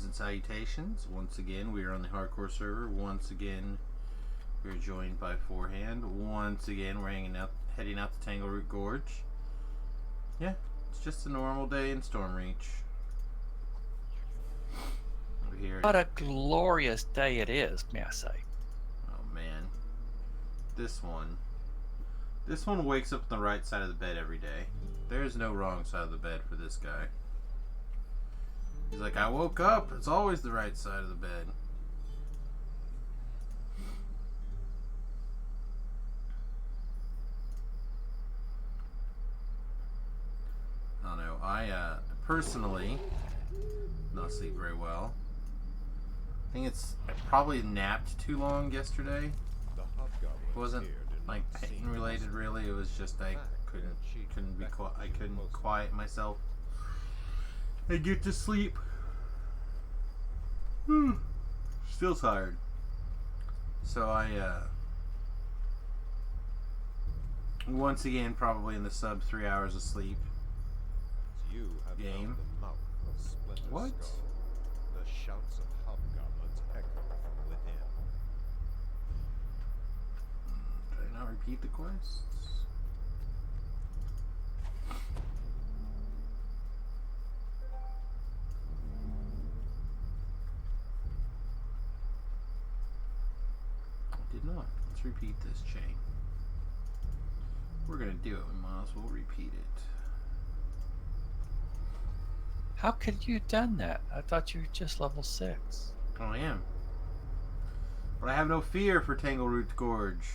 Greetings and salutations. Once again, we are on the hardcore server. Once again, we're joined by Forehand. Once again, we're heading out to Tangleroot Gorge. Yeah, it's just a normal day in Stormreach. We're here. What a glorious day it is, may I say. Oh man, this one wakes up on the right side of the bed every day. There is no wrong side of the bed for this guy. He's like, I woke up. It's always the right side of the bed. I don't know. I personally not sleep very well. I think I probably napped too long yesterday. It wasn't like pain related really. It was just I couldn't quiet myself. I get to sleep. Still tired. So I once again probably in the sub 3 hours of sleep game. What? The shouts of hobgoblins echo from within. Did I not repeat the quests? Did not. Let's repeat this chain. We're gonna do it. We might as well repeat it. How could you have done that? I thought you were just level 6. Oh, I am. But I have no fear for Tangleroot Gorge.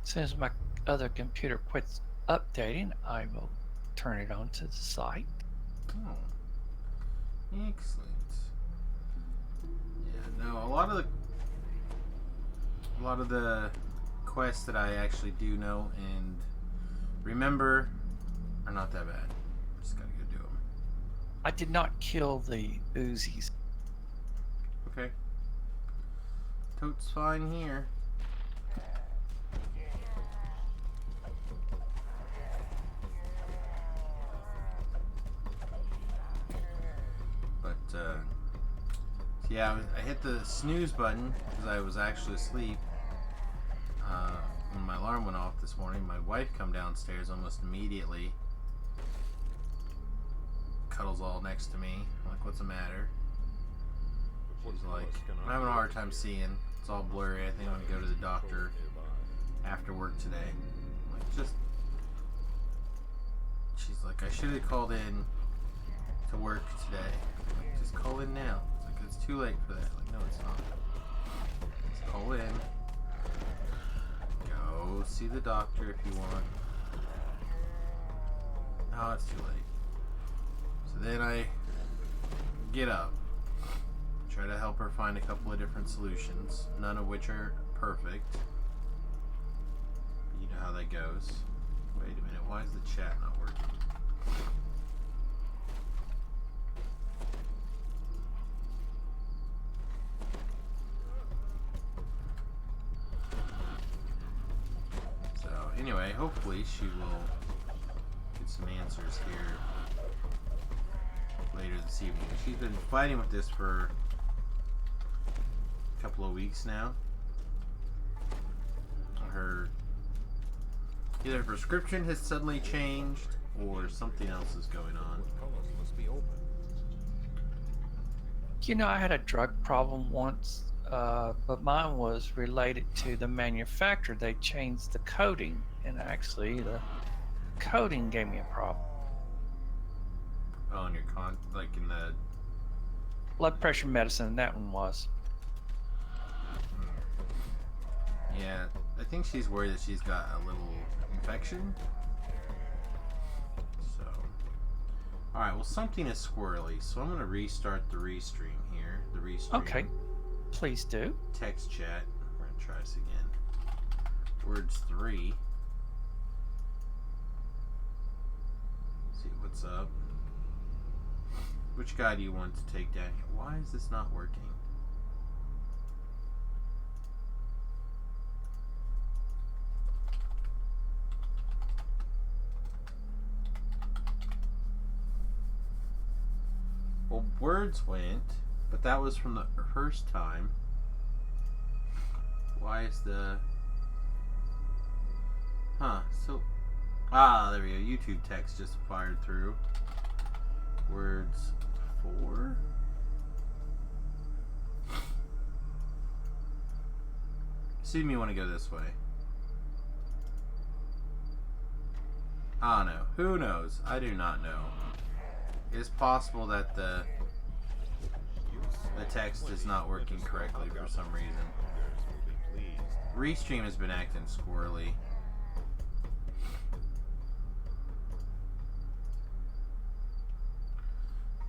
As soon as my other computer quits updating, I will turn it on to the site. Oh. Excellent. Yeah, no, a lot of the quests that I actually do know and remember are not that bad. Just gotta go do them. I did not kill the Uzis. Okay. Totes fine here. Yeah, I hit the snooze button because I was actually asleep. When my alarm went off this morning, my wife come downstairs almost immediately. Cuddles all next to me. I'm like, what's the matter? She's like, I'm having a hard time seeing. It's all blurry. I think I'm going to go to the doctor after work today. I'm like, she's like, I should have called in to work today. I'm like, just call in now. It's too late for that. Like, no, it's not. Just call in. Go see the doctor if you want. No, it's too late. So then I get up. Try to help her find a couple of different solutions. None of which are perfect. You know how that goes. Wait a minute. Why is the chat not working? Anyway, hopefully she will get some answers here later this evening. She's been fighting with this for a couple of weeks now. Either her prescription has suddenly changed or something else is going on. Must be open. You know, I had a drug problem once, but mine was related to the manufacturer. They changed the coding, and actually the coding gave me a problem. Oh, in your like in the Blood pressure medicine, that one was. Yeah, I think she's worried that she's got a little infection. So, alright, well something is squirrely, so I'm going to restart the restream here. The restream. Okay, please do. Text chat. We're going to try this again. Words 3. See what's up. Which guy do you want to take down here? Why is this not working? Words went, but that was from the first time. Why is the... Huh, so... Ah, there we go. YouTube text just fired through. Words 4? See me want to go this way. I don't know. Who knows? I do not know. It's possible that the text is not working correctly for some reason. Restream has been acting squirrely.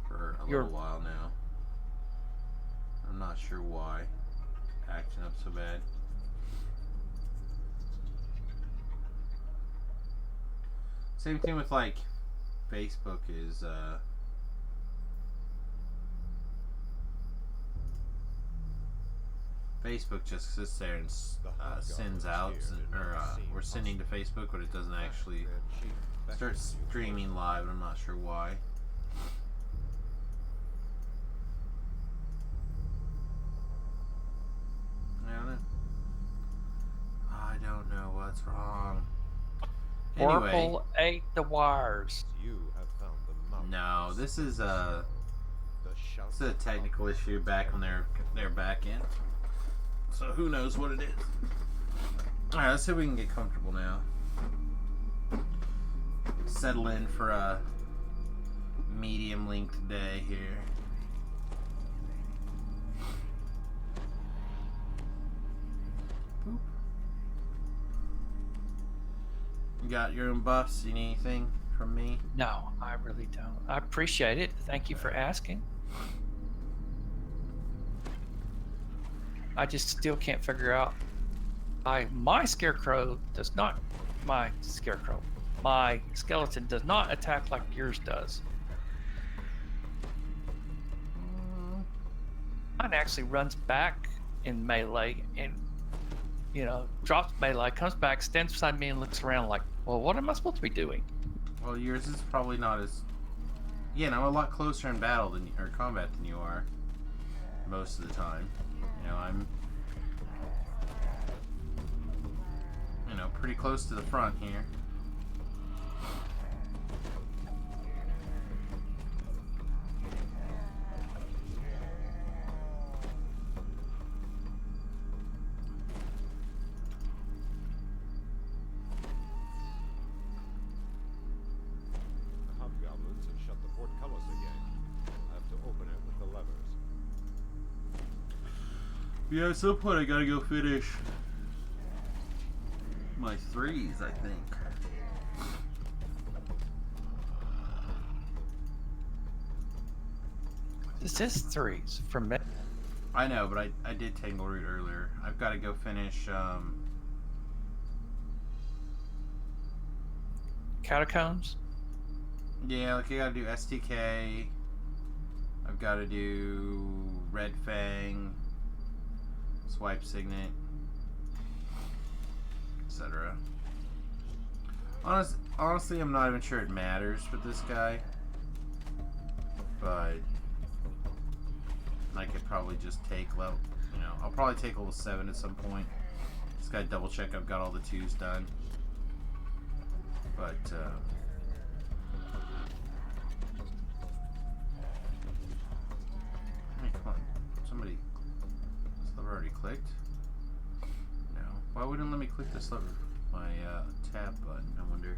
For a little while now. I'm not sure why. Acting up so bad. Same thing with like Facebook is Facebook just sits there and sends out, or we're sending to Facebook, but it doesn't actually start streaming live. I'm not sure why. I don't know what's wrong. Anyway, Oracle ate the wires. You have found the mountain. No, this is a technical issue back on their back end. So who knows what it is. Alright, let's see if we can get comfortable now. Settle in for a medium length day here. Boop. You got your own buffs? You need anything from me? No, I really don't. I appreciate it. Thank you for asking. I just still can't figure out. My scarecrow does not. My skeleton does not attack like yours does. Mine actually runs back in melee and, drops melee, comes back, stands beside me, and looks around like, well, what am I supposed to be doing? Well, yours is probably not as... Yeah, I'm a lot closer in battle or combat than you are. Most of the time. I'm... pretty close to the front here. Hobgoblins have shut the portcullis again. I have to open it with the levers. Yeah, at some point I gotta go finish my 3s, I think. This is 3s from me. I know, but I did Tangle Root earlier. I've got to go finish, Catacombs? Yeah, like I gotta do STK. I've got to do Red Fang, Swipe Signet, etc. Honestly, I'm not even sure it matters for this guy, but I could probably just take level. I'll probably take level 7 at some point. Just gotta double check I've got all the 2s done. But hey, come on, somebody. This lever already clicked. No. Why wouldn't it let me click this lever? My tab button, I wonder.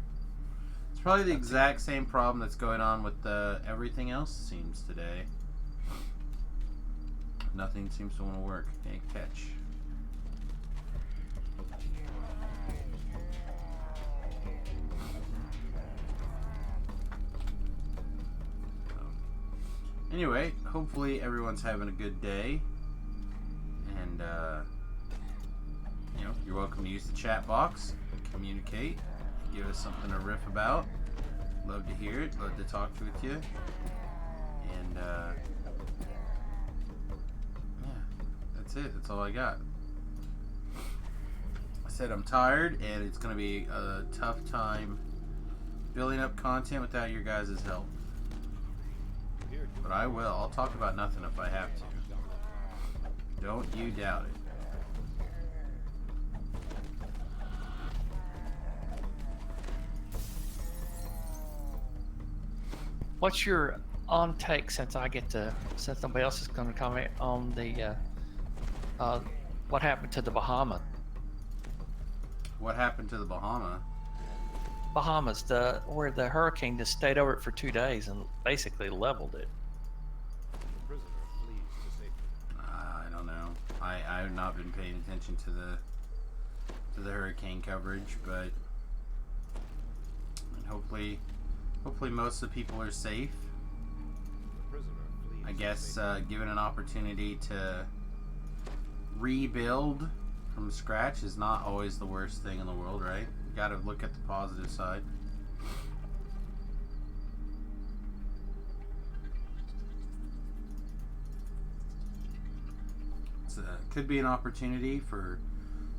It's probably the exact same problem that's going on with everything else seems today. Nothing seems to want to work. Can't catch. Anyway, hopefully everyone's having a good day. And, you're welcome to use the chat box. Communicate. Give us something to riff about. Love to hear it. Love to talk with you. And, that's it. That's all I got. I said I'm tired, and it's going to be a tough time building up content without your guys' help. Here But I will. I'll talk about nothing if I have to. Don't you doubt it. What's your on take since nobody else is going to comment on the what happened to the What happened to the Bahamas, where the hurricane just stayed over it for 2 days and basically leveled it? The prisoner flees to safety. I don't know. I've not been paying attention to the hurricane coverage, but hopefully most of the people are safe. The prisoner flees I to guess safety. given an opportunity to rebuild from scratch is not always the worst thing in the world, right? You gotta look at the positive side. It could be an opportunity for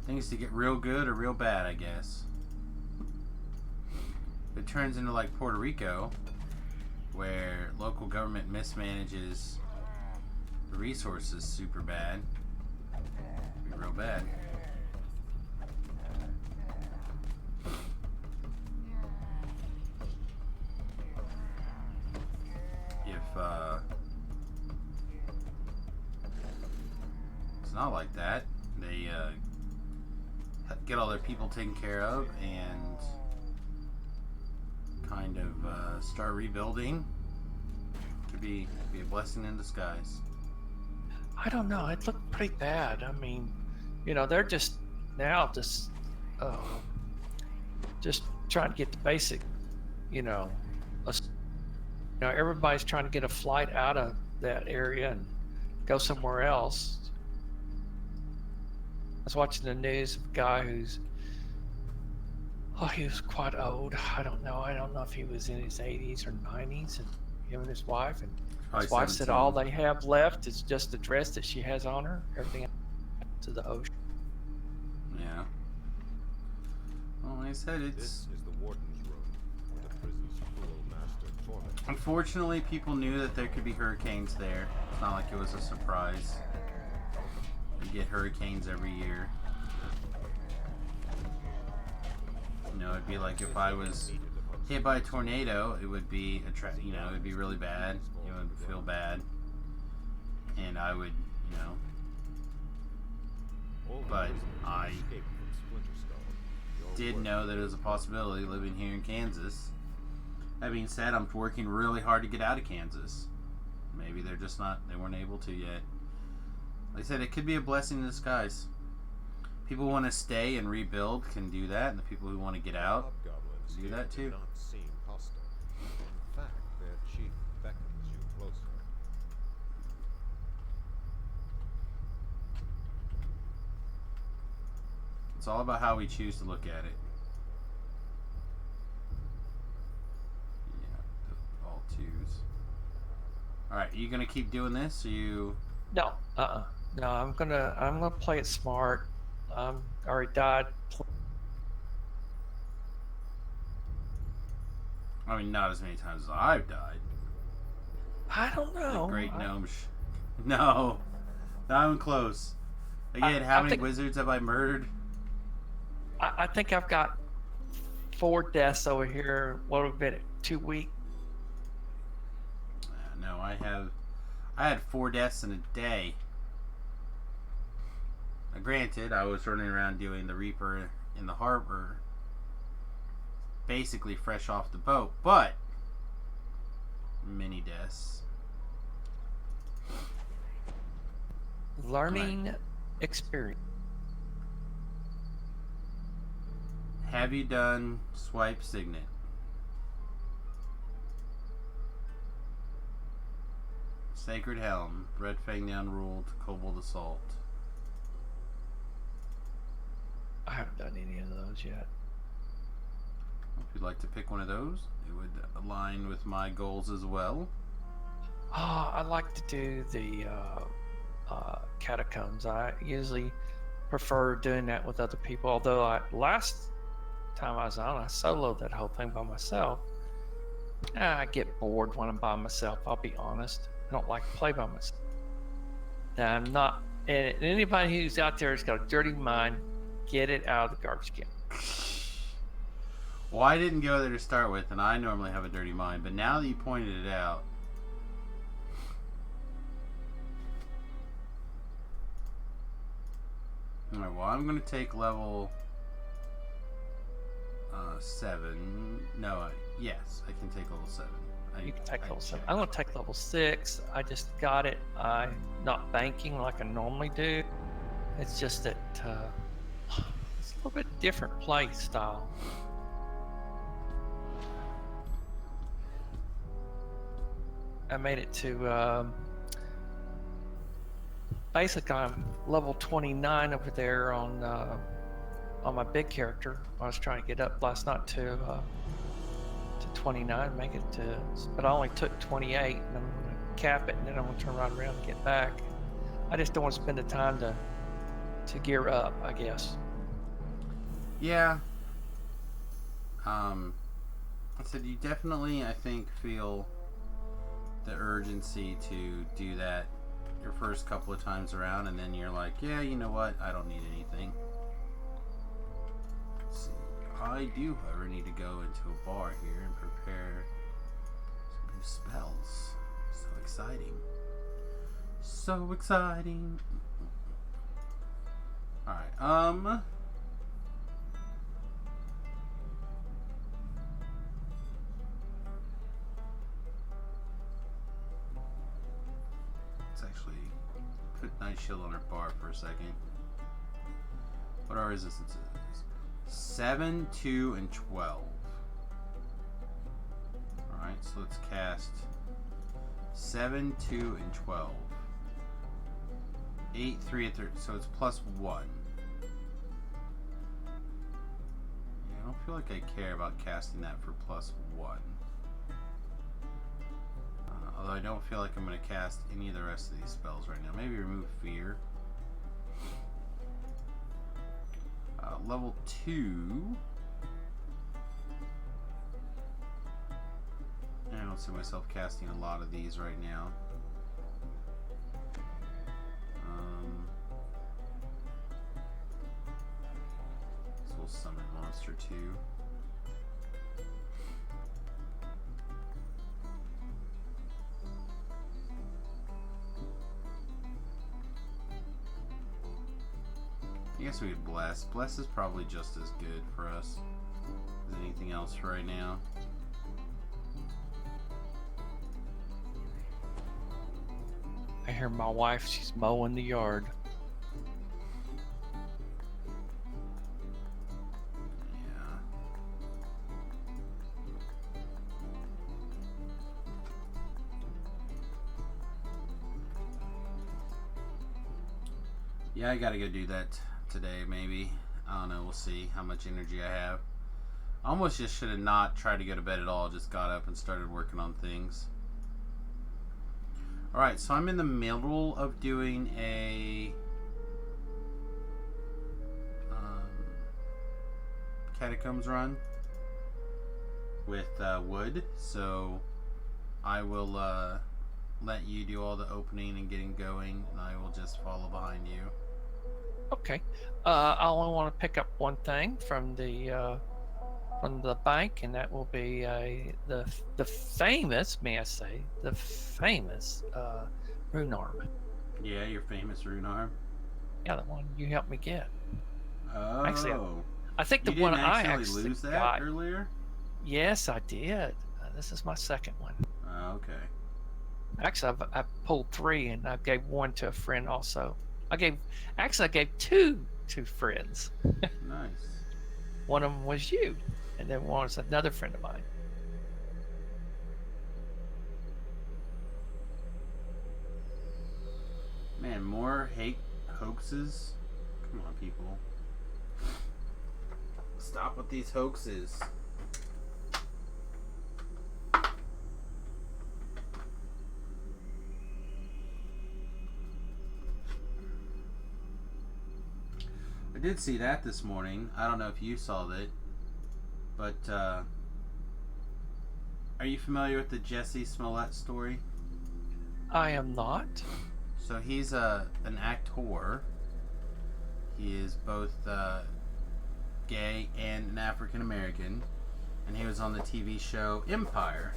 things to get real good or real bad, I guess. If it turns into like Puerto Rico, where local government mismanages the resources super bad, it'd be real bad. If it's not like that, they get all their people taken care of and kind of start rebuilding. Could be a blessing in disguise. I don't know. It looked pretty bad. I mean, they're just trying to get the basic, everybody's trying to get a flight out of that area and go somewhere else. I was watching the news of a guy he was quite old. I don't know if he was in his 80s or 90s, and him and his wife, and his wife said all they have left is just the dress that she has on her. Everything to the ocean. Yeah. Well, like I said, This is the warden's room, where the prison's cruel master torments. unfortunately, people knew that there could be hurricanes there. It's not like it was a surprise. We get hurricanes every year. It'd be like if I was hit by a tornado, it would be it'd be really bad. You would feel bad, and I would, All the but prisoners I escaped from Splinter Skull. Your did work know that it was a possibility living here in Kansas. That being said, I'm working really hard to get out of Kansas. Maybe they weren't able to yet. Like I said, it could be a blessing in disguise. People who want to stay and rebuild can do that, and the people who want to get out hobgoblins do here that do too. not seem hostile. In fact, their chief beckons you closer. It's all about how we choose to look at it. Yeah, all twos. Alright, are you gonna keep doing this? Or you No, no. I'm gonna play it smart. Already died. I mean, not as many times as I've died. I don't know. The great gnome No. Not even close. Again, how many wizards have I murdered? I think I've got 4 deaths over here. What have been 2 weeks? No, I had 4 deaths in a day. Now, granted, I was running around doing the Reaper in the harbor, basically fresh off the boat, but many deaths. Learning experience. Have you done Swipe Signet? Sacred Helm, Red Fang Down Ruled, Kobold Assault. I haven't done any of those yet. If you'd like to pick one of those, it would align with my goals as well. I like to do the catacombs. I usually prefer doing that with other people. Although last time I was on, I soloed that whole thing by myself. I get bored when I'm by myself. I'll be honest. I don't like to play by myself. Now, I'm not. And anybody who's out there has got a dirty mind, get it out of the garbage can. Well, I didn't go there to start with, and I normally have a dirty mind, but now that you pointed it out. Alright, well, I'm going to take level 7. No, yes, I can take level 7. You can take level 7. I'm going to take level 6. I just got it. I'm not banking like I normally do. It's just that it's a little bit different play style. I made it to basically I'm level 29 over there on my big character. I was trying to get up last night to 29, make it to, but I only took 28, and I'm going to cap it, and then I'm going to turn right around and get back. I just don't want to spend the time to gear up, I guess. Yeah. I said you definitely, I think, feel the urgency to do that your first couple of times around, and then you're like, yeah, you know what? I don't need anything. Let's see. I do, however, need to go into a bar here and prepare some new spells. So exciting. So exciting. Alright, let's actually put Night Shield on her bar for a second. What are resistances? 7, 2, and 12. Alright, so let's cast 7, 2, and 12. 8, 3, and 3. So it's plus 1. Yeah, I don't feel like I care about casting that for plus 1. Although I don't feel like I'm going to cast any of the rest of these spells right now. Maybe remove Fear. Level 2. I don't see myself casting a lot of these right now. So we'll summon Monster 2. I guess we could Bless. Bless is probably just as good for us as anything else for right now. I hear my wife, she's mowing the yard. Yeah. Yeah, I gotta go do that today, maybe. I don't know, we'll see how much energy I have. I almost just should have not tried to go to bed at all, just got up and started working on things. Alright, so I'm in the middle of doing a Catacombs run with wood, so I will let you do all the opening and getting going, and I will just follow behind you. Okay. I only want to pick up one thing from the bank, and that will be the famous, may I say, the famous rune arm. Yeah, your famous rune arm. Yeah, the one you helped me get. Oh, Actually, I think the you one didn't I actually actually lose that got earlier. Yes, I did. This is my second one. Oh, okay. Actually, I pulled 3, and I gave one to a friend also. I gave two to friends. Nice. One of them was you, and then one was another friend of mine. Man, more hate hoaxes. Come on, people. Stop with these hoaxes. I did see that this morning. I don't know if you saw that, but Are you familiar with the Jesse Smollett story? I am not. So he's an actor. He is both gay and an African American, and he was on the TV show Empire.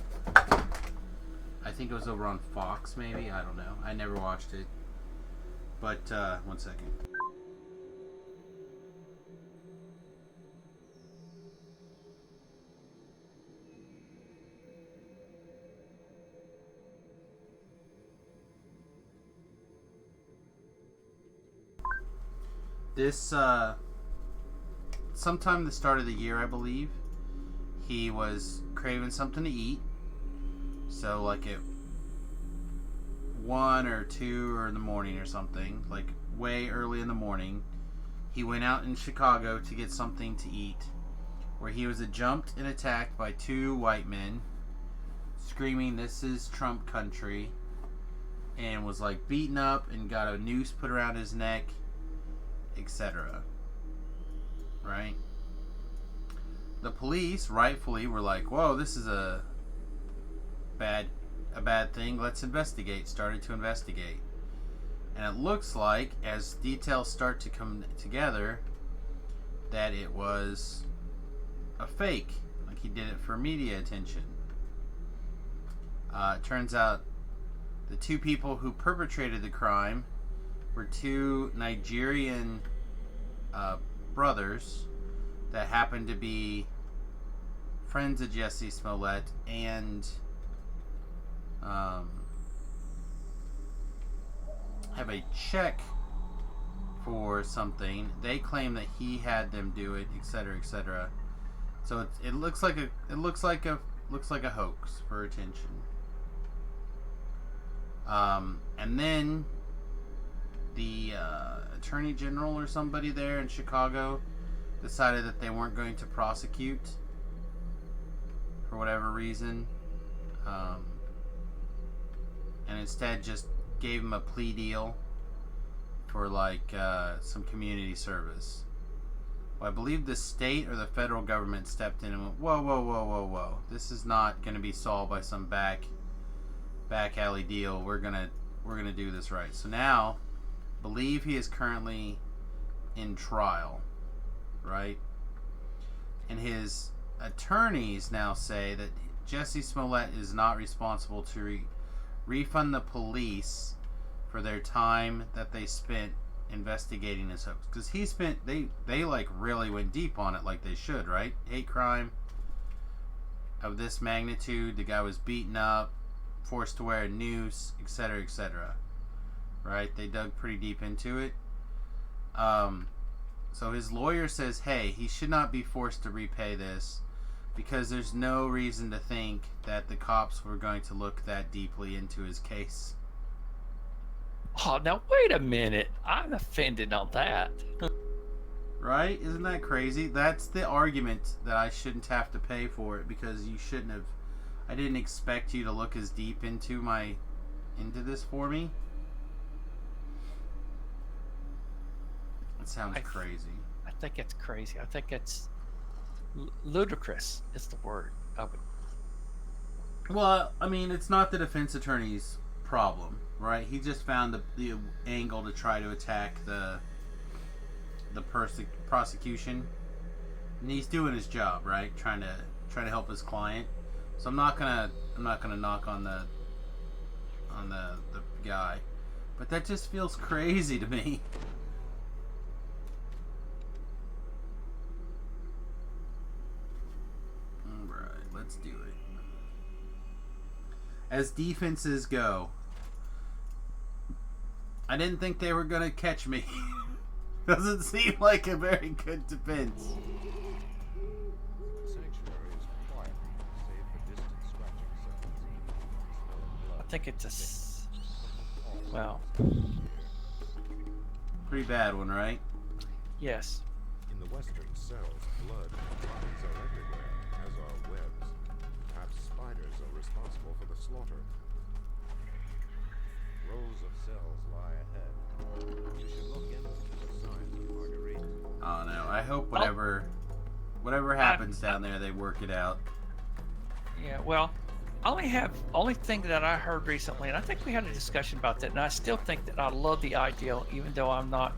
I think it was over on Fox, maybe. I don't know. I never watched it. But one second. This, sometime the start of the year, I believe, he was craving something to eat. So, like at 1 or 2 or in the morning or something, like way early in the morning, he went out in Chicago to get something to eat, where he was jumped and attacked by 2 white men, screaming, "This is Trump country," and was like beaten up and got a noose put around his neck, etc. Right? The police rightfully were like, "Whoa, this is a bad thing. Let's investigate." Started to investigate, and it looks like, as details start to come together, that it was a fake. Like he did it for media attention. It turns out the 2 people who perpetrated the crime were 2 Nigerian brothers that happened to be friends of Jesse Smollett and have a check for something. They claim that he had them do it, etc., etc. So it looks like a hoax for attention. And then the attorney general or somebody there in Chicago decided that they weren't going to prosecute for whatever reason, and instead just gave him a plea deal for like some community service. Well, I believe the state or the federal government stepped in and went, whoa, whoa, whoa, whoa, whoa. This is not going to be solved by some back alley deal. We're gonna do this right. So now, believe he is currently in trial, right? And his attorneys now say that Jesse Smollett is not responsible to refund the police for their time that they spent investigating this hoax, because they like really went deep on it, like they should, right? Hate crime of this magnitude, the guy was beaten up, forced to wear a noose, etc., etc. Right? They dug pretty deep into it. So his lawyer says, hey, he should not be forced to repay this because there's no reason to think that the cops were going to look that deeply into his case. Oh, now wait a minute. I'm offended on that. Right? Isn't that crazy? That's the argument, that I shouldn't have to pay for it because you shouldn't have. I didn't expect you to look as deep into this for me. It sounds crazy. I think it's crazy. I think it's ludicrous is the word of it. Well, I mean, it's not the defense attorney's problem, right? He just found the angle to try to attack the prosecution, and he's doing his job, right? Trying to help his client. So I'm not gonna knock on the guy, but that just feels crazy to me. All right, let's do it. As defenses go, I didn't think they were gonna catch me. Doesn't seem like a very good defense. I think it's well, pretty bad one, right? yes. In the western cells, blood and bodies are everywhere, as are webs. Perhaps spiders are responsible for the slaughter. Rows of cells lie ahead. You should look into the signs of Marguerite. Oh no! I hope whatever happens down there, they work it out. Yeah, well, only thing that I heard recently, and I think we had a discussion about that, and I still think that I love the ideal, even though I'm not.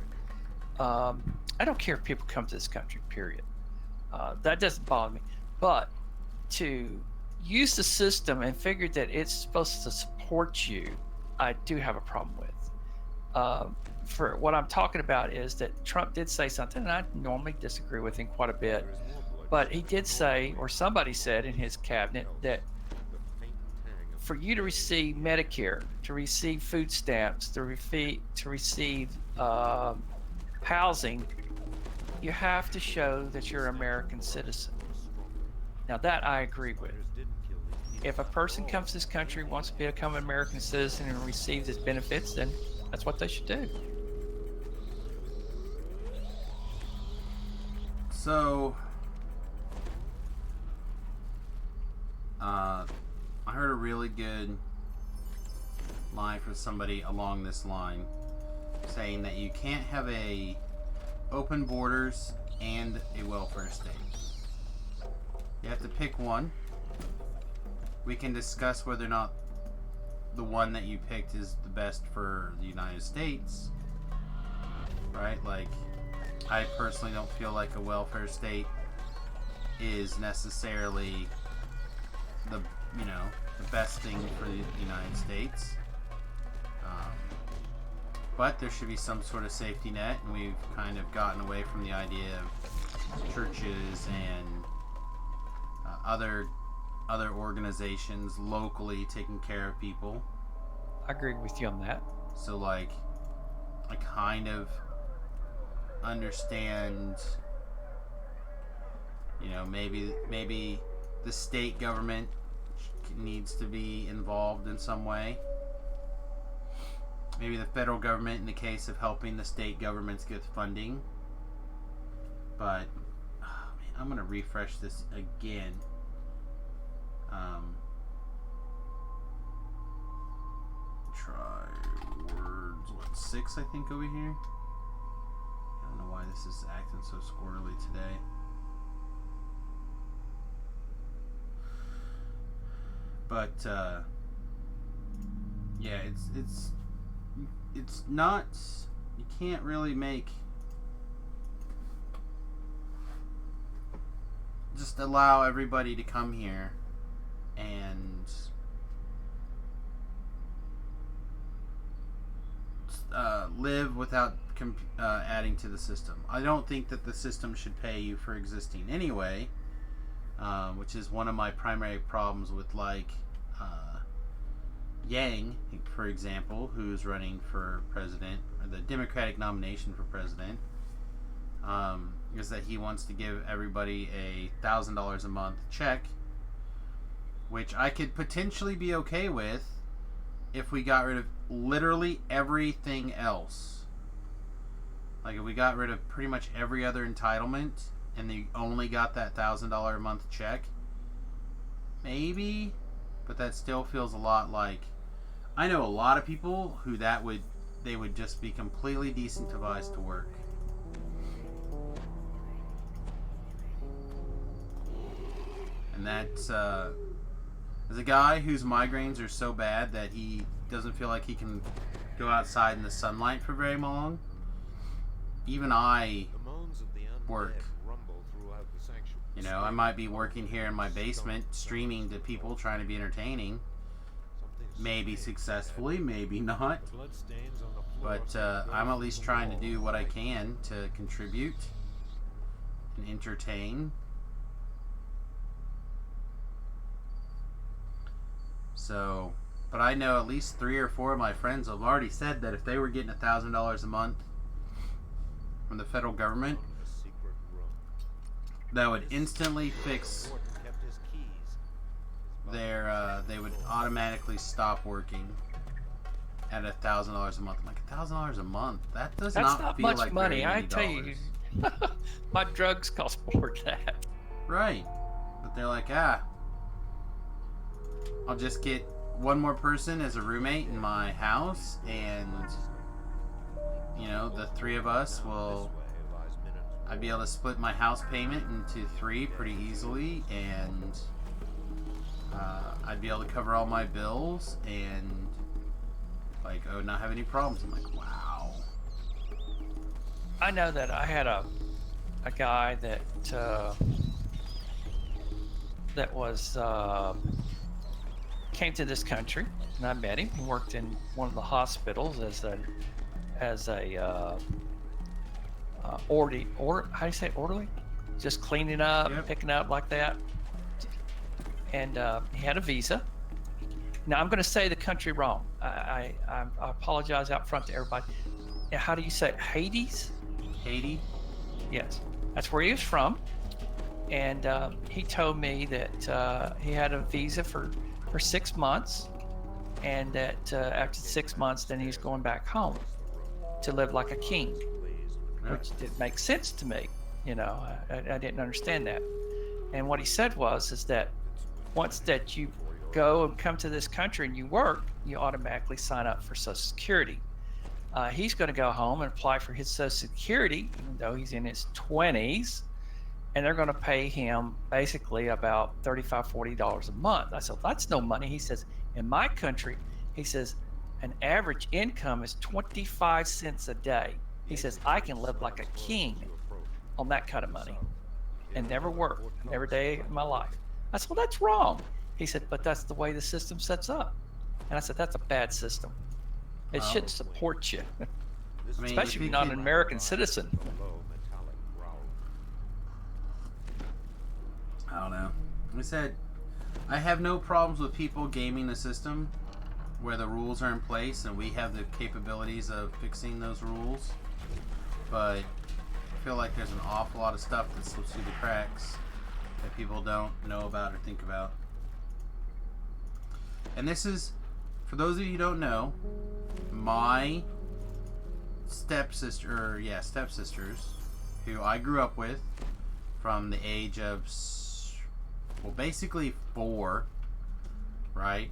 I don't care if people come to this country. Period. That doesn't bother me. But to use the system and figure that it's supposed to support you, I do have a problem with. For what I'm talking about is that Trump did say something, and I normally disagree with him quite a bit. There is more blood But he did say, or somebody said in his cabinet, that the faint tang of for you to receive Medicare, to receive food stamps, to receive housing, you have to show that you're an American citizen. Now that I agree with. If a person comes to this country, wants to become an American citizen and receives its benefits, then that's what they should do. So, I heard a really good line from somebody along this line saying that you can't have a open borders and a welfare state. You have to pick one. We can discuss whether or not the one that you picked is the best for the United States, right? Like, I personally don't feel like a welfare state is necessarily the best thing for the United States. But there should be some sort of safety net, and we've kind of gotten away from the idea of churches and other organizations locally taking care of people. I agree with you on that. So, like, I kind of understand, maybe the state government needs to be involved in some way. Maybe the federal government in the case of helping the state governments get funding. But, I'm going to refresh this again. Try words, 6 I think over here. I don't know why this is acting so squirrely today. But yeah, it's not, you can't really make, just allow everybody to come here and live without adding to the system. I don't think that the system should pay you for existing anyway, which is one of my primary problems with, like, Yang, for example, who's running for president, or the Democratic nomination for president, is that he wants to give everybody $1,000 a month check, which I could potentially be okay with if we got rid of literally everything else. Like, if we got rid of pretty much every other entitlement and they only got that $1,000 a month check, maybe, but that still feels a lot like, I know a lot of people who they would just be completely decentivized to work. And that's, as a guy whose migraines are so bad that he doesn't feel like he can go outside in the sunlight for very long, even I work. I might be working here in my basement, streaming to people, trying to be entertaining. Maybe successfully, maybe not. But I'm at least trying to do what I can to contribute and entertain. So, but I know at least 3 or 4 of my friends have already said that if they were getting $1,000 a month from the federal government, that would instantly fix their, they would automatically stop working at $1,000 a month. I'm like, $1,000 a month? That does not feel much like money. very I many tell you, dollars. my drugs cost more than that. Right. But they're like, I'll just get one more person as a roommate in my house, and the 3 of us will, I'd be able to split my house payment into 3 pretty easily, and I'd be able to cover all my bills and like I would not have any problems. I'm like, wow. I know that I had a guy that was came to this country, and I met him. He worked in one of the hospitals as a how do you say orderly? Just cleaning up, Yep. picking up like that. And he had a visa. Now I'm going to say the country wrong. I apologize out front to everybody. Now, how do you say it? Hades? Haiti? Yes, that's where he was from. And he told me that he had a visa for 6 months, and that after 6 months, then he's going back home to live like a king, which didn't make sense to me. You know, I didn't understand that. And what he said is that once that you go and come to this country and you work, you automatically sign up for Social Security. He's going to go home and apply for his Social Security, even though he's in his 20s, and they're going to pay him basically about $35, $40 a month. I said, that's no money. He says, in my country, he says, an average income is 25 cents a day. He says, I can live like a king on that kind of money and never work every day of my life. I said, well, that's wrong. He said, but that's the way the system sets up. And I said, that's a bad system. It should support you, I mean, especially if you're not an American citizen. I don't know. Like I said, I have no problems with people gaming the system where the rules are in place and we have the capabilities of fixing those rules. But I feel like there's an awful lot of stuff that slips through the cracks that people don't know about or think about. And this is, for those of you who don't know, my stepsisters, who I grew up with from the age of, well, basically 4, right?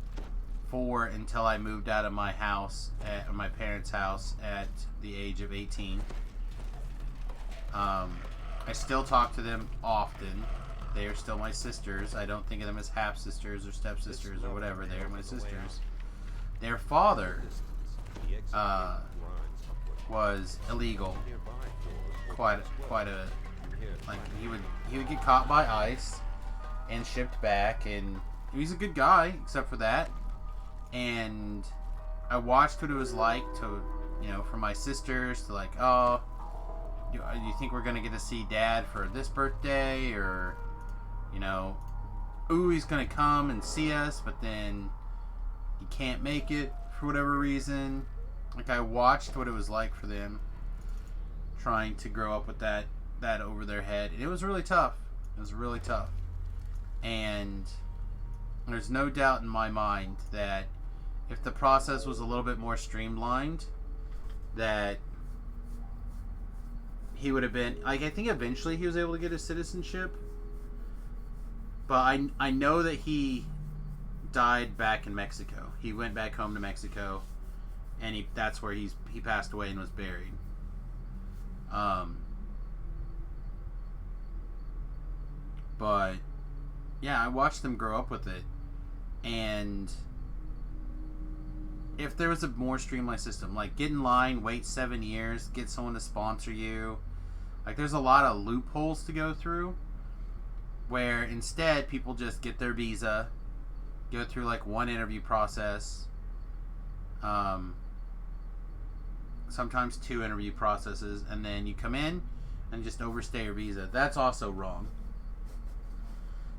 4 until I moved out of my house, at my parents' house, at the age of 18. I still talk to them often. They are still my sisters. I don't think of them as half-sisters or stepsisters or whatever. They are my sisters. Their father was illegal. Quite a like he would get caught by ICE and shipped back, and he's a good guy except for that. And I watched what it was like to, you know, for my sisters to like, oh, do you think we're gonna get to see Dad for this birthday, or, you know, ooh, he's gonna come and see us, but then he can't make it for whatever reason. Like, I watched what it was like for them trying to grow up with that over their head, and it was really tough. It was really tough. And there's no doubt in my mind that if the process was a little bit more streamlined, that he would have been, like, I think eventually he was able to get his citizenship, but I know that he died back in Mexico. He went back home to Mexico, and that's where he passed away and was buried. But yeah, I watched them grow up with it, and if there was a more streamlined system, like get in line, wait 7 years, get someone to sponsor you, like there's a lot of loopholes to go through, where instead people just get their visa, go through like one interview process, sometimes 2 interview processes, and then you come in and just overstay your visa. That's also wrong.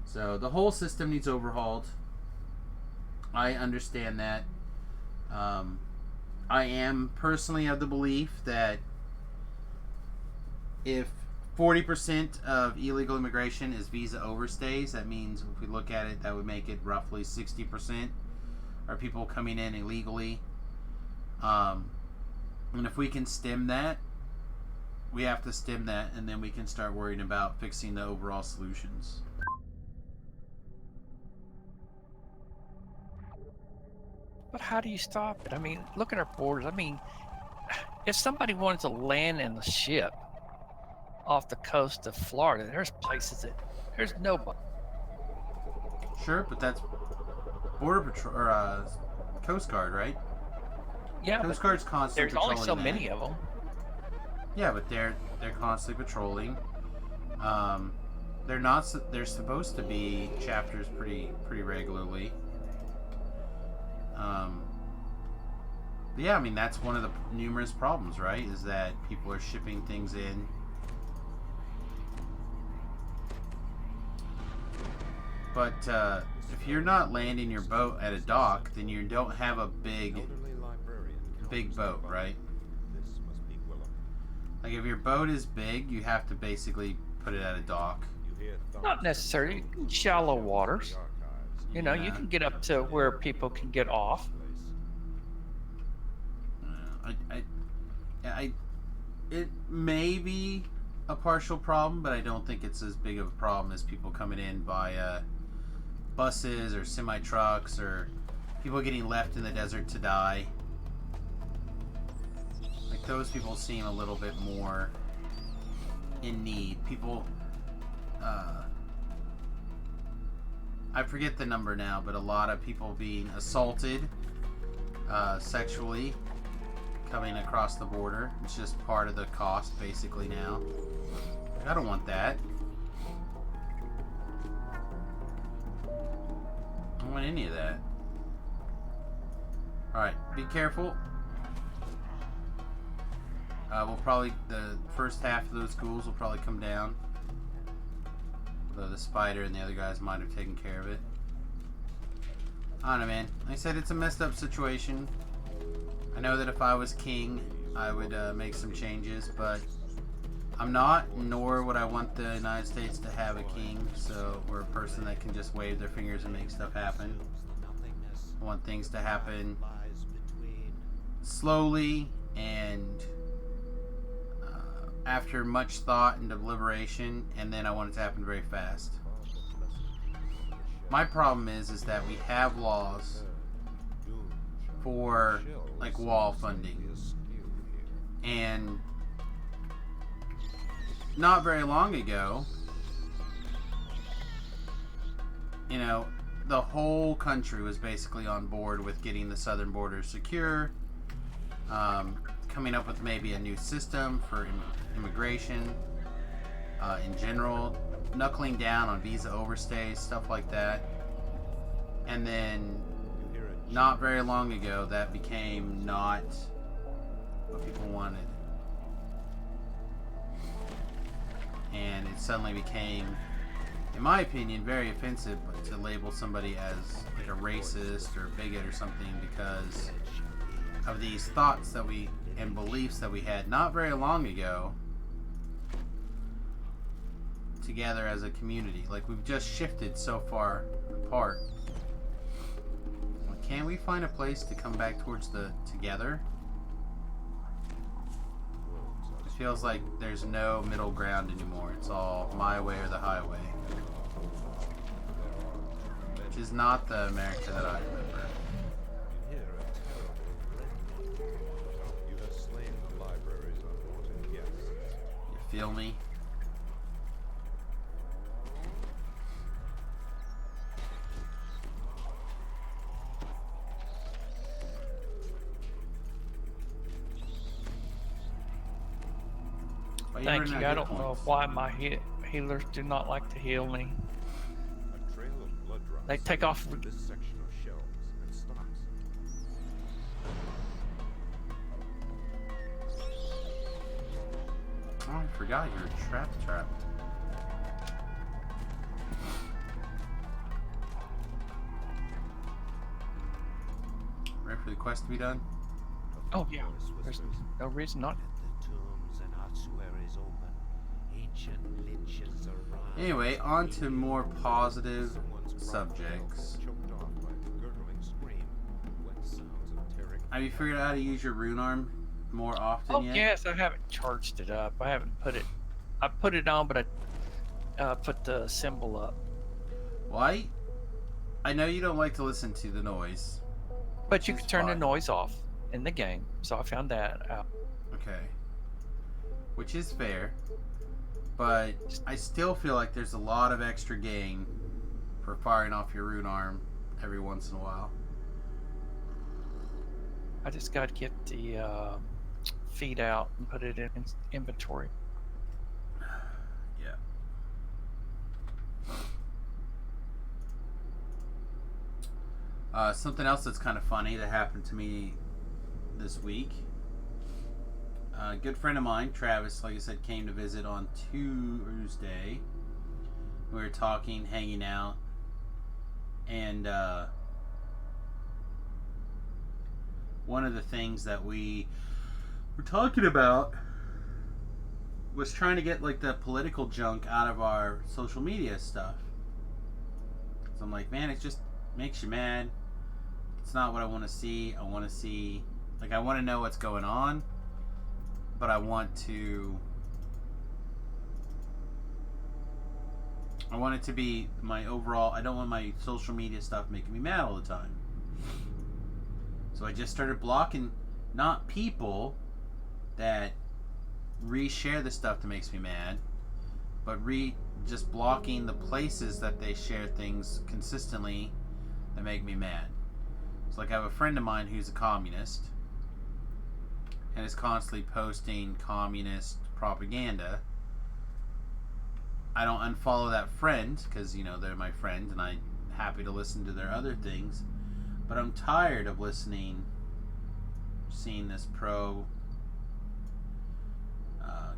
So the whole system needs overhauled. I understand that. I am personally of the belief that if 40% of illegal immigration is visa overstays, that means if we look at it, that would make it roughly 60% are people coming in illegally. And if we can stem that, we have to stem that, and then we can start worrying about fixing the overall solutions. But how do you stop it? I mean, look at our borders. I mean, if somebody wanted to land in a ship off the coast of Florida, there's places that there's nobody. Sure, but that's Border Patrol or Coast Guard, right? Yeah, Coast but Guard's constantly there's only patrolling so that. many of them. Yeah, but they're constantly patrolling. They're not. They're supposed to be chapters pretty regularly. But yeah, I mean that's one of the numerous problems, right? Is that people are shipping things in. But if you're not landing your boat at a dock, then you don't have a big boat, right? This must be Willem. Like if your boat is big, you have to basically put it at a dock. You hear thuds Not necessarily shallow waters. archives. You know, you Yeah. can get up to where people can get off. It may be a partial problem, but I don't think it's as big of a problem as people coming in by buses or semi trucks or people getting left in the desert to die. Like those people seem a little bit more in need. People, I forget the number now, but a lot of people being assaulted sexually coming across the border. It's just part of the cost basically now. I don't want that. I don't want any of that. Alright, be careful. We'll probably, the first half of those schools will probably come down. Though the spider and the other guys might have taken care of it. I don't know, man. Like I said, it's a messed up situation. I know that if I was king, I would make some changes, but I'm not, nor would I want the United States to have a king, so, or a person that can just wave their fingers and make stuff happen. I want things to happen slowly and after much thought and deliberation, and then I want it to happen very fast. My problem is that we have laws for like wall funding, and not very long ago, you know, the whole country was basically on board with getting the southern border secure, coming up with maybe a new system for immigration in general, knuckling down on visa overstays, stuff like that. And then not very long ago, that became not what people wanted. And it suddenly became, in my opinion, very offensive to label somebody as like a racist or a bigot or something because of these thoughts that we and beliefs that we had not very long ago together as a community. Like we've just shifted so far apart. Can't we find a place to come back towards the together? It feels like there's no middle ground anymore. It's all my way or the highway. Which is not the America that I remember. You have slain the library's unwanted guests. You feel me? Thank you. I don't know why my healers do not like to heal me. A trail of blood drops They take off. from this section of shelves and stops. Oh, I forgot you're a trap. Ready for the quest to be done? Oh yeah. There's no reason not. The tombs and ossuaries open. Ancient liches arise. Anyway, on to more positive subjects. Choked off by a gurgling scream. Wet sounds of tearing. Have you figured out how to use your rune arm more often Oh yet? yes, I haven't charged it up. I haven't put it. I put it on, but I put the symbol up. Why? I know you don't like to listen to the noise. But you Which can is turn the fine. noise off in the game, so I found that out. Okay. Which is fair. But I still feel like there's a lot of extra gain for firing off your rune arm every once in a while. I just got to get the feed out and put it in inventory. Yeah. Something else that's kind of funny that happened to me this week. A good friend of mine, Travis, like I said, came to visit on Tuesday. We were talking, hanging out, and one of the things that we were talking about was trying to get like the political junk out of our social media stuff. So I'm like, man, it just makes you mad. It's not what I want to see. I want to see, like, I want to know what's going on, but I want it to be my overall. I don't want my social media stuff making me mad all the time. So I just started blocking, not people that reshare the stuff that makes me mad, but just blocking the places that they share things consistently that make me mad. So like I have a friend of mine who's a communist and is constantly posting communist propaganda. I don't unfollow that friend because, you know, they're my friend and I'm happy to listen to their other things, but I'm tired of seeing this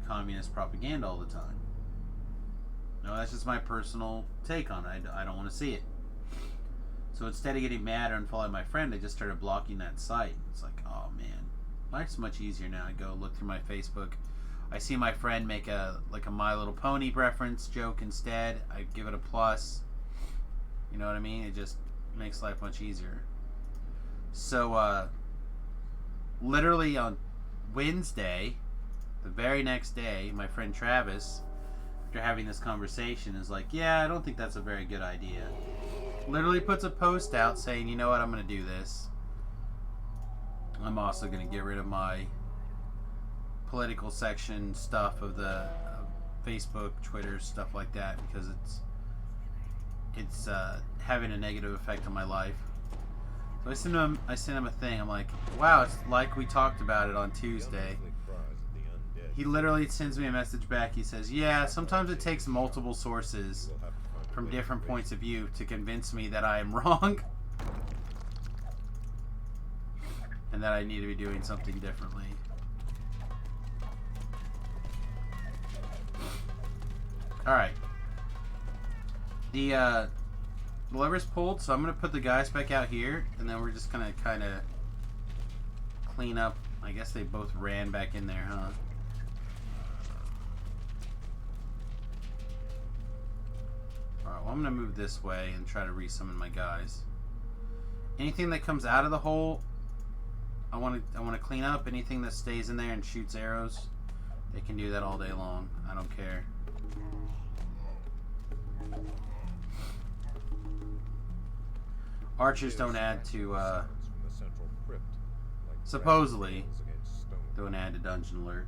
communist propaganda all the time. No, that's just my personal take on it. I don't want to see it. So instead of getting mad or unfollowing my friend, I just started blocking that site. It's like, oh man, life's much easier now. I go look through my Facebook. I see my friend make a My Little Pony reference joke instead. I give it a plus. You know what I mean? It just makes life much easier. So, literally on Wednesday, the very next day, my friend Travis, after having this conversation, is like, yeah, I don't think that's a very good idea. Literally puts a post out saying, you know what, I'm going to do this. I'm also going to get rid of my political section stuff of the Facebook, Twitter, stuff like that, because it's having a negative effect on my life. So I sent him a thing. I'm like, wow, it's like we talked about it on Tuesday. He literally sends me a message back. He says, yeah, sometimes it takes multiple sources from different points of view to convince me that I am wrong and that I need to be doing something differently. Alright. The lever's pulled, so I'm going to put the guys back out here, and then we're just going to kind of clean up. I guess they both ran back in there, huh? Alright, well, I'm going to move this way and try to resummon my guys. Anything that comes out of the hole, I want to clean up. Anything that stays in there and shoots arrows, they can do that all day long. I don't care. Archers don't add to, supposedly, don't add to Dungeon Alert.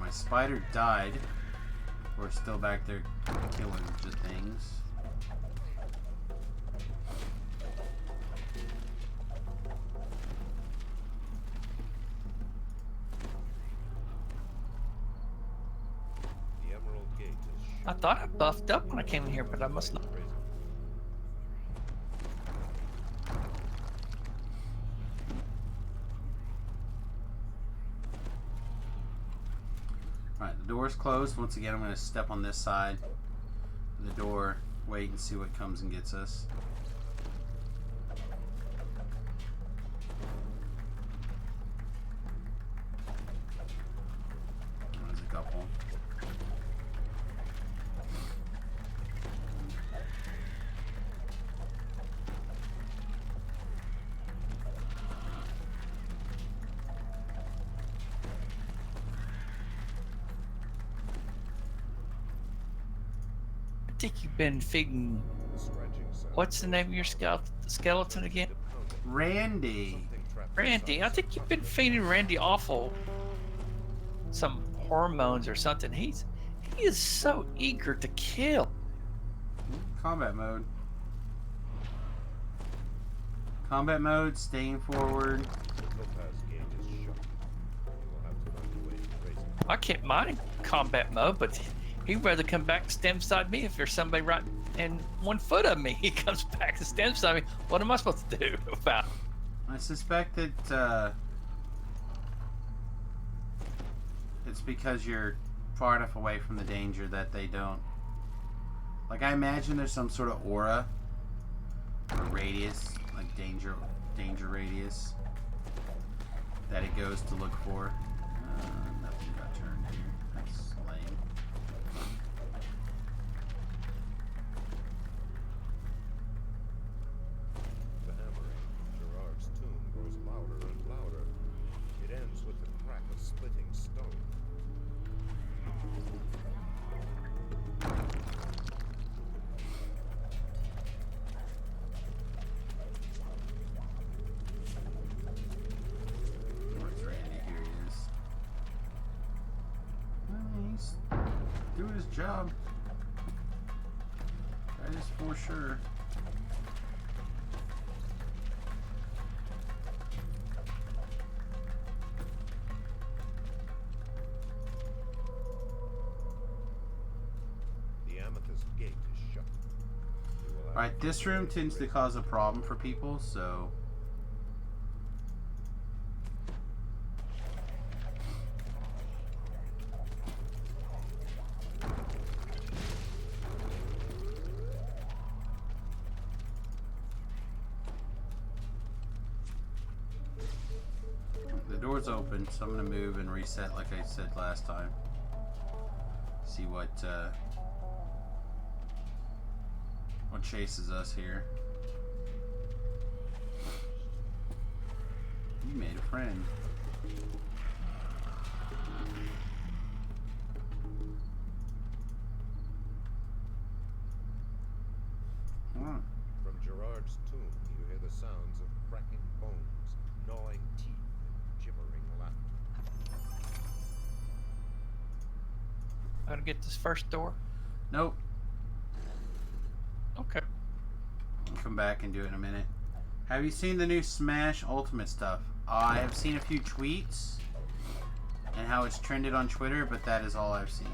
My spider died. We're still back there killing the things. I thought I buffed up when I came in here, but I must not. Alright, the door's closed. Once again, I'm going to step on this side of the door, wait and see what comes and gets us. There's a couple. I think you've been feeding. What's the name of your skeleton again? Randy. Randy. I think you've been feeding Randy some hormones or something. He is so eager to kill. Combat mode. Combat mode, staying forward. Topaz gate is shut. You will have to find a way to raise it. I can't mind combat mode, but he'd rather come back and stand beside me if there's somebody right in 1 foot of me. He comes back and stands beside me. What am I supposed to do about it? I suspect that it's because you're far enough away from the danger that they don't. Like, I imagine there's some sort of aura or radius, like danger radius, that it goes to look for. Nothing got turned here. That's lame. The hammering of Gerard's tomb grows louder and louder. It ends with the crack of splitting stone. Where's Randy? Here he is. Well, he's doing his job. That is for sure. The amethyst gate is shut. You will have Alright, to this find a room way to tends to raise cause a problem for people, so. The door's open, so I'm gonna move and reset like I said last time. See what chases us here. You made a friend. Come on. From Gerard's tomb, you hear the sounds of cracking bones, gnawing teeth, and gibbering laughter. I'm gonna get this first door. Nope. Okay. I'll come back and do it in a minute. Have you seen the new Smash Ultimate stuff? I have seen a few tweets and how it's trended on Twitter, but that is all I've seen.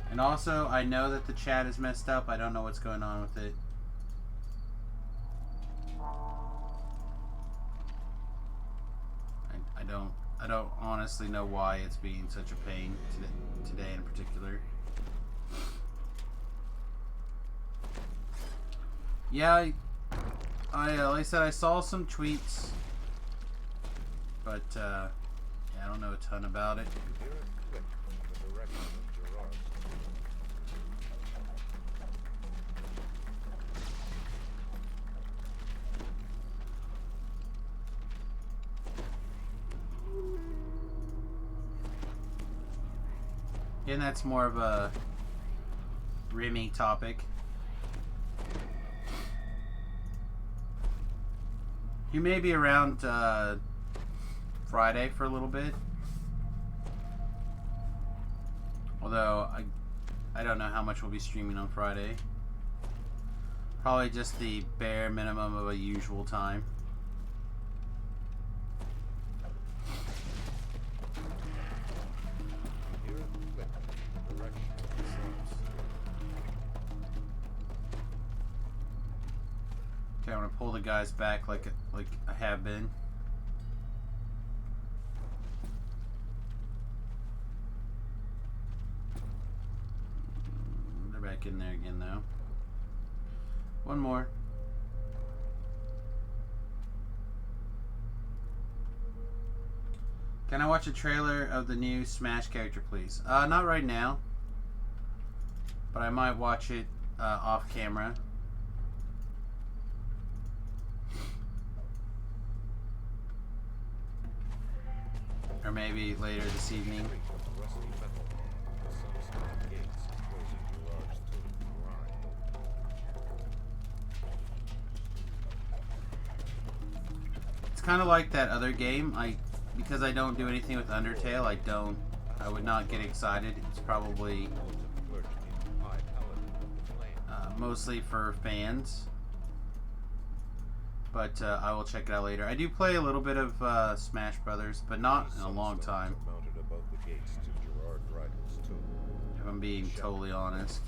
And also, I know that the chat is messed up. I don't know what's going on with it. I don't honestly know why it's being such a pain today in particular. Yeah, I like I said, I saw some tweets, but yeah, I don't know a ton about it. You hear a click from the direction of Gerard's tomb. And that's more of a Remy topic. You may be around Friday for a little bit. Although I don't know how much we'll be streaming on Friday. Probably just the bare minimum of a usual time. You hear a click from the direction of Gerard's tomb. Okay, I'm gonna pull the guys back like I have been. They're back in there again though. One more. Can I watch a trailer of the new Smash character, please? Not right now. But I might watch it off camera. Or maybe later this evening. Creak of rusty metal. The sun-stained gates enclosing Gerard's tomb grind open. It's kind of like that other game. Because I don't do anything with Undertale, I would not get excited. It's probably mostly for fans. But I will check it out later. I do play a little bit of Smash Brothers, but not in a long time. If I'm being totally honest.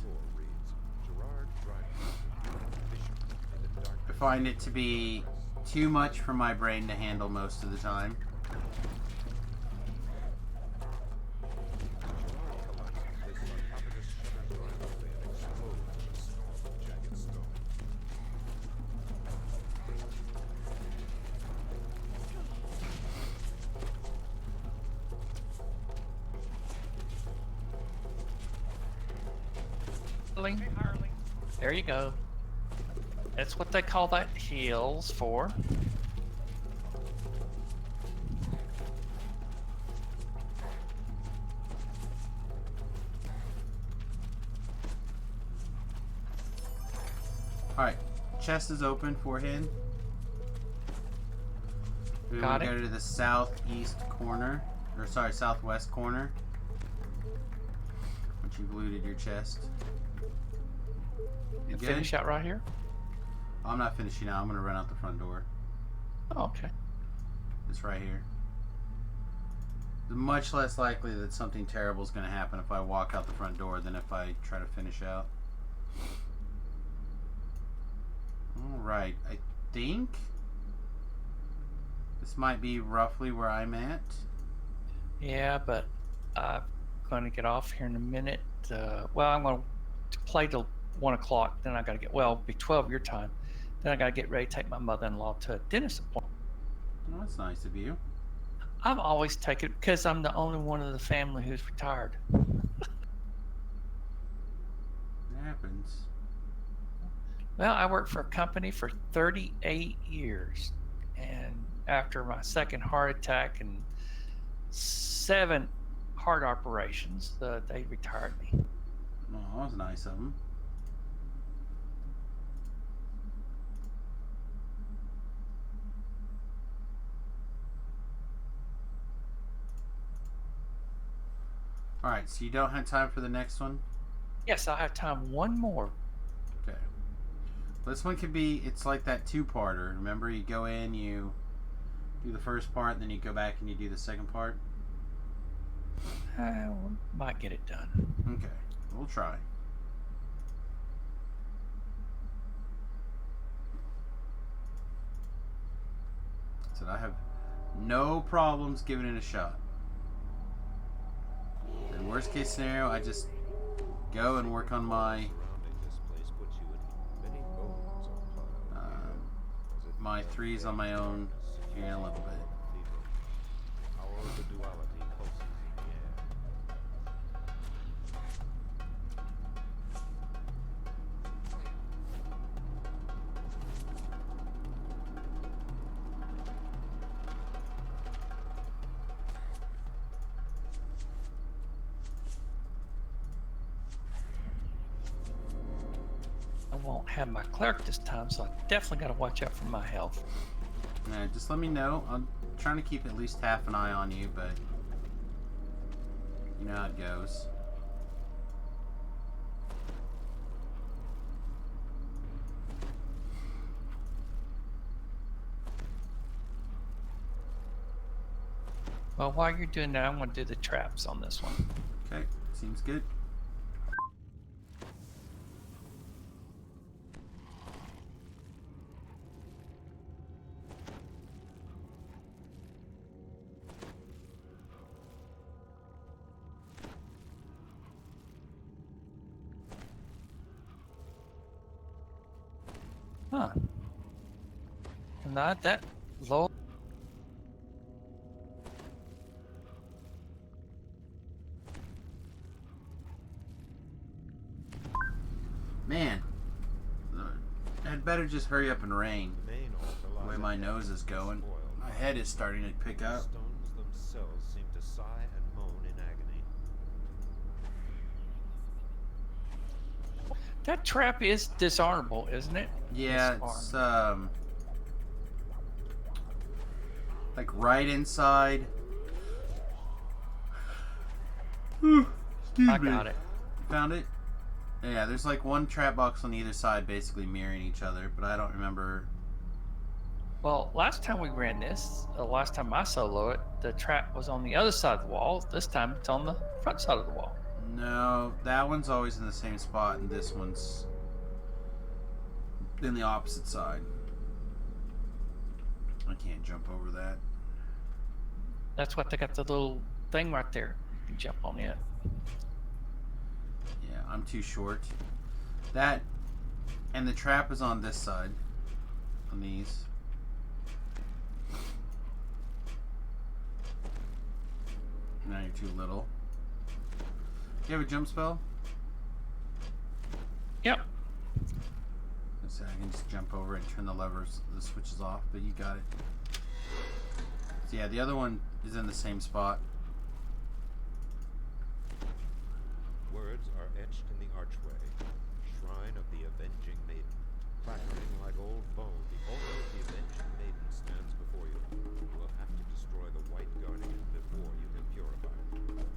I find it to be too much for my brain to handle most of the time. There you go. That's what they call that heals for. Alright, chest is open forehead. We Got want to it. go to the southeast corner, or sorry, southwest corner. Once you've looted your chest. You good? Finish out right here? I'm not finishing now. I'm going to run out the front door. Oh, okay. It's right here. It's much less likely that something terrible is going to happen if I walk out the front door than if I try to finish out. Alright, I think this might be roughly where I'm at. Yeah, but I'm going to get off here in a minute. Well, I'm going to play till 1 o'clock. Then I got to get, well, it'll be 12 your time. Then I got to get ready to take my mother-in-law to a dentist appointment. Well, that's nice of you. I've always taken it because I'm the only one of the family who's retired. It happens. Well, I worked for a company for 38 years. And after my second heart attack and 7 heart operations, they retired me. Oh, that was nice of them. Alright, so you don't have time for the next one? Yes, I have time one more. Okay. This one could be, it's like that two-parter. Remember, you go in, you do the first part, then you go back and you do the second part? We might get it done. Okay, we'll try. So I have no problems giving it a shot. In worst case scenario, I just go and work on my my threes on my own here in a little bit. I won't have my cleric this time, so I definitely got to watch out for my health. Yeah, just let me know. I'm trying to keep at least half an eye on you, but you know how it goes. Well, while you're doing that, I'm going to do the traps on this one. Okay, seems good. Huh. Not that low. Man, I'd better just hurry up and rain. The way my nose is going, my head is starting to pick up. Stones themselves seem to sigh and moan in agony. That trap is disarmable, isn't it? Yeah, Disarm. it's Like right inside. Excuse I me. got it. Found it? Yeah, there's like one trap box on either side basically mirroring each other, but I don't remember. Well, last time we ran this, last time I solo it, the trap was on the other side of the wall. This time it's on the front side of the wall. No, that one's always in the same spot, and this one's in the opposite side. I can't jump over that. That's what they got the little thing right there. You can jump on it. Yeah, I'm too short. That, and the trap is on this side. On these. Now you're too little. Do you have a jump spell? Yep. So I can just jump over and turn the levers, the switches off, but you got it. So yeah, the other one is in the same spot. Words are etched in the archway. Shrine of the Avenging Maiden. Clattering like old bone, the altar of the Avenging Maiden stands before you. You will have to destroy the white guardian before you can purify it.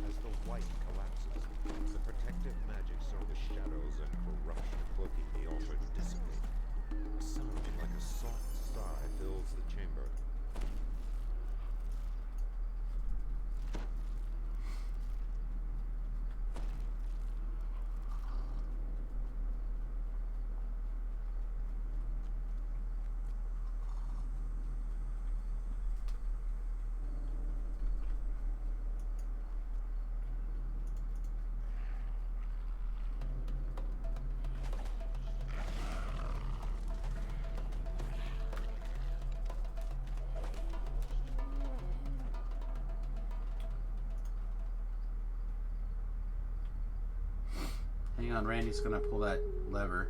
As the white collapses, the protective magic so the shadows and corruption cloaking the altar dissipate. A sound like a soft sigh fills the chamber. Hang on, Randy's gonna pull that lever.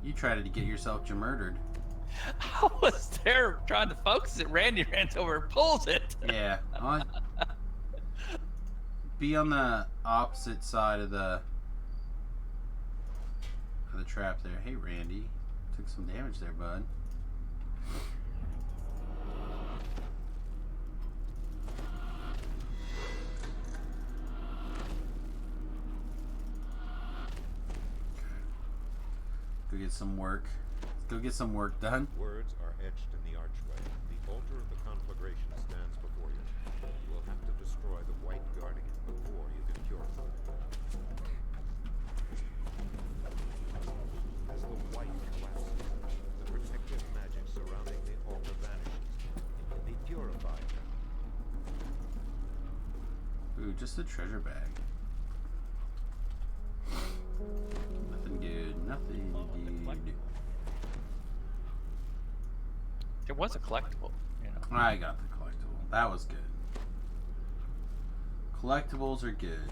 You tried to get yourself murdered. I was there trying to focus it. Randy runs over and pulls it. Yeah. Be on the opposite side of the trap there. Hey, Randy. Took some damage there, bud. Go get some work. Go get some work done. Words are etched in the archway. The altar of the conflagration stands before you. You will have to destroy the white guardian before you can purify it. As the white collapses, the protective magic surrounding the altar vanishes. It can be purified now. Ooh, just a treasure bag. Nothing good. Nothing good. There was a collectible, you know. I got the collectible. That was good. Collectibles are good.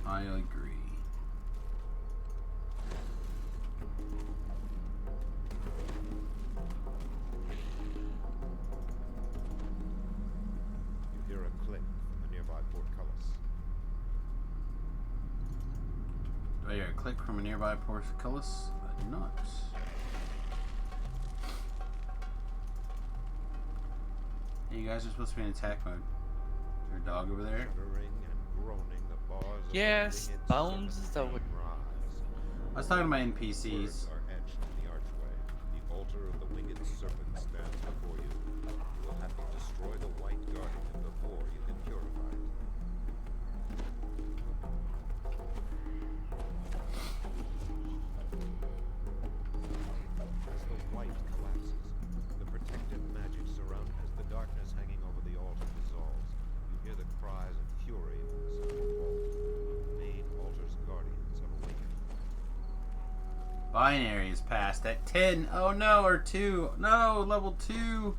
I agree. You hear a click from the nearby portcullis. Do I hear a click from a nearby portcullis? I do not. Hey, you guys are supposed to be in attack mode. Is there a dog over there? Shuddering and groaning, the bars of Yes, the winged bones serpent that would- rise. I was talking to my Words NPCs. are etched in the archway. The altar of the winged serpent stands before you. You will have to destroy the white guardian before you can purify it. As the white collapses, the protective magic surrounding as the darkness hanging over the altar dissolves. You hear the cries of fury on the southern wall. The main altar's guardians have awakened. Binary is passed at 10. Oh no, or 2. No, level 2.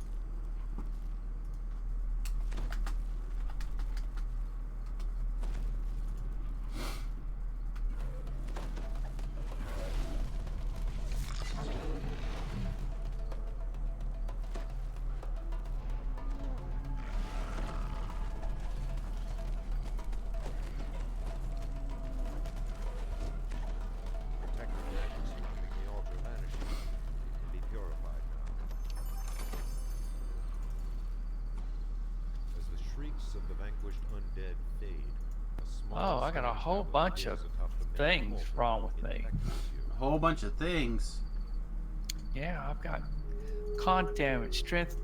relics of the vanquished undead fade. A small Oh, I got a stone whole tablet bunch of appears atop the main things altar. wrong with It me. beckons you. A whole bunch of things. Yeah, I've got con damage, strength.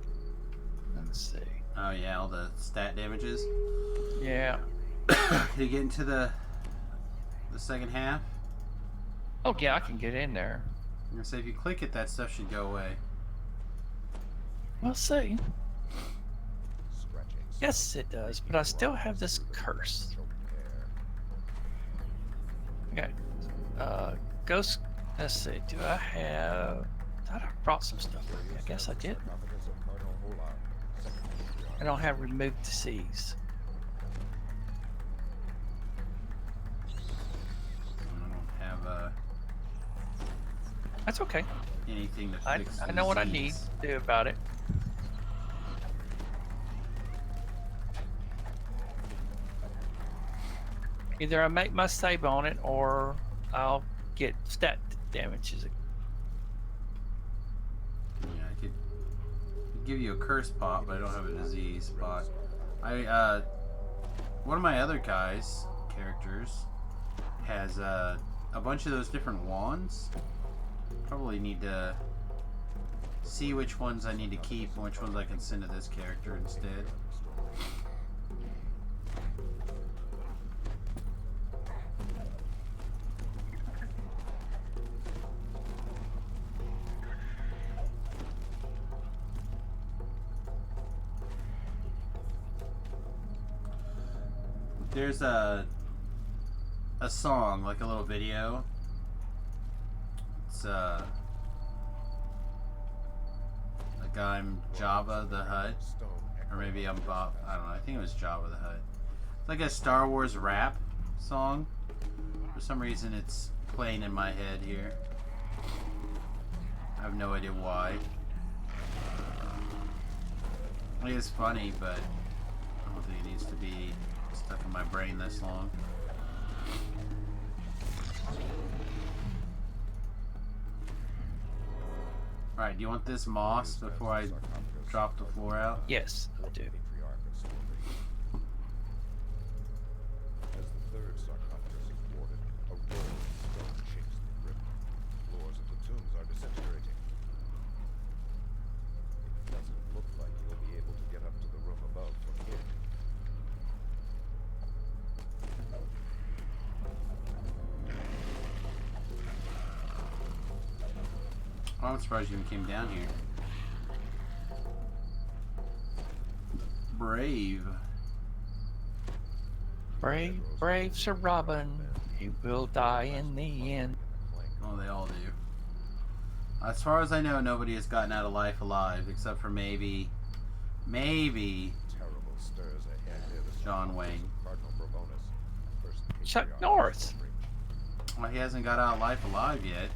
Let's see. Oh yeah, all the stat damages. Yeah. Can you get into the second half? Oh yeah, I can get in there. I'm gonna say if you click it, that stuff should go away. We'll see. Scratching Yes, sounds it does, creeping but I still rise have this through the curse. choked air. Okay. Ghost. Let's see. Do I have? Thought I brought some stuff with me. I guess I did. Sarcophagus of Cardinal Ola, second patriarch. I don't have remove disease. I don't have That's okay. anything to I fix. know what I need disease. to do about it. Either I make my save on it or I'll get stat damages. Yeah, I could give you a curse pot, but I don't have a disease spot. One of my other characters, has a bunch of those different wands. Probably need to see which ones I need to keep and which ones I can send to this character instead. There's a song, like a little video. It's a guy I'm Jabba the Hutt, or maybe I'm Bob. I don't know. I think it was Jabba the Hutt. It's like a Star Wars rap song. For some reason, it's playing in my head here. I have no idea why. I think it's funny, but I don't think it needs to be stuck in my brain this long. Alright, do you want this moss before I drop the floor out? Yes, I do. Patriarch of Stormbreath. As the third sarcophagus is boarded, a roar of stone shakes the crypt. Floors of the tombs are disintegrating. It doesn't look like you'll be able to get up to the room above from here. Oh, I'm surprised you even came down here. Brave. Brave, brave Sir Robin. He will die in the end. Oh, they all do. As far as I know, nobody has gotten out of life alive, except for maybe Terrible stirs ahead near the John Wayne. Cardinal Bravonus, first Chuck patriarch of Norris. Stormbreath. Well, he hasn't got out of life alive yet.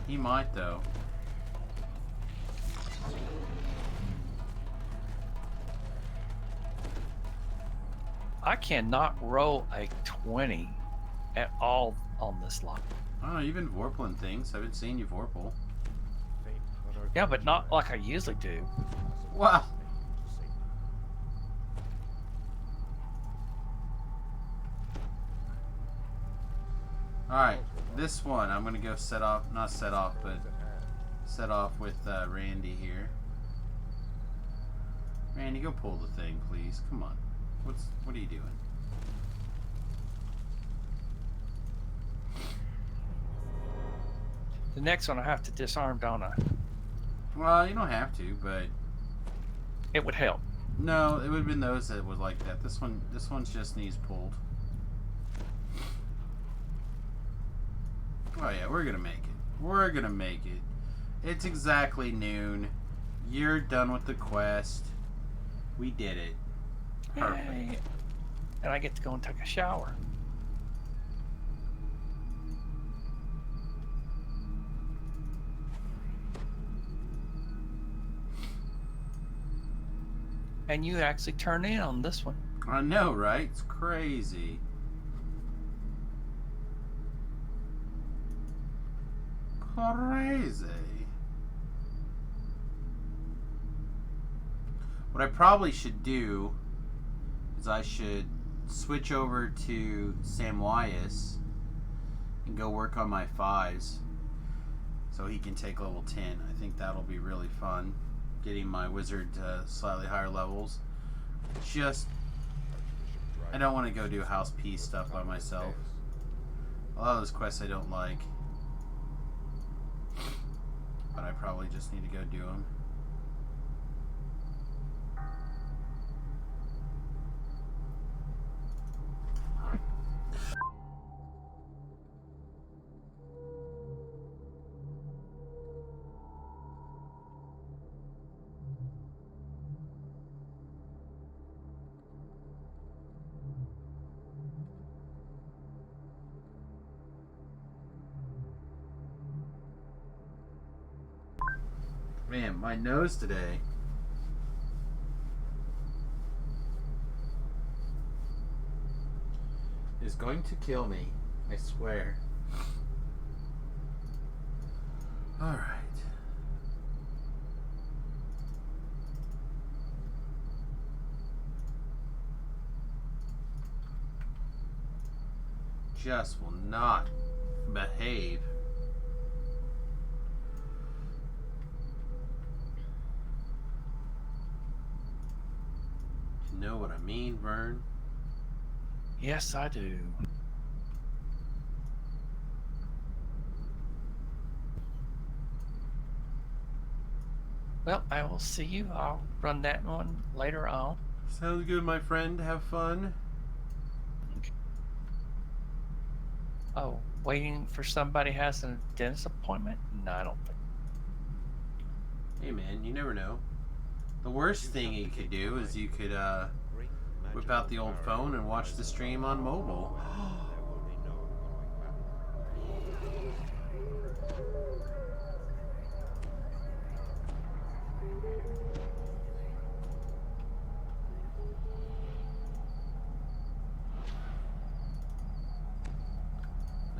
He might, though. I cannot roll a 20 at all on this line. I don't know, you've been vorpling things. I haven't seen you vorpal. Faint unearthly Yeah, but not shrine like I usually do. Wow. to Satan. Alright, this one I'm gonna go set off, not set off, but At hand. set off with Randy here. Randy, go pull the thing, please. Come on. What are you doing? The next one I have to disarm, don't I? Well, you don't have to, but It would help. no, it would have been those that was like that. This one's just needs pulled. Oh yeah, we're gonna make it. We're gonna make it. It's exactly noon. You're done with the quest. We did it. Perfect. Yay. And I get to go and take a shower. And you actually turn in on this one. I know, right? It's crazy. Crazy. What I probably should do is I should switch over to Samius and go work on my 5s so he can take level 10. I think that'll be really fun, getting my wizard to slightly higher levels. Just, I don't want to go do house peace stuff by myself. A lot of those quests I don't like, but I probably just need to go do them. Man, my nose today. Is going to kill me. I swear. Alright. Just will not behave. You know what I mean, Vern? Yes, I do. Well, I will see you. I'll run that one later on. Sounds good, my friend. Have fun. Oh, waiting for somebody has a dentist appointment? No, I don't think. Hey man, you never know. The worst thing you could do is you could whip out the old phone and watch the stream on mobile.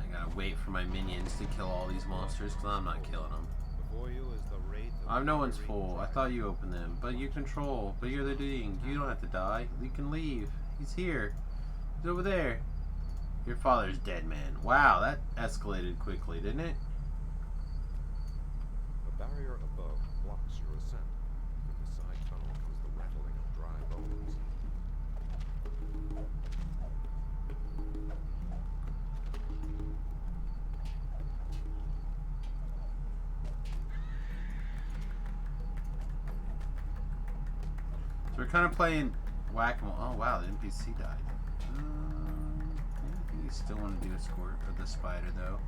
I gotta wait for my minions to kill all these monsters because I'm not killing them. Before you is the wraith of I'm no one's the full. I thought you opened them, but you control. But you're the doing. You don't have to die. You can leave. He's here. He's over there. Your father's dead, man. Wow, that escalated quickly, didn't it? A barrier above blocks your ascent. From the side tunnel comes the rattling of dry bones. So we're kind of playing whack-a-mole. Oh wow, the NPC died. I think you still want to do a squirt or the spider though.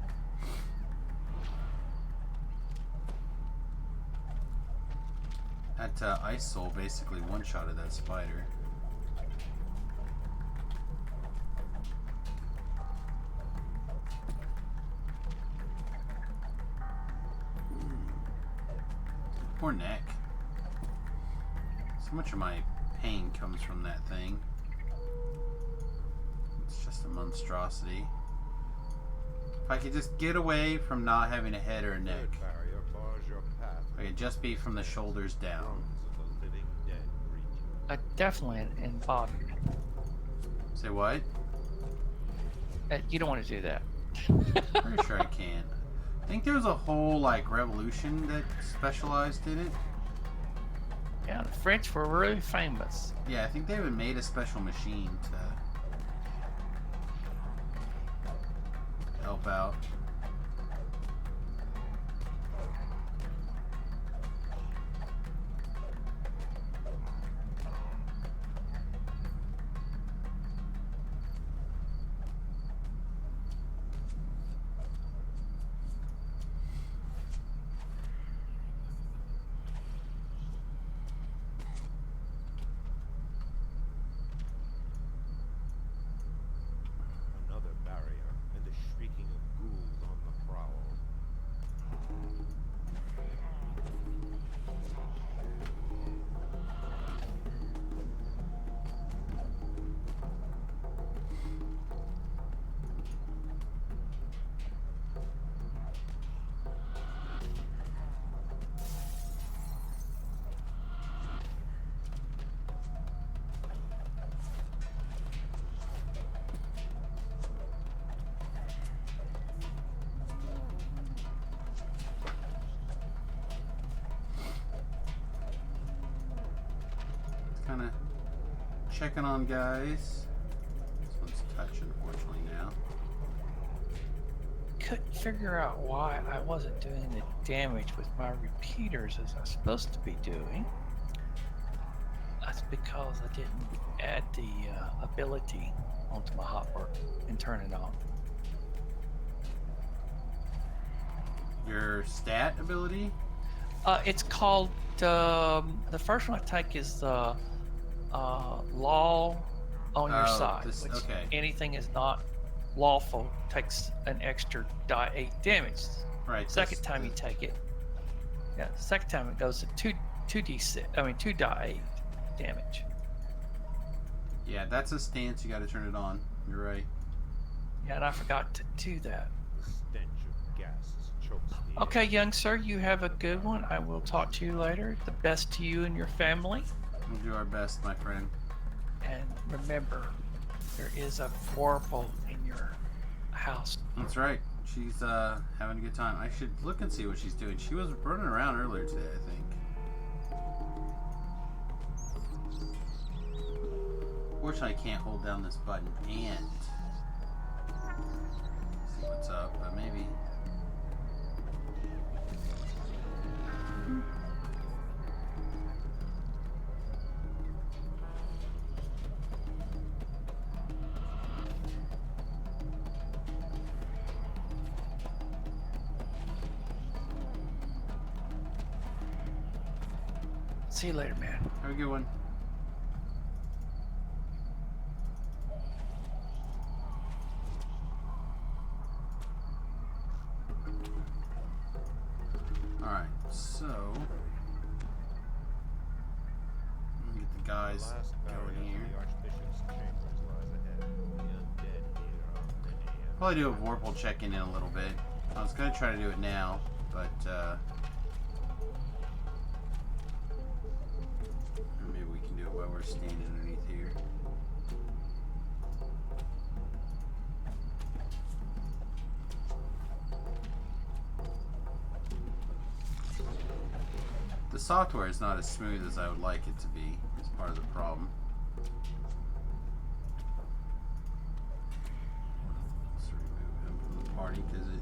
That Ice Soul basically one-shotted that spider. Poor neck. So much of my pain comes from that thing. It's just a monstrosity. If I could just get away from not having a head or a neck. Third barrier bars your path. If I could just be from the shoulders down. Bones of the living dead greet you. Definitely in Bob. Say what? You don't want to do that. Pretty sure I can. I think there was a whole like revolution that specialized in it. Yeah, the French were really famous. Yeah, I think they even made a special machine to help out. Another barrier, and the shrieking of ghouls checking on guys. This one's touch, unfortunately, now. Couldn't figure out why I wasn't doing the damage with my repeaters as I was supposed to be doing. That's because I didn't add the ability onto my hot work and turn it on. Your stat ability? It's called, the first one I take is the law on your Oh, side, this- which okay. anything is not lawful takes an extra die 8 damage. Right. Second time you take it, second time it goes to 2d6. I mean 2 die 8 damage. Yeah, that's a stance. You got to turn it on. You're right. Yeah, and I forgot to do that. The stench of gases chokes the Okay, air. young sir, you have a good one. I will talk to you later. The best to you and your family. We'll do our best, my friend. And remember, there is a vorpal in your house. That's right. She's having a good time. I should look and see what she's doing. She was running around earlier today, I think. Fortunately, I can't hold down this button and see what's up, but maybe. See you later, man. Have a good one. Alright, so let me get the guys The last going barrier here. to the Archbishop's chambers lies ahead. The undead here are many. Probably do a Vorpal check-in in a little bit. I was gonna try to do it now, but maybe we can do it while we're standing underneath here. The software is not as smooth as I would like it to be. It's part of the problem. Let's remove him from the party because it.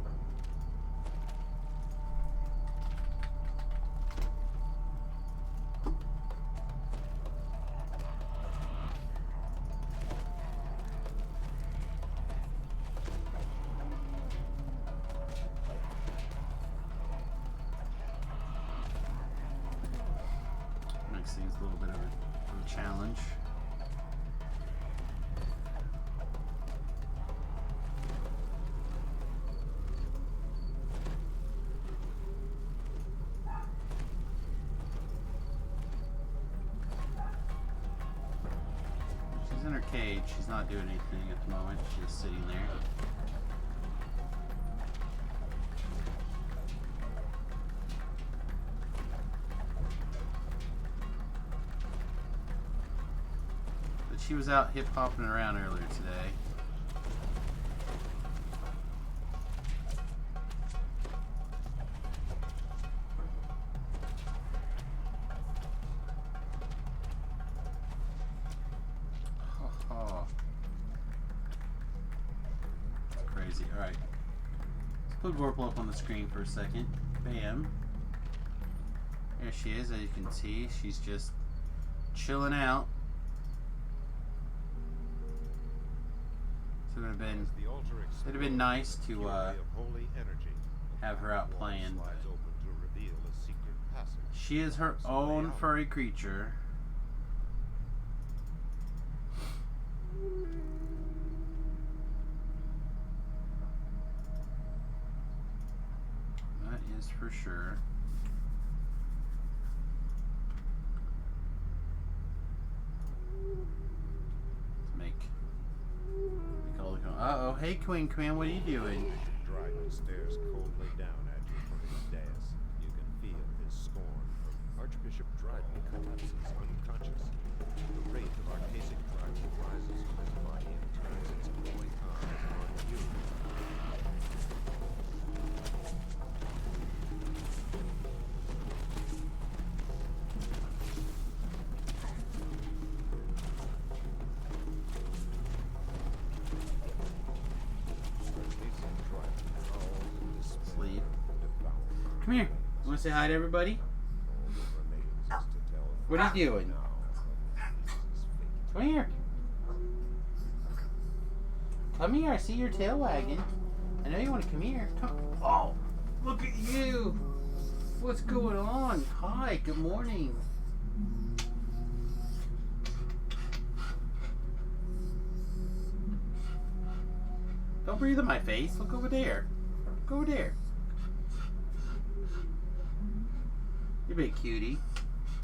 Makes things a little bit of a challenge. She's in her cage. She's not doing anything at the moment. She's just sitting there. But she was out hip hopping around earlier today. Crazy. Alright. Let's put Vorpal up on the screen for a second. Bam. There she is, as you can see. She's just chilling out. So it'd have been nice to have her out playing. She is her own furry creature. That is for sure. Let's make all the. Uh oh, hey Queen, what are you doing? Dragon stares coldly down at you from his dais. You can feel his scorn. Archbishop Dryden collapses unconscious. The wraith of Archasic Dryden rises from his body and turns its glowing eyes on you. Come here. You want to say hi to everybody? All that remains is to tell What are you doing? now his fate. Come here. Come here. I see your tail wagging. I know you want to come here. Come. Oh, look at you. What's going on? Hi. Good morning. Don't breathe in my face. Look over there. Look over there. You big cutie.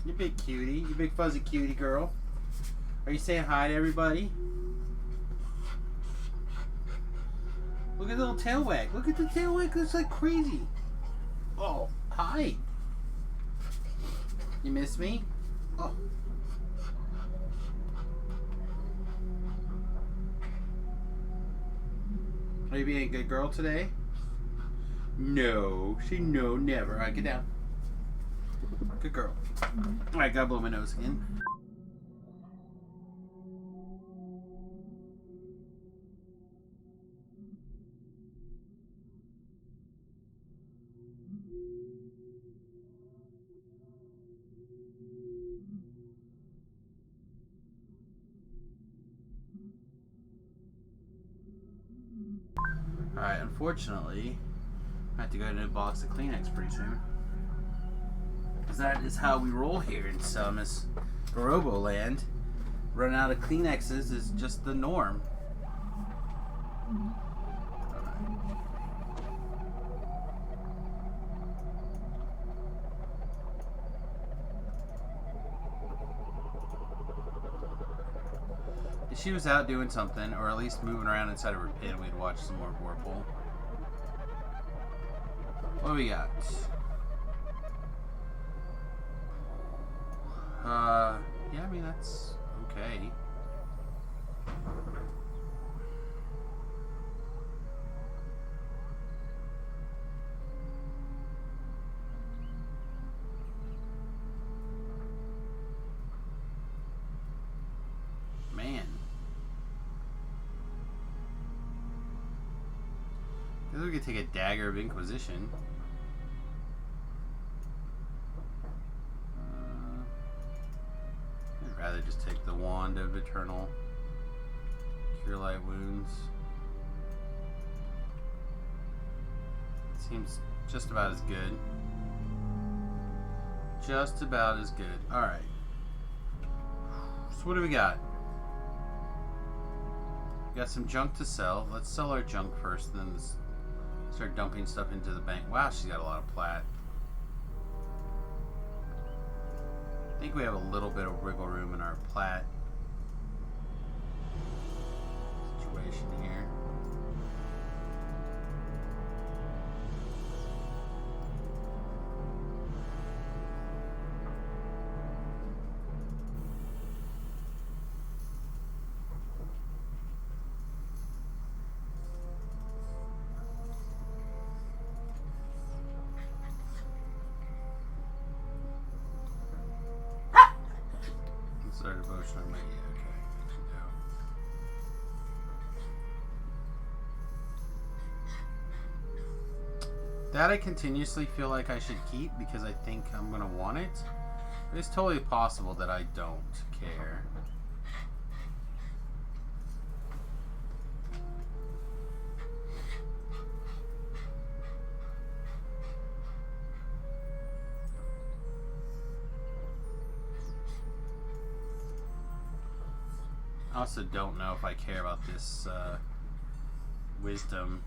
You big cutie. You big fuzzy cutie girl. Are you saying hi to everybody? Look at the little tail wag. Look at the tail wag. Looks like crazy. Oh, hi. You miss me? Oh. Are you being a good girl today? No. Say no, never. Alright, get down. Good girl. Alright, gotta blow my nose again. Alright, unfortunately, I have to get a new box of Kleenex pretty soon. Because that is how we roll here in Samius Land. Running out of Kleenexes is just the norm. If she was out doing something, or at least moving around inside of her pen, we'd watch some more Vorpal. What do we got? Yeah, I mean, that's okay. Man. I guess we could take a Dagger of Inquisition. I'd rather just take the Wand of Eternal Cure Light Wounds. Seems just about as good. Just about as good. Alright. So what do we got? We got some junk to sell. Let's sell our junk first, then start dumping stuff into the bank. Wow, she's got a lot of plat. I think we have a little bit of wiggle room in our plat situation here. Start devotion on my okay. That I continuously feel like I should keep because I think I'm gonna want it. But it's totally possible that I don't care. I also don't know if I care about this wisdom.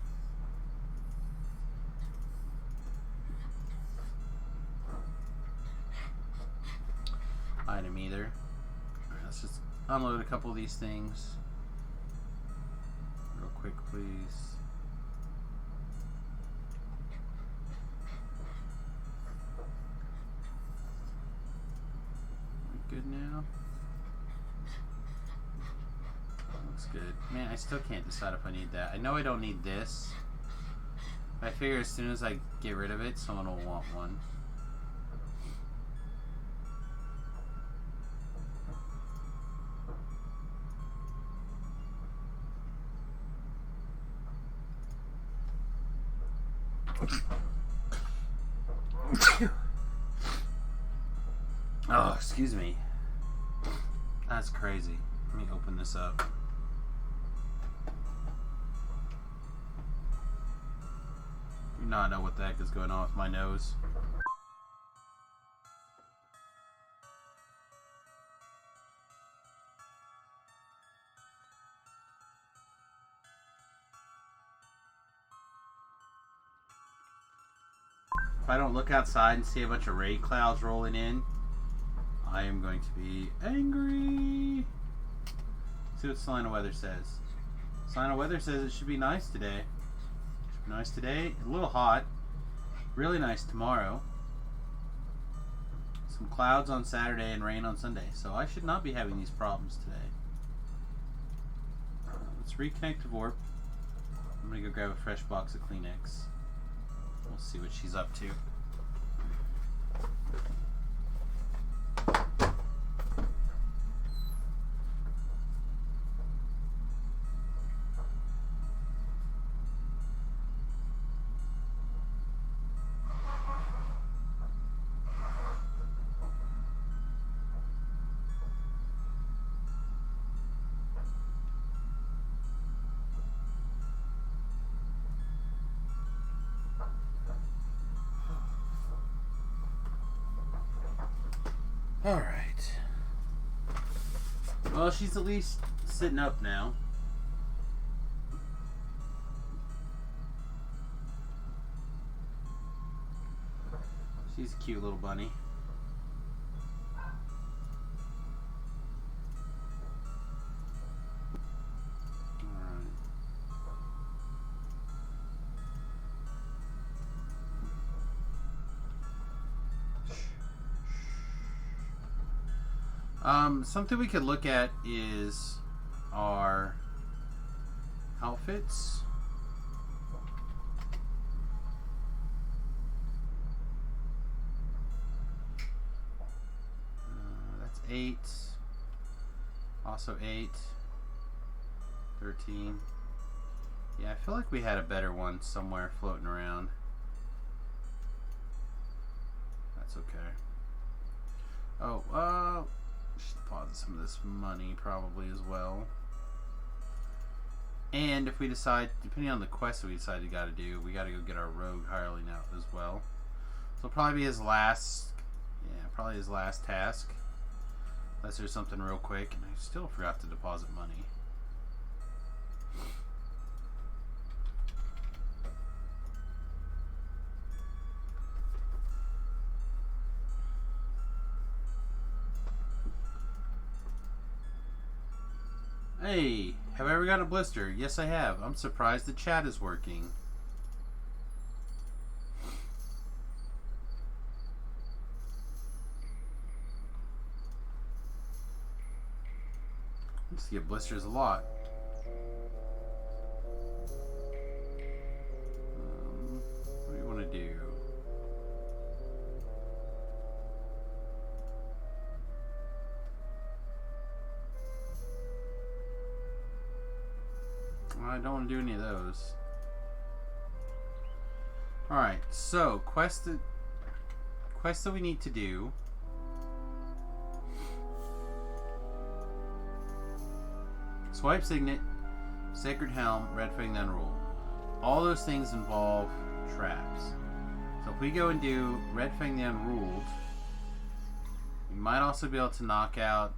Item either. Alright, let's just unload a couple of these things. Real quick, please. We good now? Looks good. Man, I still can't decide if I need that. I know I don't need this. I figure as soon as I get rid of it, someone will want one. Oh, excuse me. That's crazy. Let me open this up. Do not know what the heck is going on with my nose. If I don't look outside and see a bunch of rain clouds rolling in, I am going to be angry. See what sign of weather says. Sign of weather says it should be nice today. Nice today, a little hot. Really nice tomorrow. Some clouds on Saturday and rain on Sunday. So I should not be having these problems today. Let's reconnect to Vorp. I'm going to go grab a fresh box of Kleenex. We'll see what she's up to. Alright. Well, she's at least sitting up now. She's a cute little bunny. Something we could look at is our outfits. That's 8. Also 8. 13. Yeah, I feel like we had a better one somewhere floating around. That's okay. Oh, should deposit some of this money probably as well. And if we decide, depending on the quest that we decide we got to do, we got to go get our rogue hireling out as well. So it'll probably be his last, probably his last task. Unless there's something real quick, and I still forgot to deposit money. Hey, have I ever gotten a blister? Yes, I have. I'm surprised the chat is working. I used to get blisters a lot. What do you want to do? I don't want to do any of those. Alright, so quest that we need to do. Swipe Signet, Sacred Helm, Red Fang, then Rule. All those things involve traps. So if we go and do Red Fang, the Unruled, we might also be able to knock out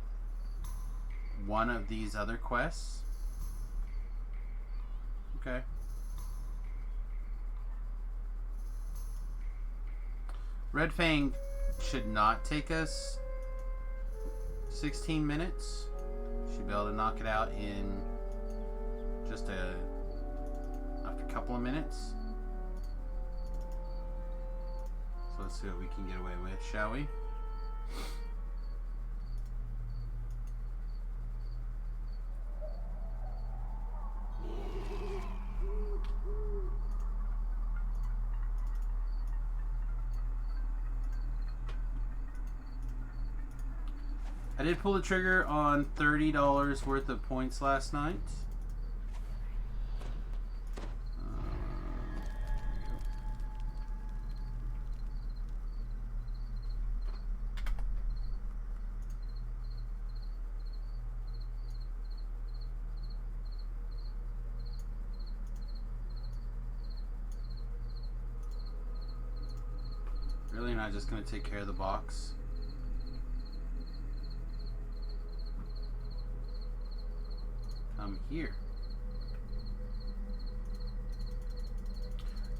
one of these other quests. Okay. Red Fang should not take us 16 minutes. Should be able to knock it out in just after a couple of minutes. So let's see what we can get away with, shall we? I did pull the trigger on $30 worth of points last night. not just going to take care of the box? Come here.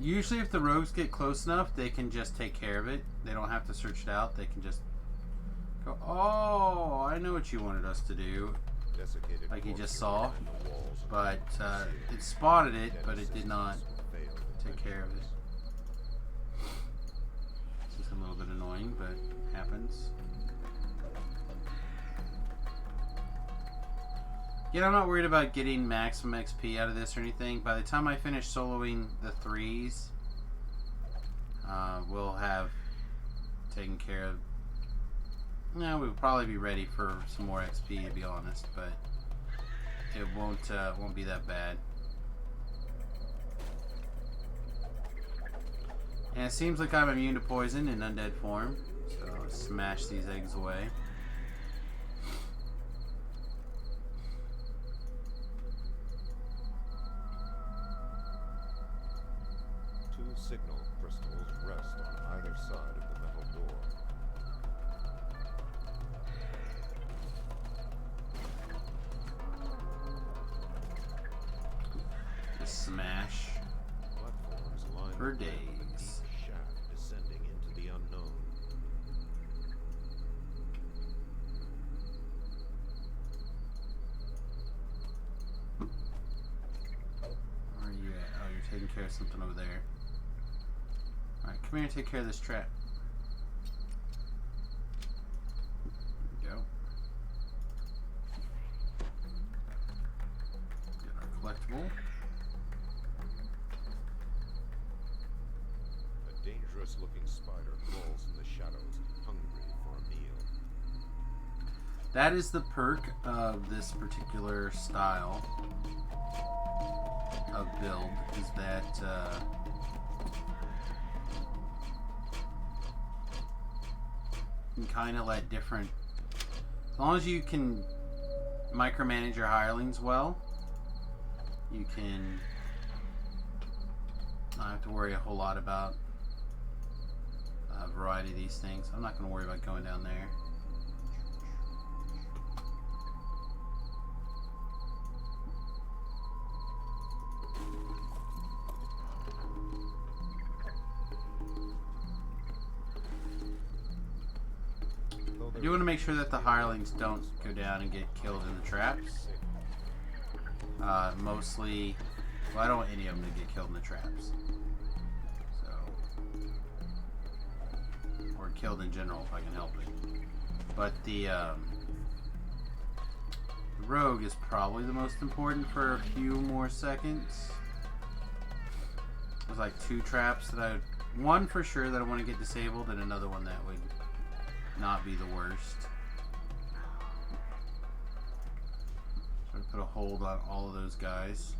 Usually if the rogues get close enough, they can just take care of it. They don't have to search it out. They can just go, oh, I know what you wanted us to do. Desiccated Like you just corpses saw. line the walls of But the it spotted it, dead but it did not systems failed take care of it. eventually. It's just a little bit annoying, but happens. Yeah, I'm not worried about getting maximum XP out of this or anything. By the time I finish soloing the 3s, we'll have taken care of... No, we'll probably be ready for some more XP, to be honest, but it won't be that bad. And it seems like I'm immune to poison in undead form, so I'll smash these eggs away. Two signal crystals rest on either side of the metal door. Just smash Platforms line for the ground with a days. deep shaft descending into the unknown. Where are you at? Oh, you're taking care of something over there. Alright, come here and take care of this trap. There we go. Get our collectible. A dangerous-looking spider crawls in the shadows, hungry for a meal. That is the perk of this particular style of build, is that you can kind of let different, as long as you can micromanage your hirelings well, you can not have to worry a whole lot about a variety of these things. I'm not going to worry about going down there. I do want to make sure that the hirelings don't go down and get killed in the traps. Mostly, well, I don't want any of them to get killed in the traps. So, or killed in general if I can help it. But the rogue is probably the most important for a few more seconds. There's like 2 traps that one for sure that I want to get disabled, and another one that would not be the worst. So I put a hold on all of those guys.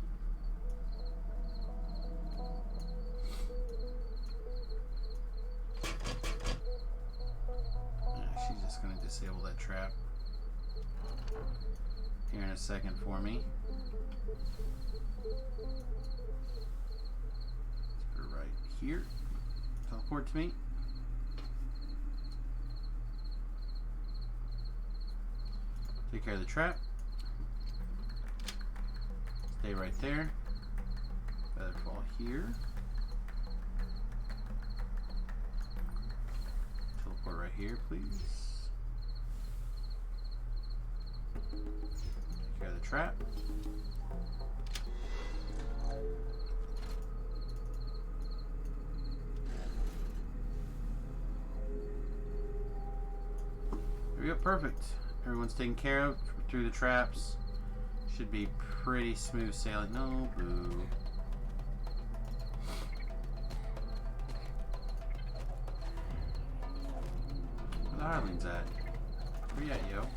Yeah, she's just gonna disable that trap here in a second for me. Let's put her right here. Teleport to me. Take care of the trap. Stay right there. Feather fall here. Teleport right here, please. Take care of the trap. There we go, perfect. Everyone's taken care of through the traps. Should be pretty smooth sailing. No, boo. Where the hirelings at? Where you at, yo?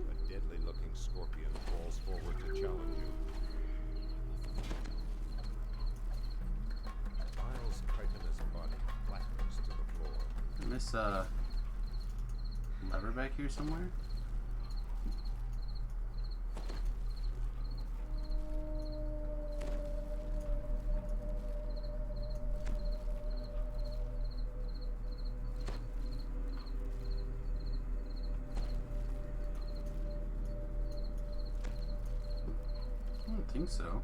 A deadly-looking scorpion crawls forward to challenge you. Miles' chitinous body flattens to the floor. And this lever back here somewhere? I don't think so.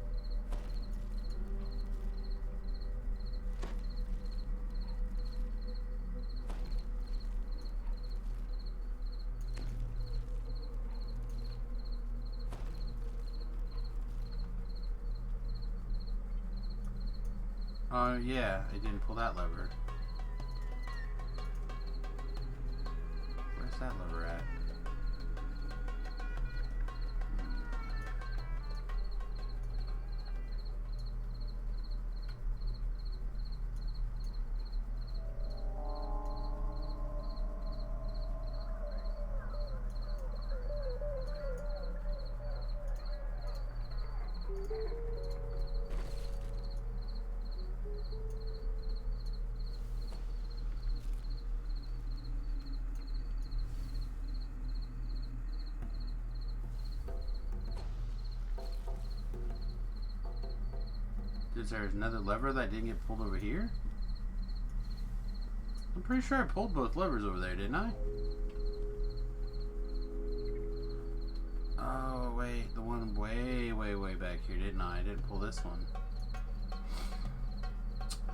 Oh, yeah, I didn't pull that lever. Where's that lever at? Is there another lever that didn't get pulled over here? I'm pretty sure I pulled both levers over there, didn't I? Oh, wait. The one way, way, way back here, didn't I? I didn't pull this one.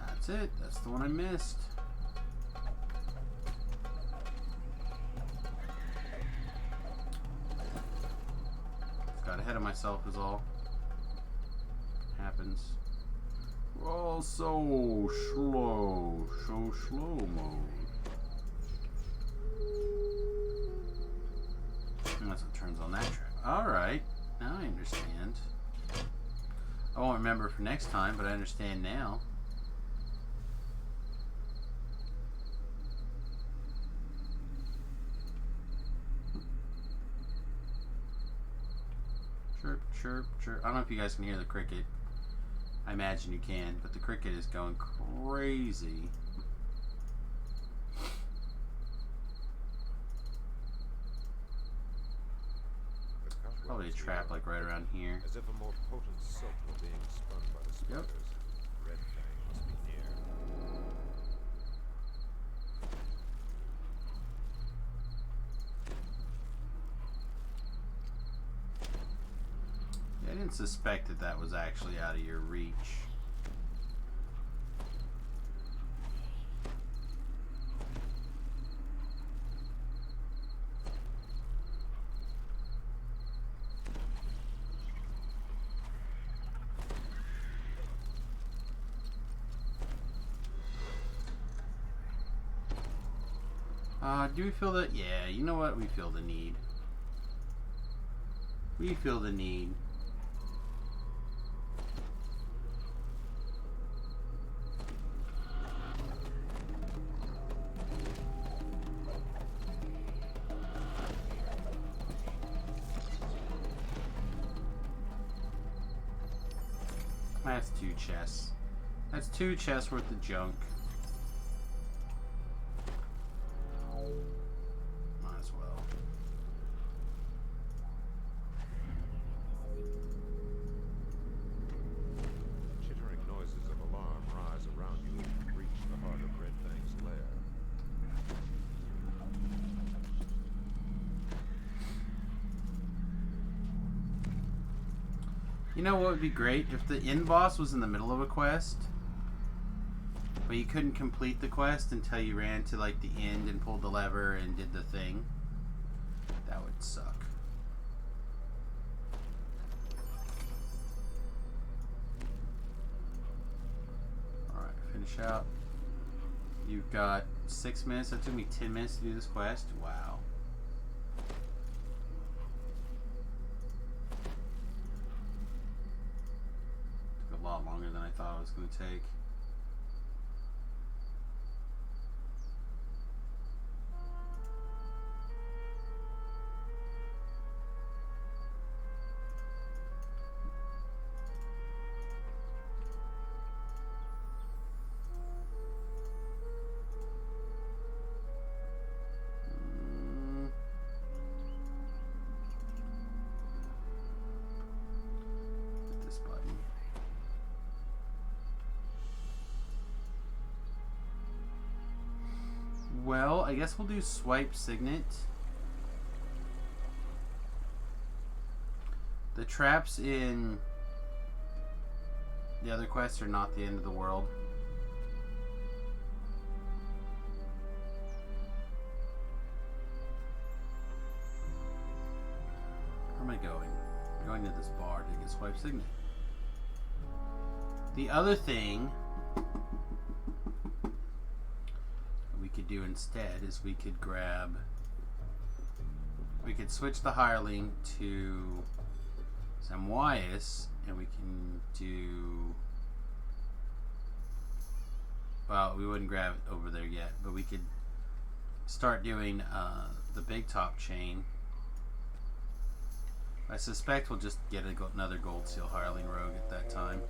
That's it. That's the one I missed. Got ahead of myself is all. Happens. We're all so slow. So slow mode. And that's what turns on that trap. Alright. Now I understand. I won't remember for next time, but I understand now. Chirp, chirp, chirp. I don't know if you guys can hear the cricket. I imagine you can, but the cricket is going crazy. Probably a trap like right around here. As if a more potent silk were being spun by the spiders. Red Fang must be near. Yeah, I didn't suspect that that was actually out of your reach. Do we feel that? Yeah, you know what? We feel the need. We feel the need. That's 2 chests. That's 2 chests worth of junk. Might as well. Chittering noises of alarm rise around you as you reach the heart of Red Fang's lair. You know what would be great? If the end boss was in the middle of a quest, but you couldn't complete the quest until you ran to like the end and pulled the lever and did the thing. That would suck. Alright, finish out. You've got 6 minutes. That took me 10 minutes to do this quest. Wow. Took a lot longer than I thought it was going to take. I guess we'll do swipe signet. The traps in the other quests are not the end of the world. Where am I going? I'm going to this bar to get swipe signet. The other thing we could do instead is we could switch the hireling to Samius, and we can do, well, we wouldn't grab it over there yet, but we could start doing the big top chain. I suspect we'll just get another gold seal hireling rogue at that time.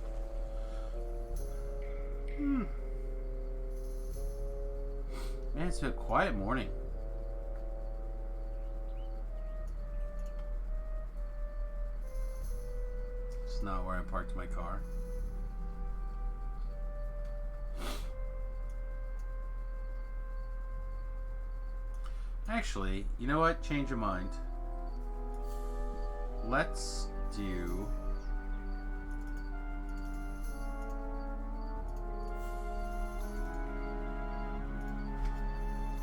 Man, it's been a quiet morning. It's not where I parked my car. Actually, you know what? Change your mind. Let's do...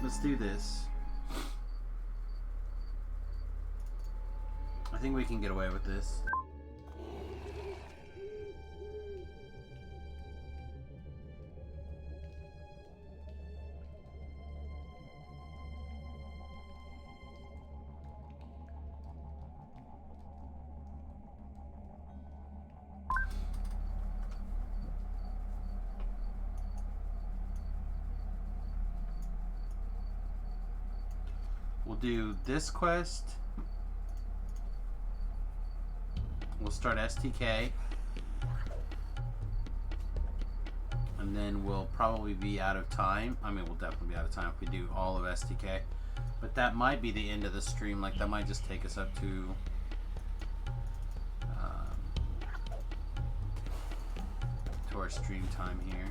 Let's do this. I think we can get away with this. We'll do this quest. We'll start STK. And then we'll probably be out of time. I mean, we'll definitely be out of time if we do all of STK. But that might be the end of the stream. Like, that might just take us up to... to our stream time here.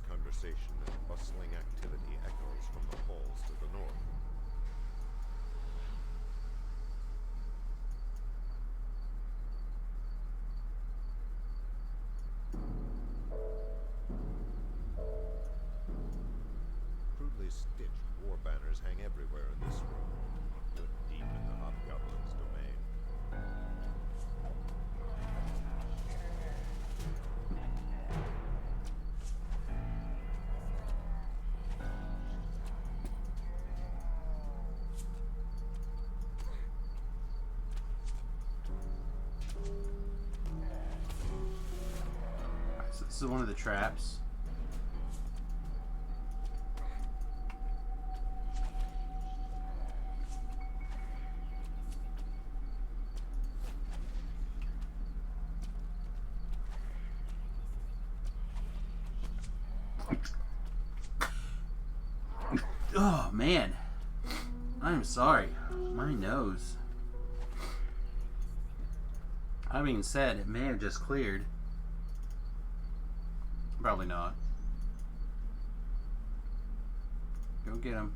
Conversation and bustling activity echoes from the halls to the north. Crudely stitched war banners hang everywhere in this room, good deep in the hobgoblin's domain. This is one of the traps. Oh man, I'm sorry. My nose. That being said, it may have just cleared. Probably not. Go get him.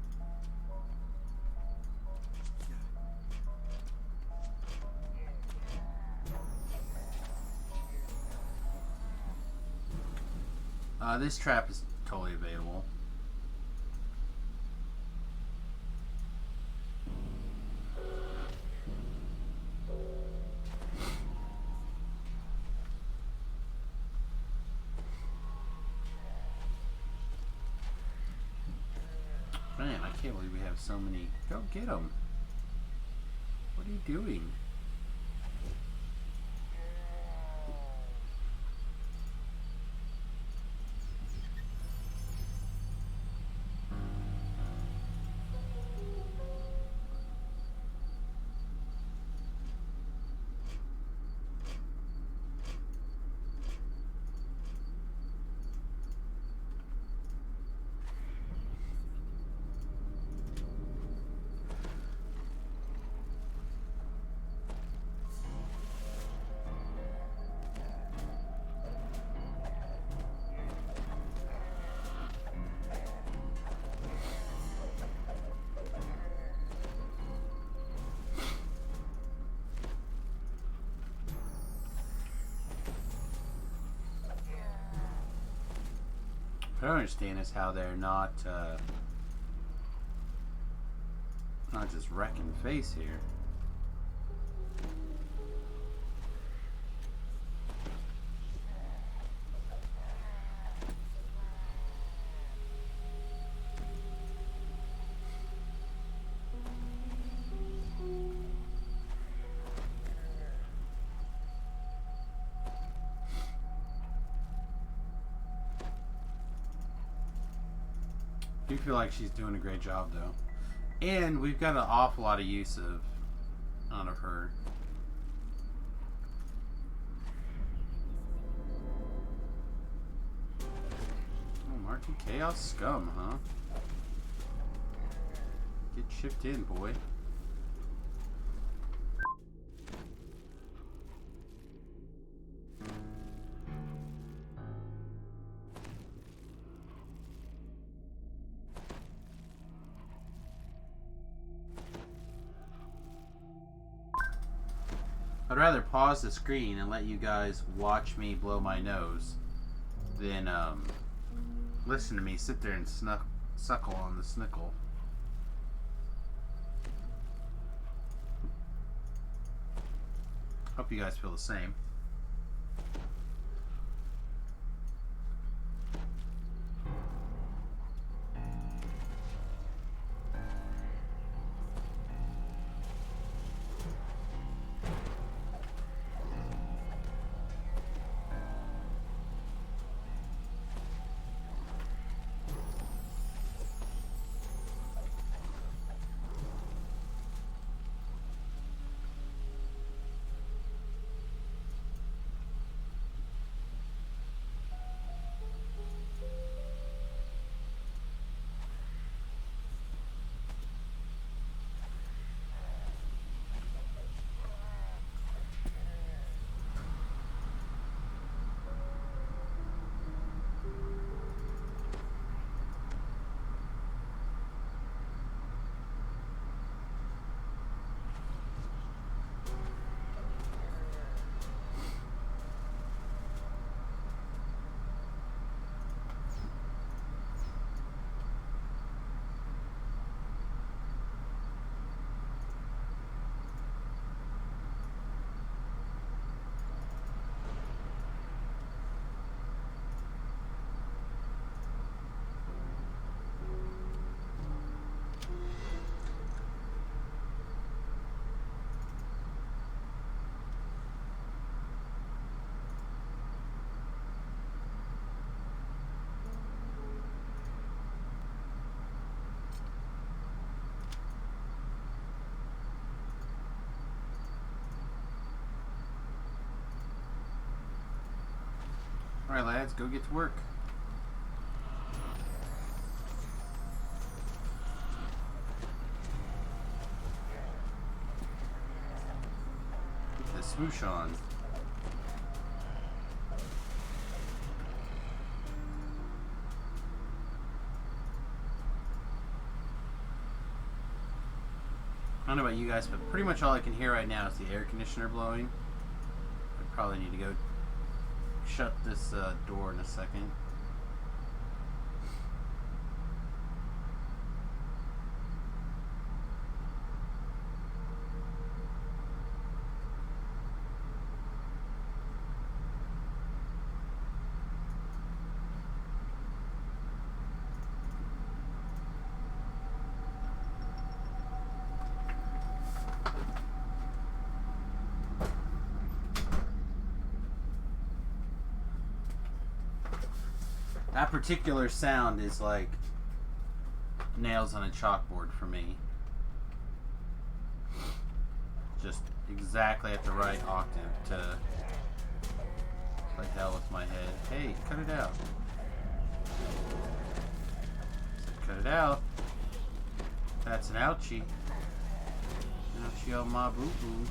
This trap is totally available. Man, I can't believe we have so many. Go get them. What are you doing? What I don't understand is how they're not just wrecking face here. I do feel like she's doing a great job though. And we've got an awful lot of use out of her. Oh, Marky Chaos Scum, huh? Get chipped in, boy. I'd rather pause the screen and let you guys watch me blow my nose than listen to me sit there and suckle on the snickle. Hope you guys feel the same. Alright lads, go get to work. Get the swoosh on. I don't know about you guys, but pretty much all I can hear right now is the air conditioner blowing. I probably need to go shut this door in a second. That particular sound is like nails on a chalkboard for me. Just exactly at the right octave to play hell with my head. Hey, cut it out. Cut it out. That's an ouchie. Ouchie on my boo-boo.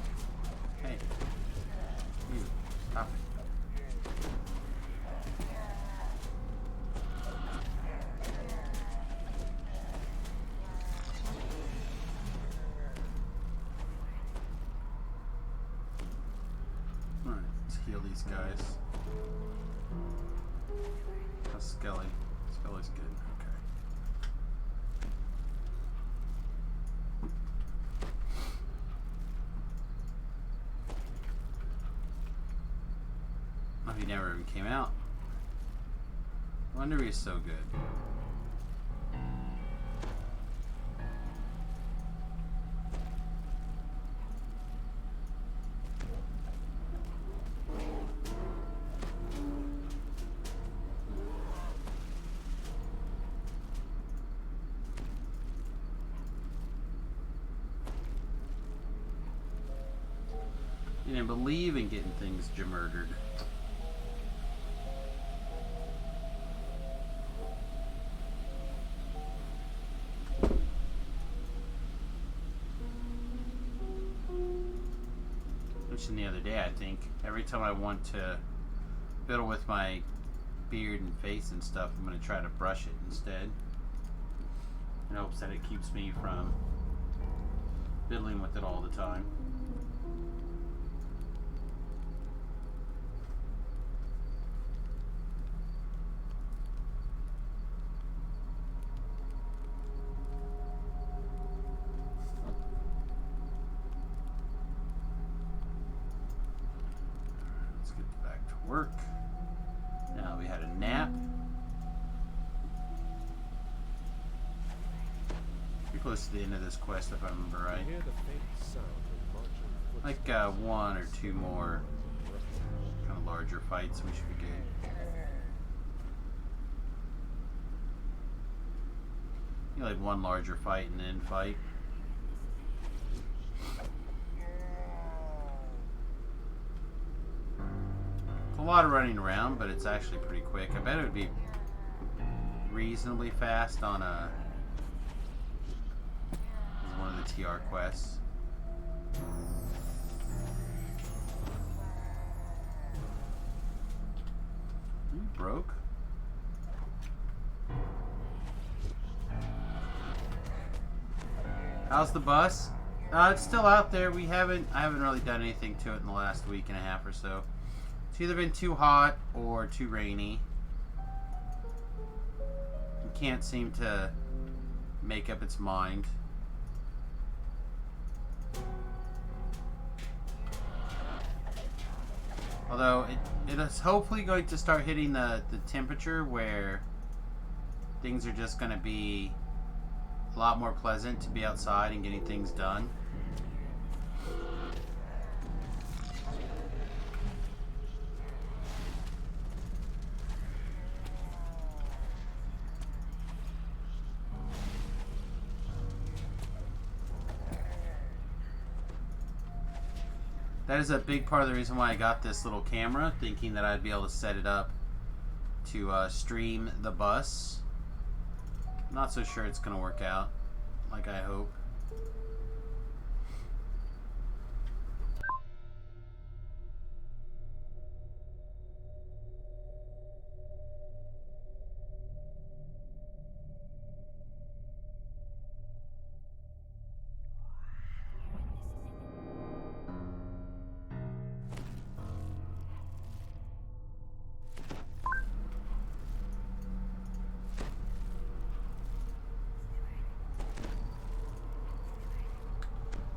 Hey. You. Stop it. Heal these guys. How's Skelly? That looks good. Okay. Oh, he never even came out. Wonder he's so good. You didn't believe in getting things murdered. Mentioned the other day, I think, every time I want to fiddle with my beard and face and stuff, I'm going to try to brush it instead. In hopes that it keeps me from fiddling with it all the time. Let's get back to work. Now we had a nap. Pretty close to the end of this quest, if I remember right. Hear the faint sound of marching footsteps. Like one or two more kind of larger fights, we should be good. You know, like one larger fight and then fight. It's a lot of running around, but it's actually pretty quick. I bet it would be reasonably fast on a one of the TR quests. You broke? How's the bus? It's still out there. I haven't really done anything to it in the last week and a half or so. It's either been too hot or too rainy. It can't seem to make up its mind. Although it is hopefully going to start hitting the temperature where things are just going to be a lot more pleasant to be outside and getting things done. That is a big part of the reason why I got this little camera, thinking that I'd be able to set it up to stream the bus. Not so sure it's going to work out like I hope.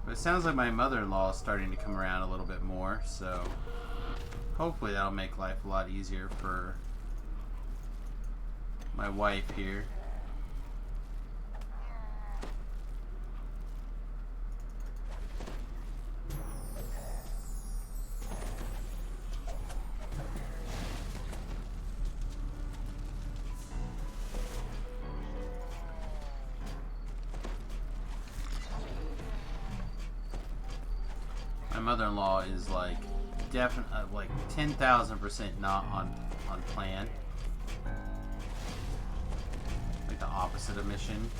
But it sounds like my mother-in-law is starting to come around a little bit more, so hopefully that'll make life a lot easier for my wife here. My mother-in-law is like definitely like 10,000% not on plan. Like the opposite of mission.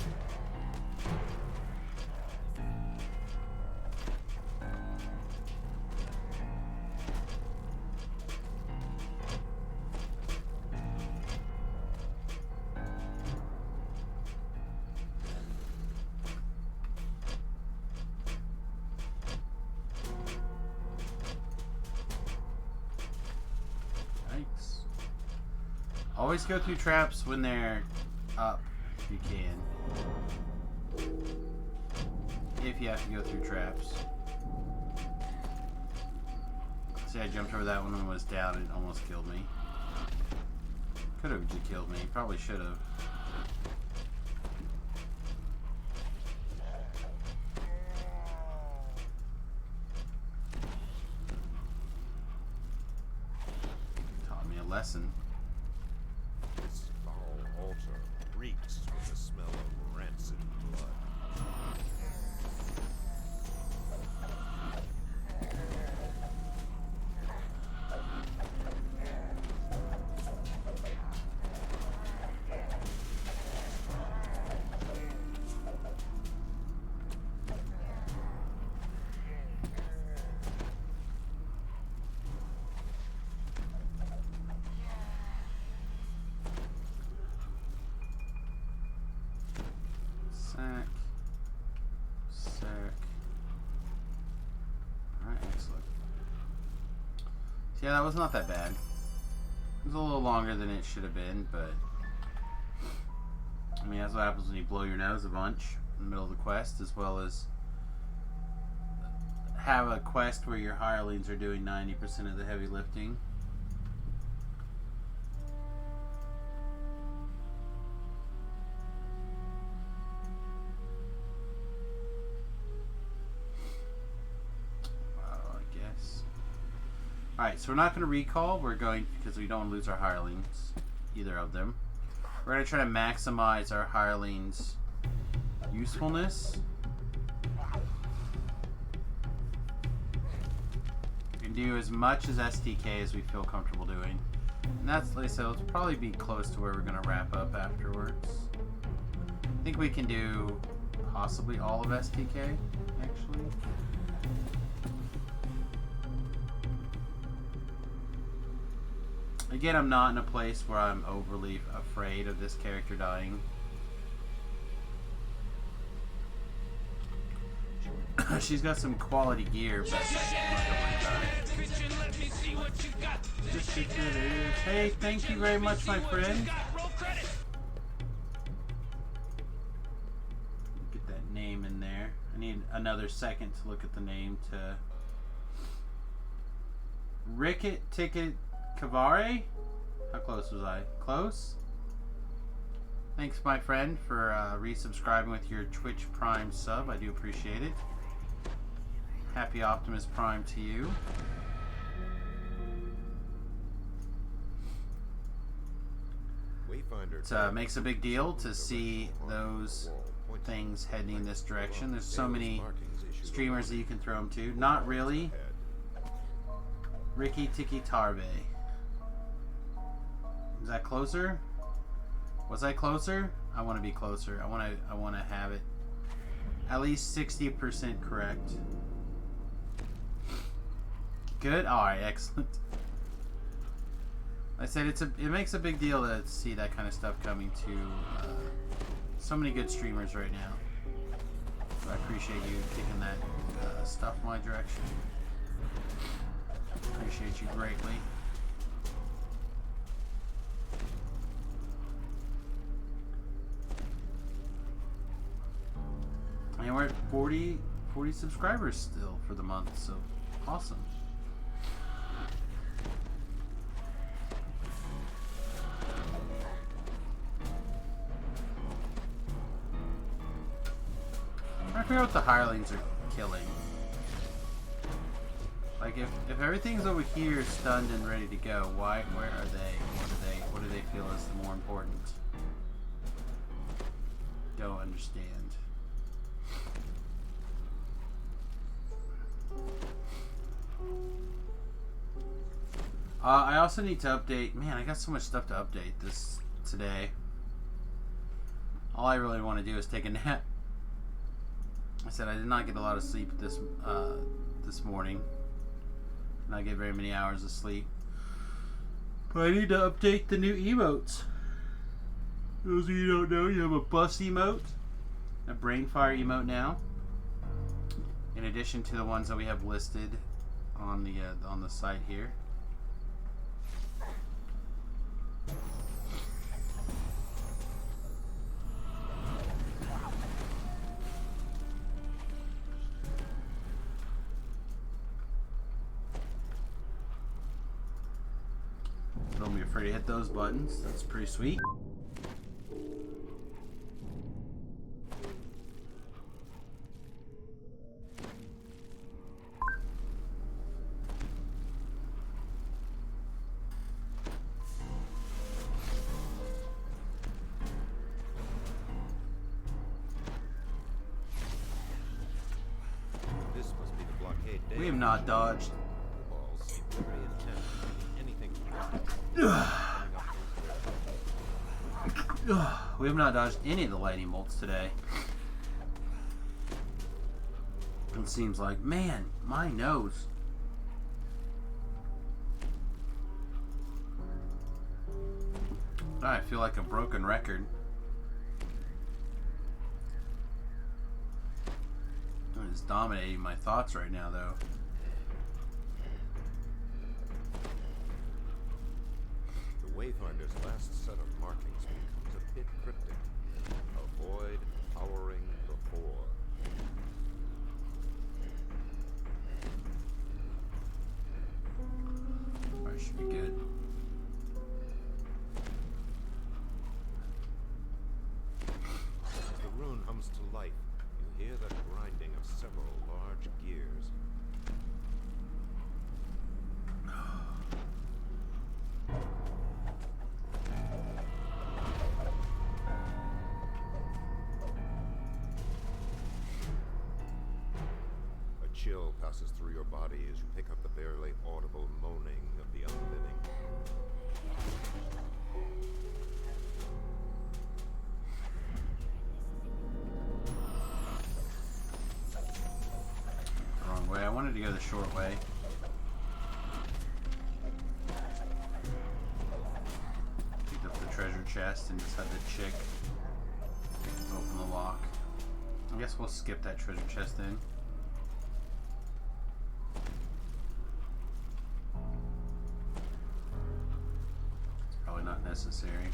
Always go through traps when they're up if you can. If you have to go through traps. See, I jumped over that one and was down. It almost killed me. Could have just killed me. Probably should have. Taught me a lesson. This foul altar reeks with the smell of rancid blood. Yeah, that was not that bad. It was a little longer than it should have been, but I mean, that's what happens when you blow your nose a bunch in the middle of the quest, as well as have a quest where your hirelings are doing 90% of the heavy lifting. Alright, so we're not going to recall. We're going, because we don't want to lose our hirelings, either of them. We're going to try to maximize our hirelings' usefulness. We can do as much as STK as we feel comfortable doing. And that's, like I said, it'll probably be close to where we're going to wrap up afterwards. I think we can do possibly all of STK, actually. Again, I'm not in a place where I'm overly afraid of this character dying. She's got some quality gear, but I'm not gonna worry about it. Hey, thank you very much, my friend. Get that name in there. I need another second to look at the name to... Ricket Ticket Kavare? How close was I? Close? Thanks, my friend, for resubscribing with your Twitch Prime sub. I do appreciate it. Happy Optimus Prime to you. It makes a big deal to see those things heading in this direction. There's so many streamers that you can throw them to. Not really. Ricky Tiki Tarbe. Is that closer? Was I closer? I want to be closer. I want to have it at least 60% correct. Good. All right. Excellent. I said it makes a big deal to see that kind of stuff coming to so many good streamers right now. So I appreciate you kicking that stuff my direction. Appreciate you greatly. And we're at 40 subscribers still for the month, so awesome. I'm trying to figure out what the hirelings are killing. Like if everything's over here stunned and ready to go, where are they? What do they feel is the more important? Don't understand. I also need to update. Man, I got so much stuff to update today. All I really want to do is take a nap. I said I did not get a lot of sleep this morning. Not get very many hours of sleep. But I need to update the new emotes. Those of you who don't know, you have a bus emote, a brainfire emote now, in addition to the ones that we have listed on the site here. be afraid to hit those buttons. That's pretty sweet. This must be the blockade day. We have not dodged. Balls seem very intent on anything. We have not dodged any of the lightning bolts today. It seems like, man, my nose. I feel like a broken record. It is dominating my thoughts right now, though. The Wayfinder's last set of markings becomes a bit cryptic. Avoid powering before. Alright, should be good. As the rune hums to life, you hear the grinding of several large gears. A chill passes through your body as you pick up the barely audible moaning of the unliving. Wrong way. I wanted to go the short way. Picked up the treasure chest and just had the chick open the lock. I guess we'll skip that treasure chest then. It's probably not necessary.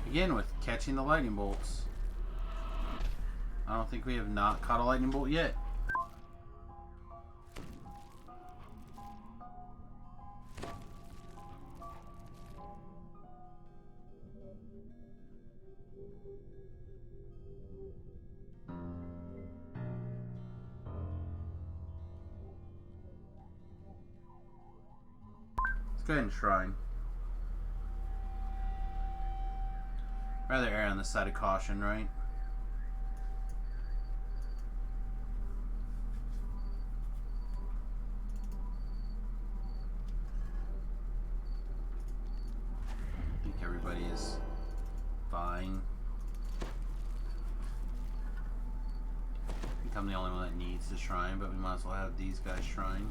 Again with catching the lightning bolts. I don't think we have not caught a lightning bolt yet. Let's go ahead and shrine. Rather err on the side of caution, right? I think everybody is fine. I think I'm the only one that needs the shrine, but we might as well have these guys shrine.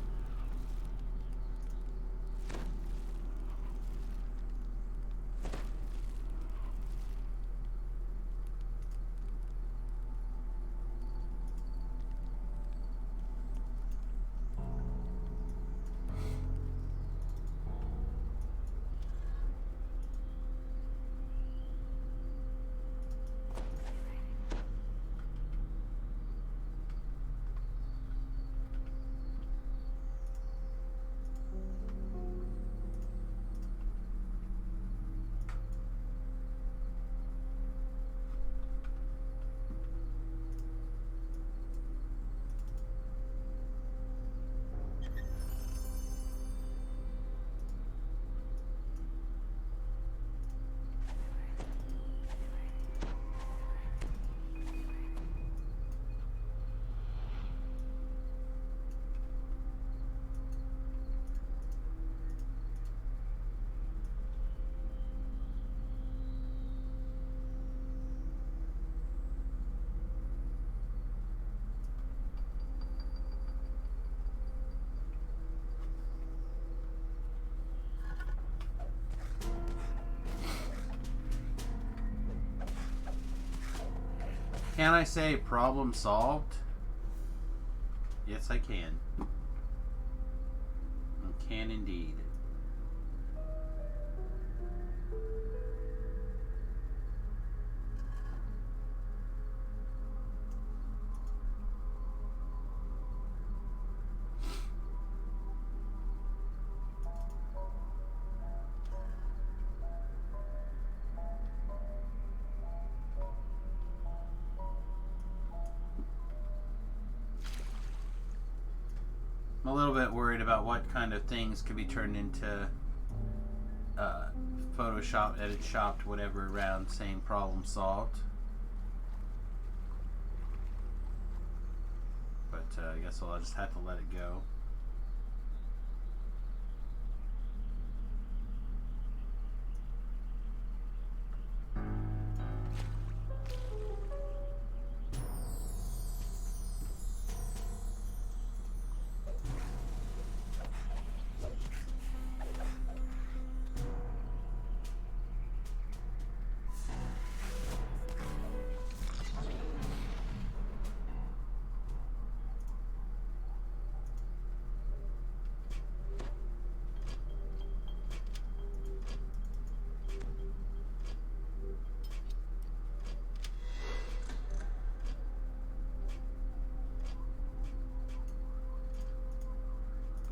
Can I say problem solved? Yes, I can. I can indeed. I'm a little bit worried about what kind of things could be turned into Photoshop, edit shopped, whatever, around saying problem solved. But I guess I'll just have to let it go.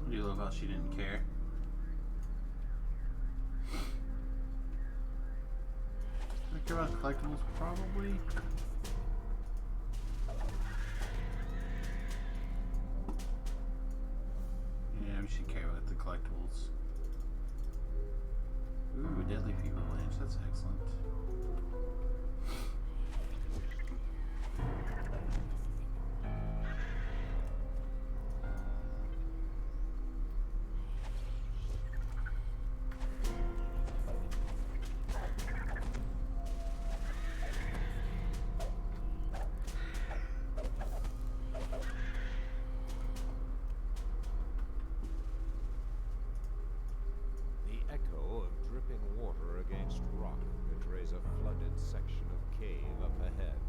I do love how she didn't care. I care about collectibles, probably. Yeah, we should care about the collectibles. Ooh, Deadly Fever Lance, that's excellent. Section of cave up ahead.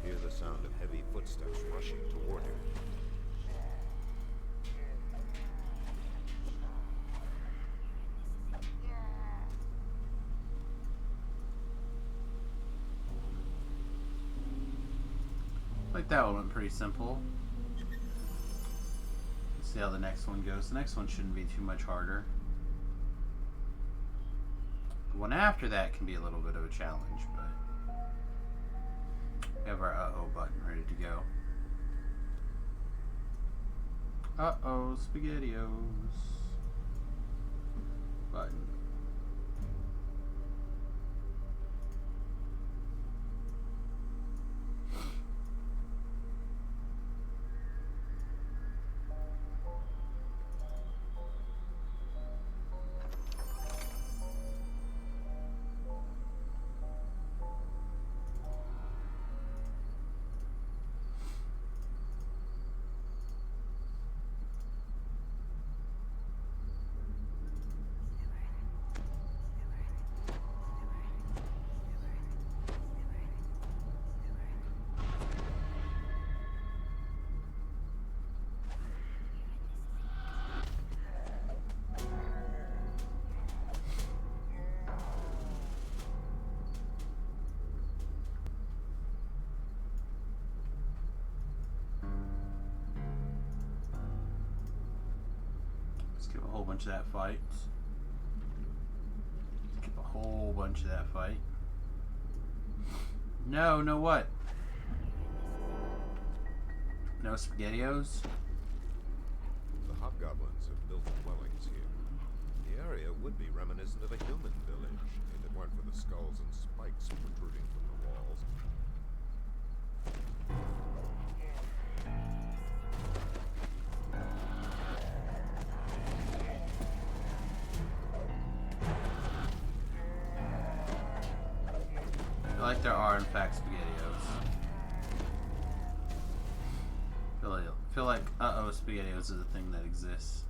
You hear the sound of heavy footsteps rushing toward you. Like that one went pretty simple. Let's see how the next one goes. The next one shouldn't be too much harder. The one after that can be a little bit of a challenge, but we have our uh-oh button ready to go. Uh-oh, SpaghettiOs. Button. Skip a whole bunch of that fight. Skip a whole bunch of that fight. No, no what? No SpaghettiOs? The hobgoblins have built dwellings here. The area would be reminiscent of a human village if it weren't for the skulls and spikes protruding from the walls. I feel like there are, in fact, SpaghettiOs. Feel like uh-oh, SpaghettiOs is a thing that exists.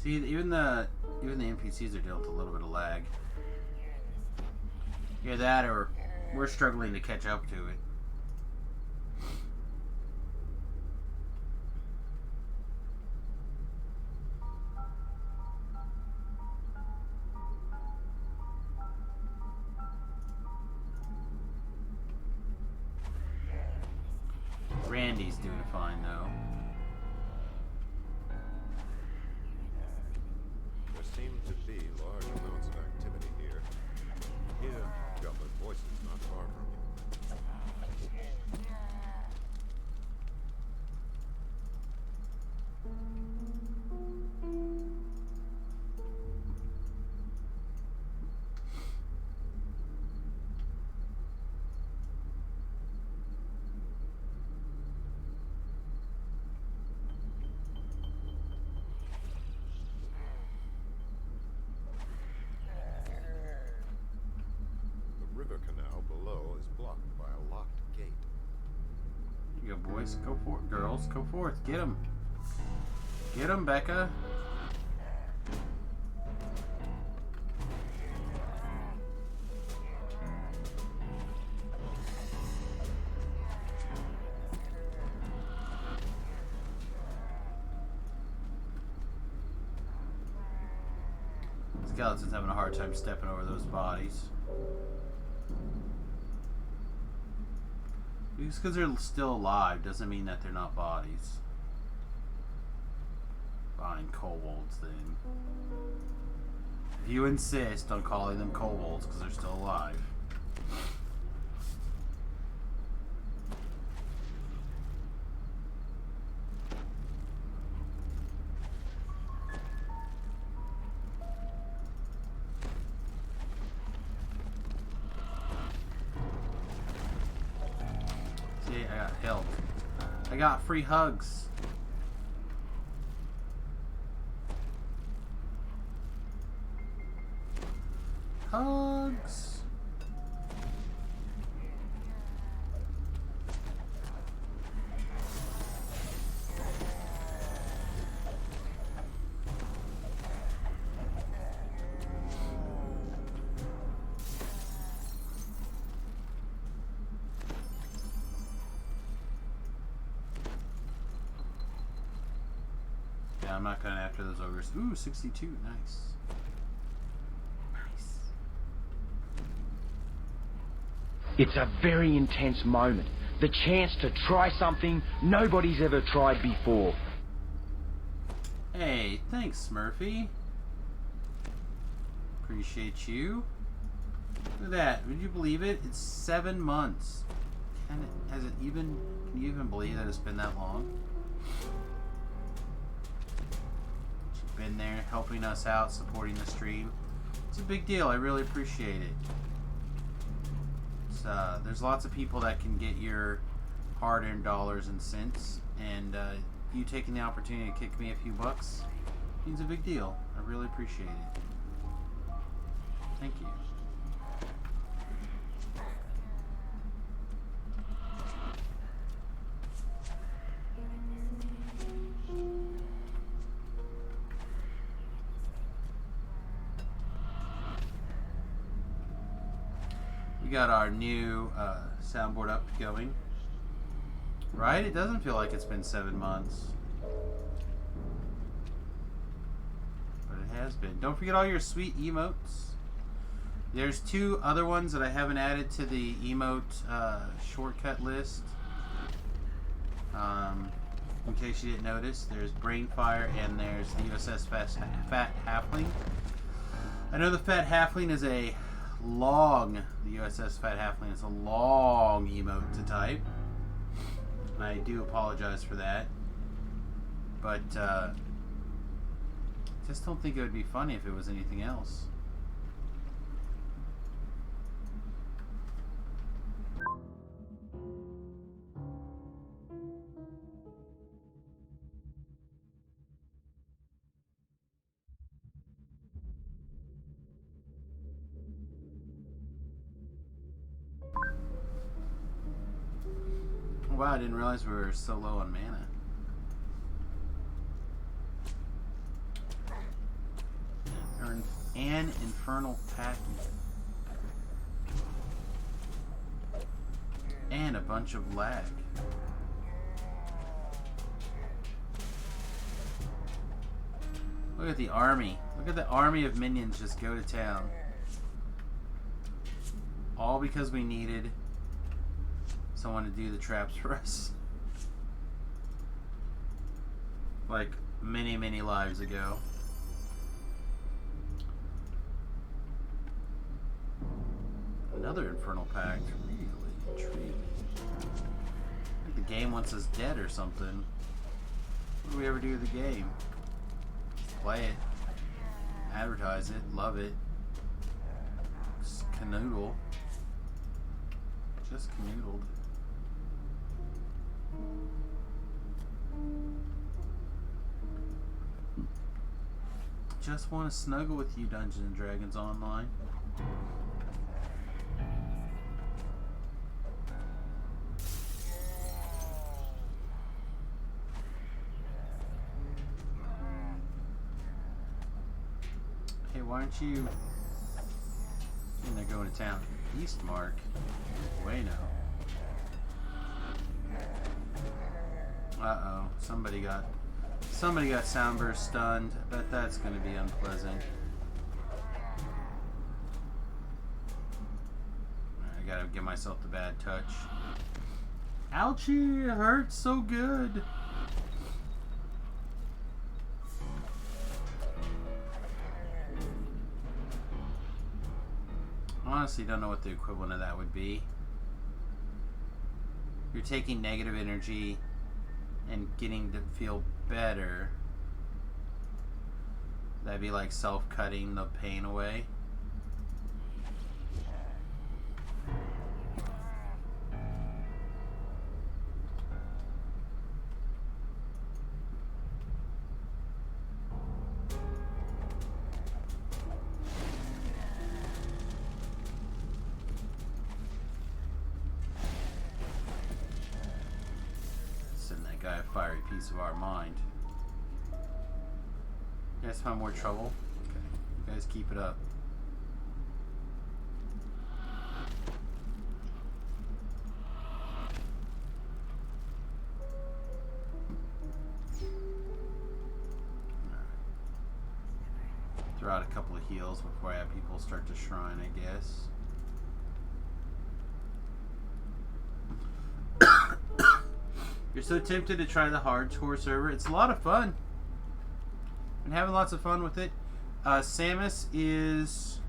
See, even the NPCs are dealing with a little bit of lag. Either that, or we're struggling to catch up to it. Randy's doing fine though. There seem to be large amounts of activity here. Hear goblin voices not far from you. The river canal below is blocked by a locked gate. You go, boys. Go for it. Girls, go forth. Get them. Get them, Becca. Skeleton's having a hard time stepping over those bodies. Just because they're still alive doesn't mean that they're not bodies. Fine, kobolds then. If you insist on calling them kobolds because they're still alive. I got help. I got free hugs. Hugs. Yeah, I'm not going after those ogres. Ooh, 62. Nice. Nice. It's a very intense moment. The chance to try something nobody's ever tried before. Hey, thanks, Smurfy. Appreciate you. Look at that. Would you believe it? It's 7 months. Can you even believe that it's been that long? She's been there helping us out, supporting the stream. It's a big deal. I really appreciate it. There's lots of people that can get your hard-earned dollars and cents, and you taking the opportunity to kick me a few bucks Means a big deal. I really appreciate it. Thank you. We got our new soundboard up going. Right? It doesn't feel like it's been 7 months. But it has been. Don't forget all your sweet emotes. There's 2 other ones that I haven't added to the emote shortcut list. In case you didn't notice, there's Brainfire and there's the USS Fat Halfling. I know the Fat Halfling is a long, the USS Fat Halfling is a long emote to type. And I do apologize for that. But, just don't think it would be funny if it was anything else. Wow, I didn't realize we were so low on mana. Earn an infernal pack and a bunch of lag. Look at the army. Look at the army of minions just go to town. All because we needed someone to do the traps for us. Like many, many lives ago. Another infernal pact. Really intriguing. I think the game wants us dead or something. What do we ever do with the game? Play it. Advertise it. Love it. Just canoodle. Just canoodled. Just want to snuggle with you, Dungeons and Dragons Online. Hey, why aren't you in there going to town? East Mark. Bueno. Uh-oh. Somebody got Soundburst stunned. I bet that's going to be unpleasant. I gotta give myself the bad touch. Ouchie! It hurts so good. Honestly, don't know what the equivalent of that would be. You're taking negative energy and getting to feel better. That'd be like self-cutting the pain away. A fiery piece of our mind. You guys find more trouble? Okay. You guys keep it up. Throw out a couple of heals before I have people start to shrine, I guess. You're so tempted to try the hardcore server. It's a lot of fun. I'm having lots of fun with it. Samius is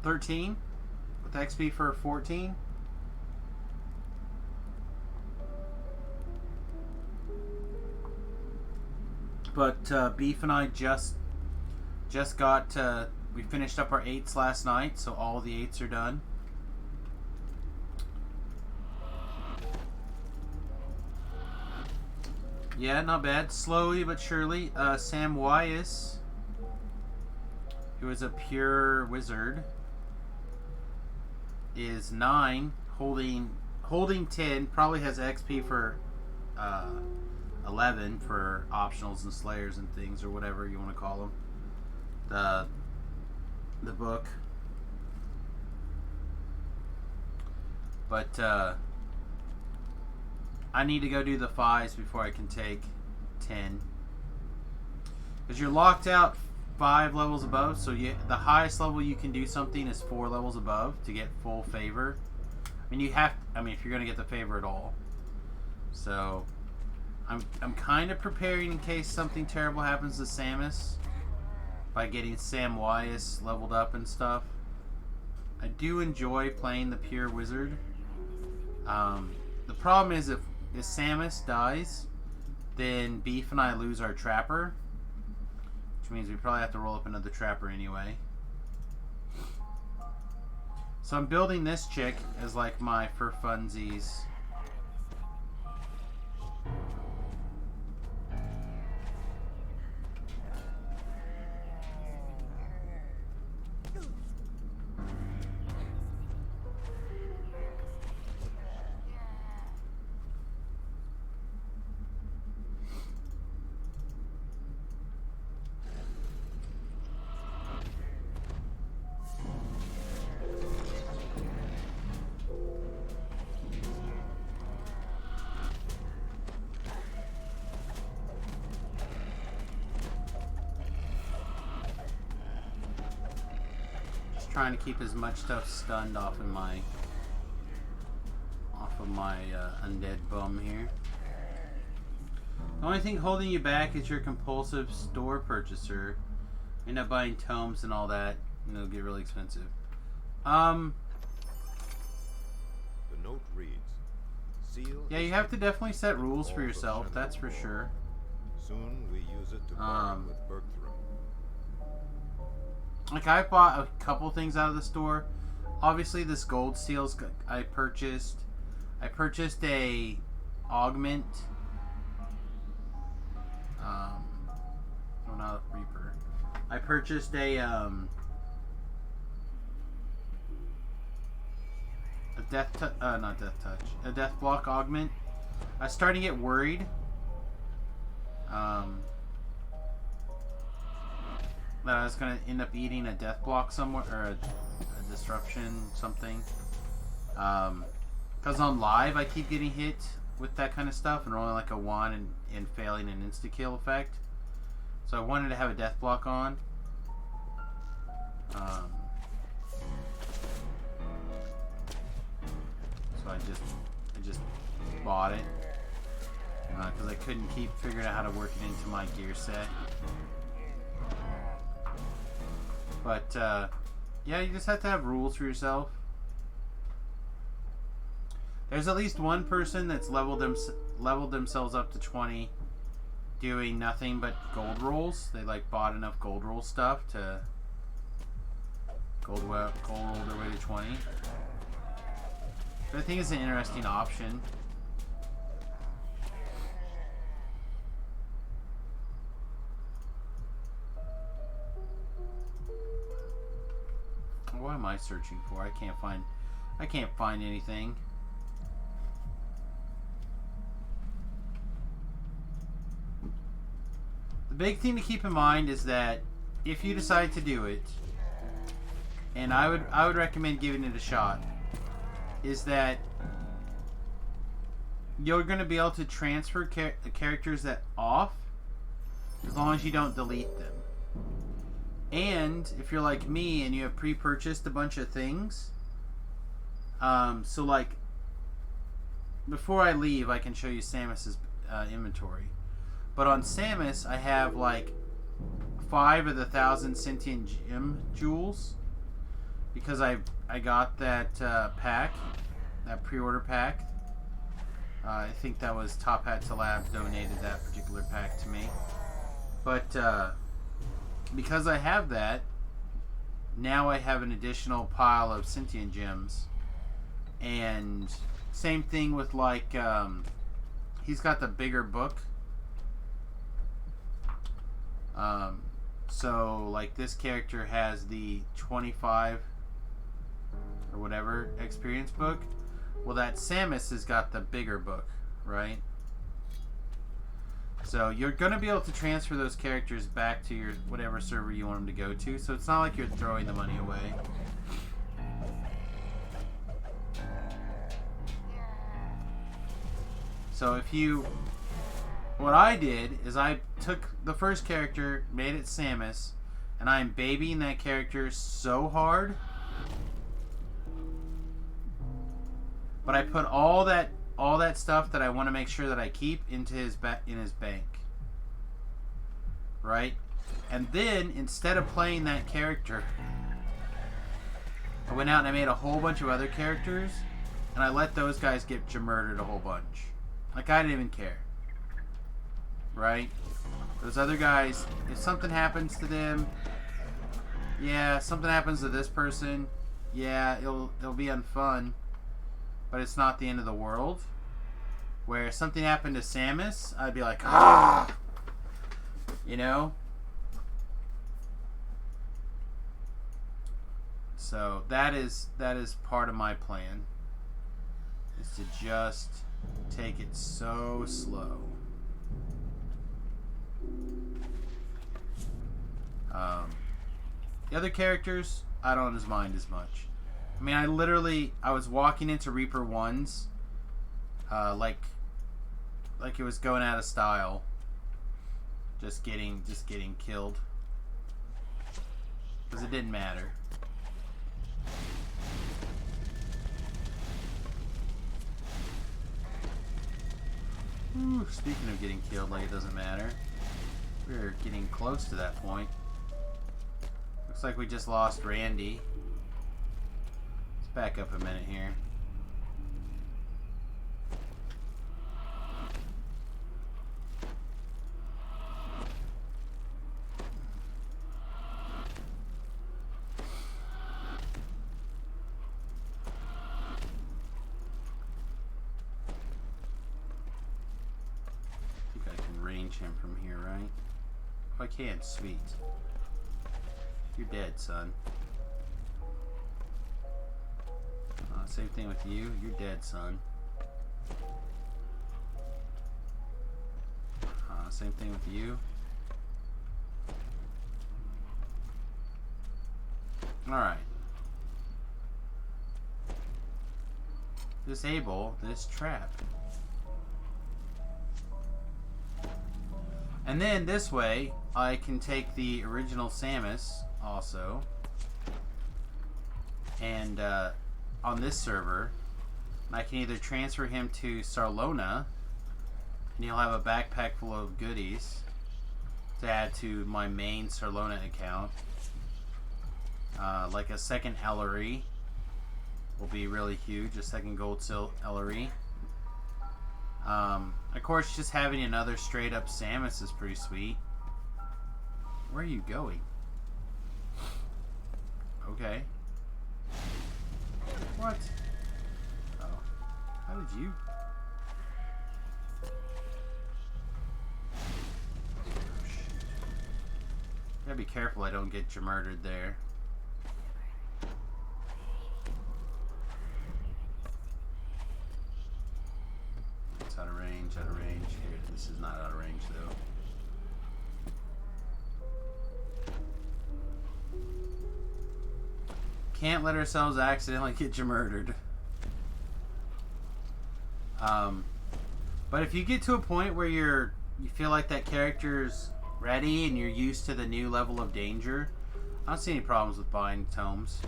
13 with XP for 14. But Beef and I just got we finished up our 8s last night, so all the 8s are done. Yeah, not bad. Slowly but surely. Samius, who is a pure wizard, is 9, holding 10. Probably has XP for 11 for optionals and slayers and things, or whatever you want to call them. The book. But I need to go do the 5s before I can take 10. Because you're locked out 5 levels above, so the highest level you can do something is 4 levels above to get full favor. I mean, if you're going to get the favor at all. So, I'm kind of preparing in case something terrible happens to Samus by getting Samius leveled up and stuff. I do enjoy playing the pure wizard. The problem is if Samus dies, then Beef and I lose our trapper, which means we probably have to roll up another trapper anyway. So I'm building this chick as like my for funsies. Trying to keep as much stuff stunned off of my undead bum here. The only thing holding you back is your compulsive store purchaser. You end up buying tomes and all that, and it'll get really expensive. The note reads, "Seal." Yeah, you have to definitely set rules for yourself. That's for sure. Soon we use it to bargain with Bergthrum. Like, I bought a couple things out of the store. Obviously, this gold seals I purchased. I purchased a augment. No, not Reaper. I purchased a a death block augment. I was starting to get worried. That I was going to end up eating a death block somewhere, or a disruption, something. Because on live, I keep getting hit with that kind of stuff, and rolling like a 1 and failing an insta-kill effect. So I wanted to have a death block on. So I just bought it. Because I couldn't keep figuring out how to work it into my gear set. But, yeah, you just have to have rules for yourself. There's at least one person that's leveled themselves up to 20 doing nothing but gold rolls. They, like, bought enough gold roll stuff to gold roll their way to 20. But I think it's an interesting option. What am I searching for? I can't find anything. The big thing to keep in mind is that if you decide to do it, and I would recommend giving it a shot, is that you're going to be able to transfer the characters that off as long as you don't delete them. And if you're like me and you have pre-purchased a bunch of things, so like before I leave, I can show you Samus's inventory. But on Samus, I have like 5 of the 1,000 sentient gem jewels because I got that pack, that pre-order pack. I think that was Top Hat to Lab donated that particular pack to me. But because I have that, now I have an additional pile of sentient gems. And same thing with like, he's got the bigger book So, like, this character has the 25 or whatever experience book. Well, that Samius has got the bigger book, right? So you're going to be able to transfer those characters back to your whatever server you want them to go to. So it's not like you're throwing the money away. So if you... What I did is I took the first character, made it Samius, and I'm babying that character so hard. But I put all that stuff that I want to make sure that I keep into his bank. Right? And then instead of playing that character, I went out and I made a whole bunch of other characters, and I let those guys get murdered a whole bunch. Like, I didn't even care. Right? Those other guys, if something happens to them, yeah, something happens to this person, yeah, it'll be unfun, but it's not the end of the world. Where if something happened to Samius, I'd be like, ah, you know. So that is part of my plan, is to just take it so slow. The other characters, I don't mind as much. I mean, I was walking into Reaper 1s, like it was going out of style. Just getting killed. Because it didn't matter. Ooh, speaking of getting killed like it doesn't matter, we're getting close to that point. Looks like we just lost Randy. Let's back up a minute here. I think I can range him from here, right? Oh, I can. Sweet. You're dead, son. Same thing with you. You're dead, son. Same thing with you. Alright. Disable this trap. And then this way, I can take the original Samius also, and on this server, I can either transfer him to Sarlona, and he'll have a backpack full of goodies to add to my main Sarlona account. Like a second Ellery will be really huge, a second Gold Seal Ellery. Of course, just having another straight up Samius is pretty sweet. Where are you going? Okay. What? Oh. How did you? Oh, shoot. Gotta be careful I don't get you murdered there. It's out of range, out of range. Here, this is not out of range though. Can't let ourselves accidentally get you murdered. But if you get to a point where you feel like that character's ready and you're used to the new level of danger, I don't see any problems with buying tomes.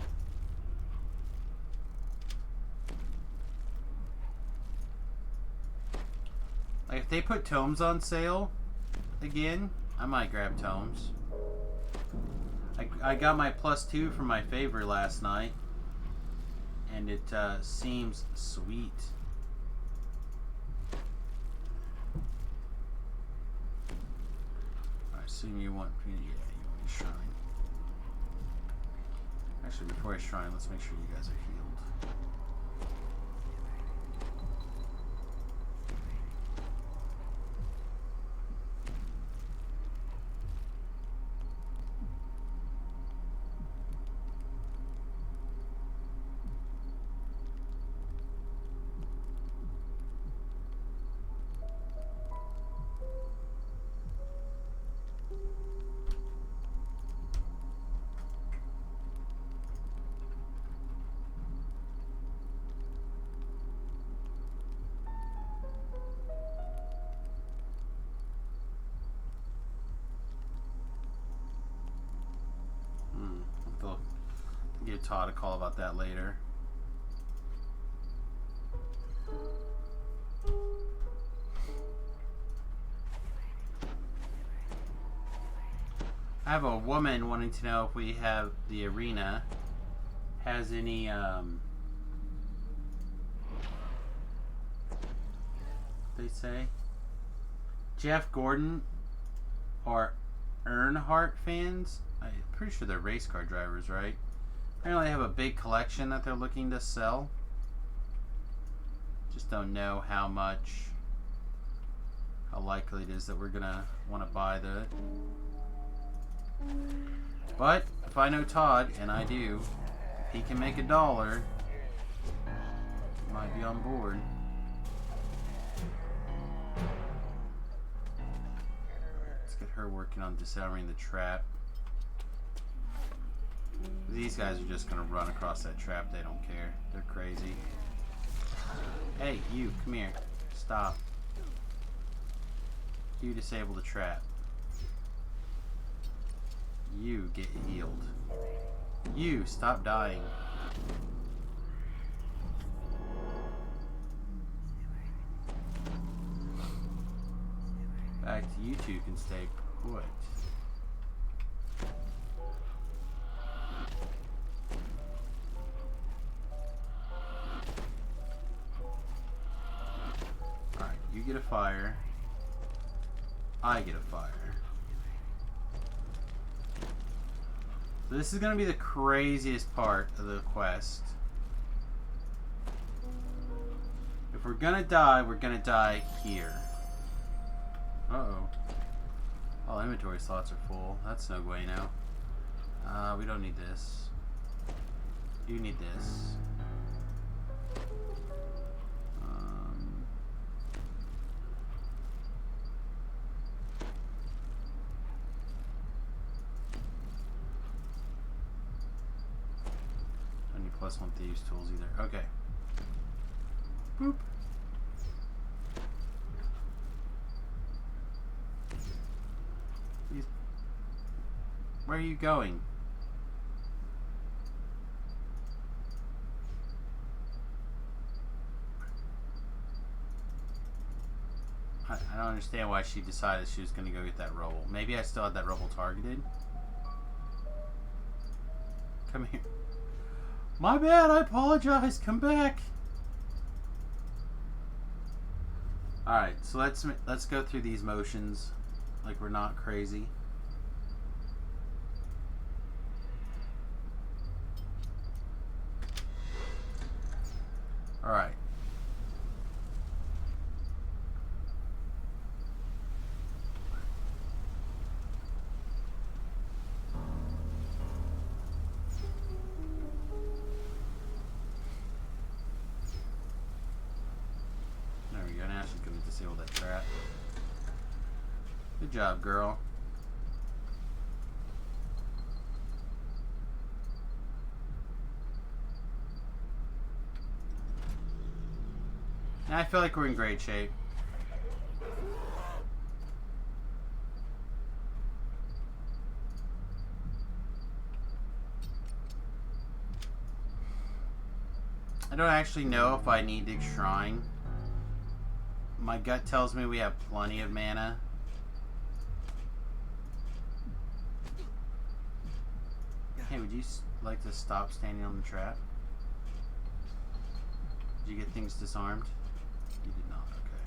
Like if they put tomes on sale again, I might grab tomes. I got my +2 from my favor last night, and it seems sweet. I assume you want, yeah, you want a shrine. Actually, before I shrine, let's make sure you guys are healed. Todd a call about that later. I have a woman wanting to know if we have the arena has any they say Jeff Gordon or Earnhardt fans. I'm pretty sure they're race car drivers, right? Apparently they have a big collection that they're looking to sell. Just don't know how likely it is that we're gonna want to buy the. But if I know Todd, and I do, if he can make $1, he might be on board. Let's get her working on disarming the trap. These guys are just gonna run across that trap. They don't care. They're crazy. Hey, you, come here. Stop. You disable the trap. You get healed. You stop dying. In fact, you two can stay put. Alright, you get a fire. I get a fire. So this is going to be the craziest part of the quest. If we're going to die here. Uh-oh. All inventory slots are full. That's no way now. We don't need this. You need this. Plus one thieves tools either. Okay. Boop. Where are you going? I don't understand why she decided she was going to go get that rubble. Maybe I still had that rubble targeted. Come here. My bad, I apologize. Come back. Alright, so let's go through these motions like we're not crazy. Alright. Disable that trap. Good job, girl. And I feel like we're in great shape. I don't actually know if I need to shrine. My gut tells me we have plenty of mana. Hey, would you like to stop standing on the trap? Did you get things disarmed? You did not, okay.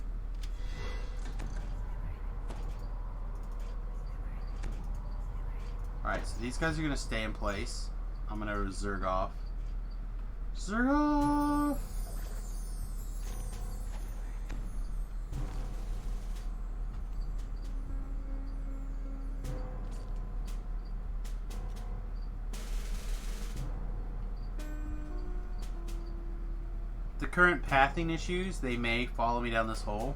Alright, so these guys are going to stay in place. I'm going to Zerg off. Zerg off! The current pathing issues, they may follow me down this hole.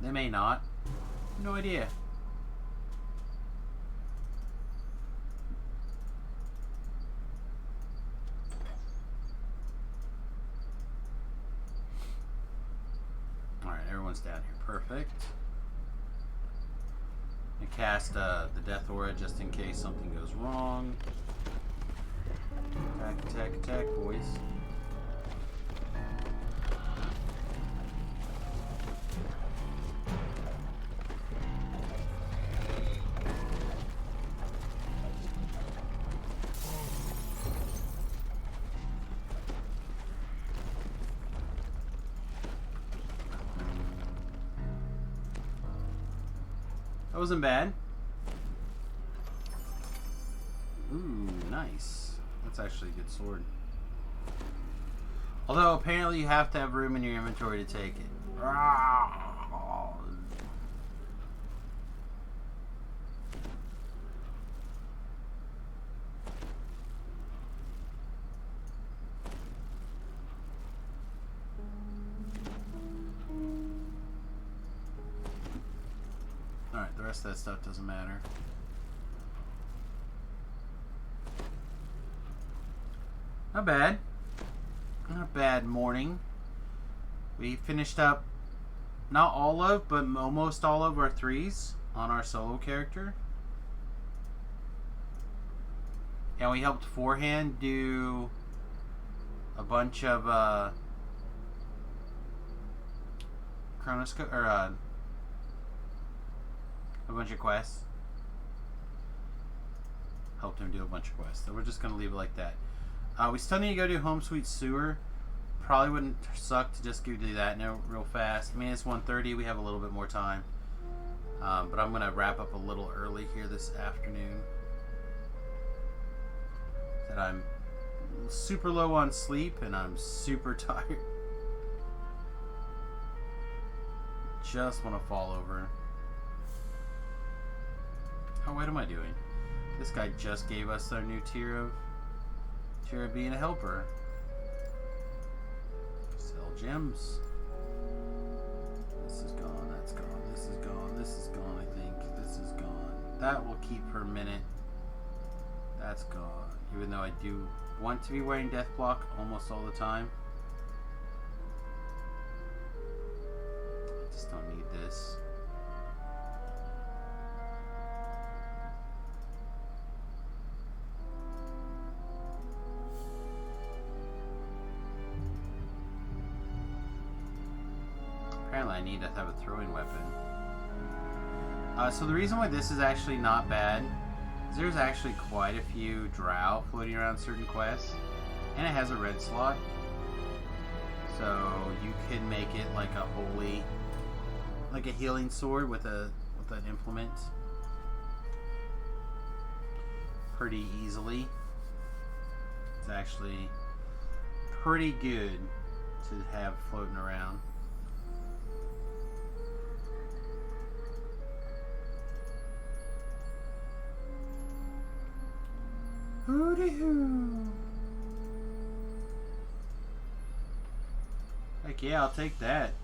They may not. No idea. Alright, everyone's down here. Perfect. I cast the Death Aura just in case something goes wrong. Attack, attack, attack, boys. That wasn't bad. Ooh, nice. That's actually a good sword. Although apparently you have to have room in your inventory to take it. Alright, the rest of that stuff doesn't matter. Not bad. Not a bad morning. We finished up not all of, but almost all of our 3s on our solo character. And we helped Forehand do a bunch of Chronoscope, or a bunch of quests. Helped him do a bunch of quests. So we're just going to leave it like that. We still need to go do Home Sweet Sewer. Probably wouldn't suck to just go do that now real fast. I mean, it's 1:30. We have a little bit more time. But I'm going to wrap up a little early here this afternoon. That I'm super low on sleep and I'm super tired. Just want to fall over. Oh, what am I doing? This guy just gave us our new tier of being a helper. Sell gems. This is gone, that's gone, this is gone, this is gone, I think. This is gone. That will keep per minute. That's gone. Even though I do want to be wearing death block almost all the time. I just don't need this. Apparently I need to have a throwing weapon. So the reason why this is actually not bad is there's actually quite a few drow floating around certain quests. And it has a red slot. So you can make it like a holy, like a healing sword with an implement. Pretty easily. It's actually pretty good to have floating around. Hooty-hoo. Heck yeah, I'll take that.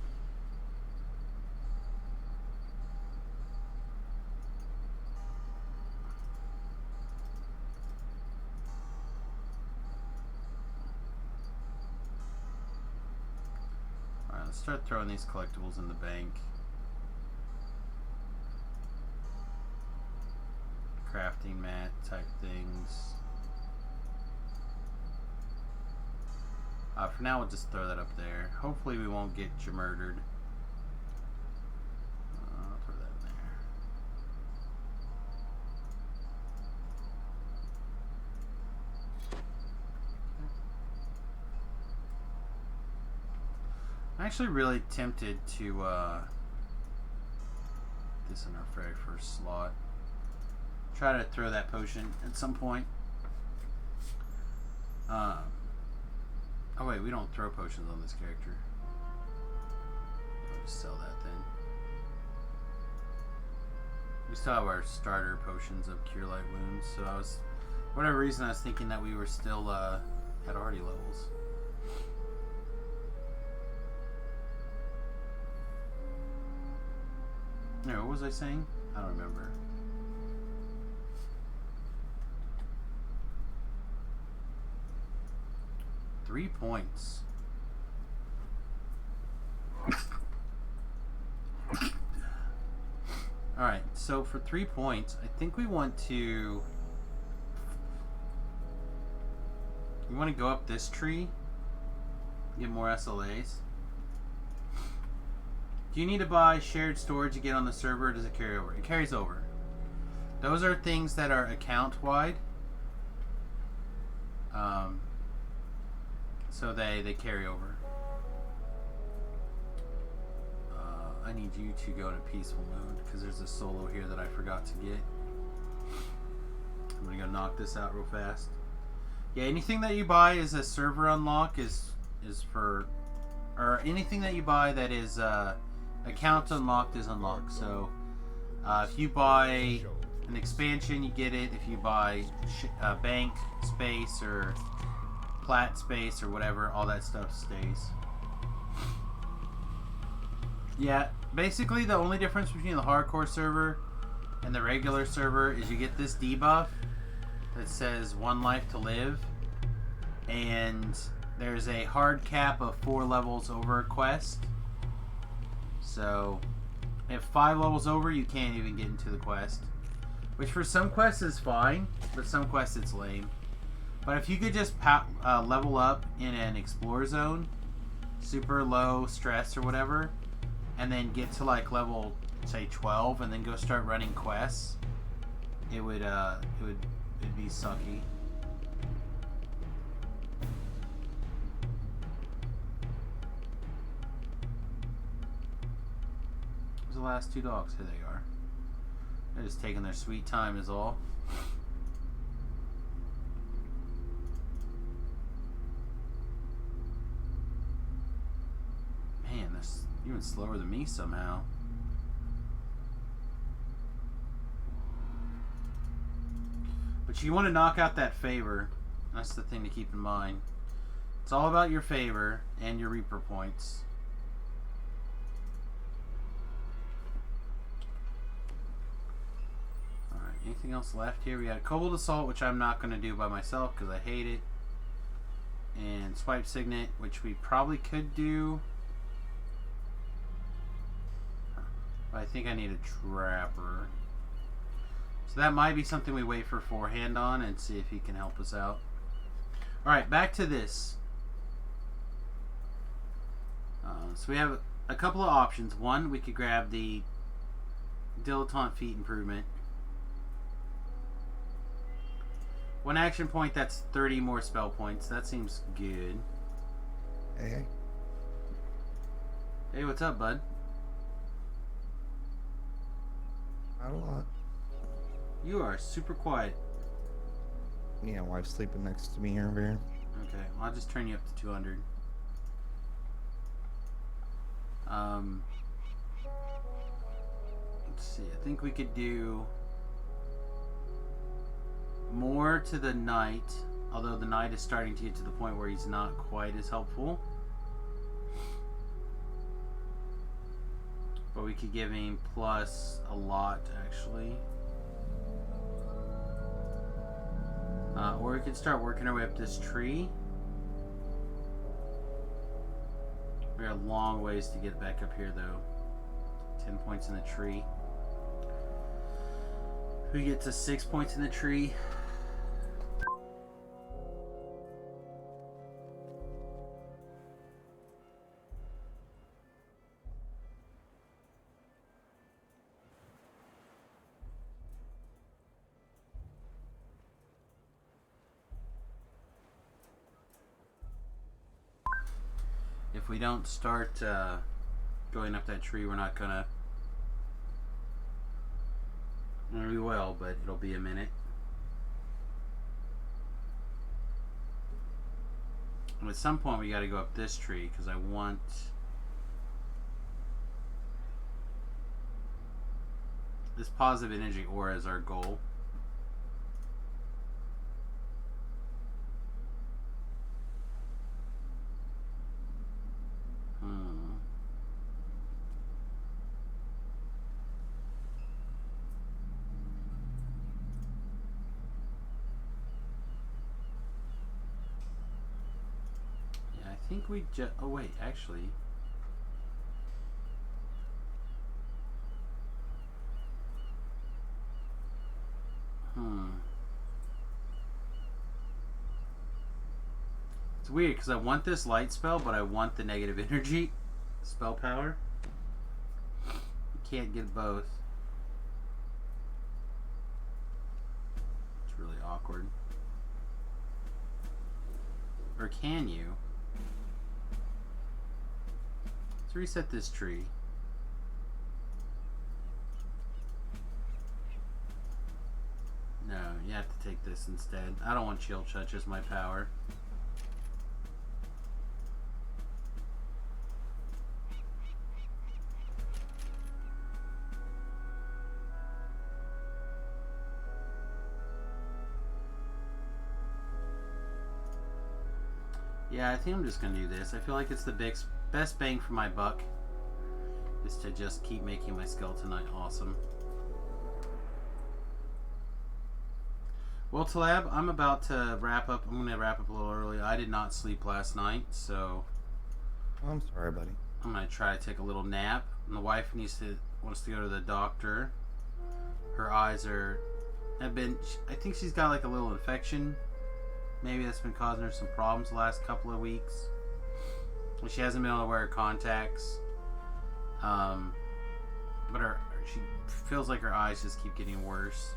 Alright, let's start throwing these collectibles in the bank. Crafting mat type things. For now, we'll just throw that up there. Hopefully, we won't get murdered. I'll throw that in there. I'm actually really tempted to this in our very first slot. Try to throw that potion at some point. Oh wait, we don't throw potions on this character. I'll just sell that then. We still have our starter potions of Cure Light Wounds, so I was, for whatever reason, I was thinking that we were still at already levels. No, what was I saying? I don't remember. $3 points. Alright, so for 3 points, I think we want to You want to go up this tree, get more SLAs. Do you need to buy shared storage to get on the server, or does it carry over? It carries over. Those are things that are account-wide. So they carry over. I need you to go to peaceful mode because there's a solo here that I forgot to get. I'm gonna go knock this out real fast. Yeah, anything that you buy as a server unlock is for, or anything that you buy that is account unlocked is unlocked. So if you buy an expansion, you get it. If you buy bank space or plat space or whatever, all that stuff stays. Yeah, basically the only difference between the hardcore server and the regular server is you get this debuff that says 1 life to live, and there's a hard cap of 4 levels over a quest. So if 5 levels over, you can't even get into the quest, which for some quests is fine, but some quests it's lame. But if you could just level up in an explore zone, super low stress or whatever, and then get to like level say 12 and then go start running quests, it'd be sucky. Where's the last 2 dogs? Here they are. They're just taking their sweet time is all. Man, that's even slower than me somehow. But you want to knock out that favor. That's the thing to keep in mind. It's all about your favor and your Reaper points. Alright, anything else left here? We got Cobalt Assault, which I'm not going to do by myself because I hate it. And Swipe Signet, which we probably could do. But I think I need a Trapper. So that might be something we wait for Forehand on and see if he can help us out. Alright, back to this. So we have a couple of options. One, we could grab the Dilettante Feat Improvement. 1 action point, that's 30 more spell points. That seems good. Hey. Hey, what's up, bud? Not a lot. You are super quiet. Yeah, wife's sleeping next to me over here. Okay, I'll just turn you up to 200. Let's see, I think we could do more to the knight, although the knight is starting to get to the point where he's not quite as helpful. But we could give him plus a lot, actually. Or we could start working our way up this tree. We got a long ways to get back up here, though. 10 points in the tree. We get to 6 points in the tree. If we don't start going up that tree, we're not gonna. We will, but it'll be a minute. And at some point, we got to go up this tree because I want. This positive energy aura is our goal. I think we just. Oh, wait, actually. It's weird because I want this light spell, but I want the negative energy spell power. You can't get both. It's really awkward. Or can you? Let's reset this tree. No, you have to take this instead. I don't want chill touch as my power. Yeah, I think I'm just gonna do this. I feel like it's the best bang for my buck is to just keep making my Skeleton Knight awesome. Well, Talab, I'm about to wrap up. I'm going to wrap up a little early. I did not sleep last night, so Oh, I'm sorry, buddy. I'm going to try to take a little nap. And the wife wants to go to the doctor. Her eyes have been, I think she's got like a little infection. Maybe that's been causing her some problems the last couple of weeks. And she hasn't been able to wear her contacts. But she feels like her eyes just keep getting worse.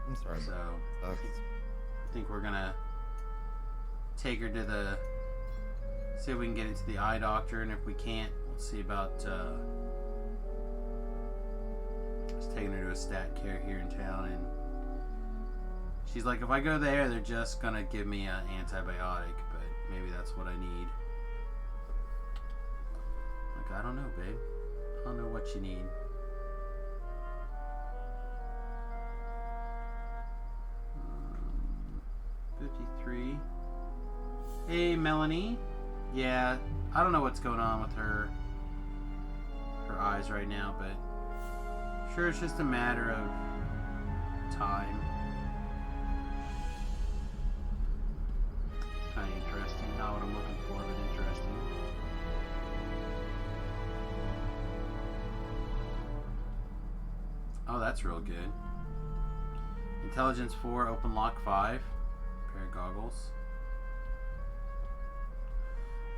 I'm sorry. So Sucks. I think we're gonna take her to see if we can get into the eye doctor, and if we can't, we'll see about just taking her to a stat care here in town. And she's like, if I go there, they're just gonna give me an antibiotic, but maybe that's what I need. Like, I don't know, babe. I don't know what you need. Um, 53. Hey, Melanie. Yeah, I don't know what's going on with her eyes right now, but sure, it's just a matter of time. Kind of interesting. Not what I'm looking for, but interesting. Oh, that's real good. Intelligence 4, open lock 5. Pair of goggles.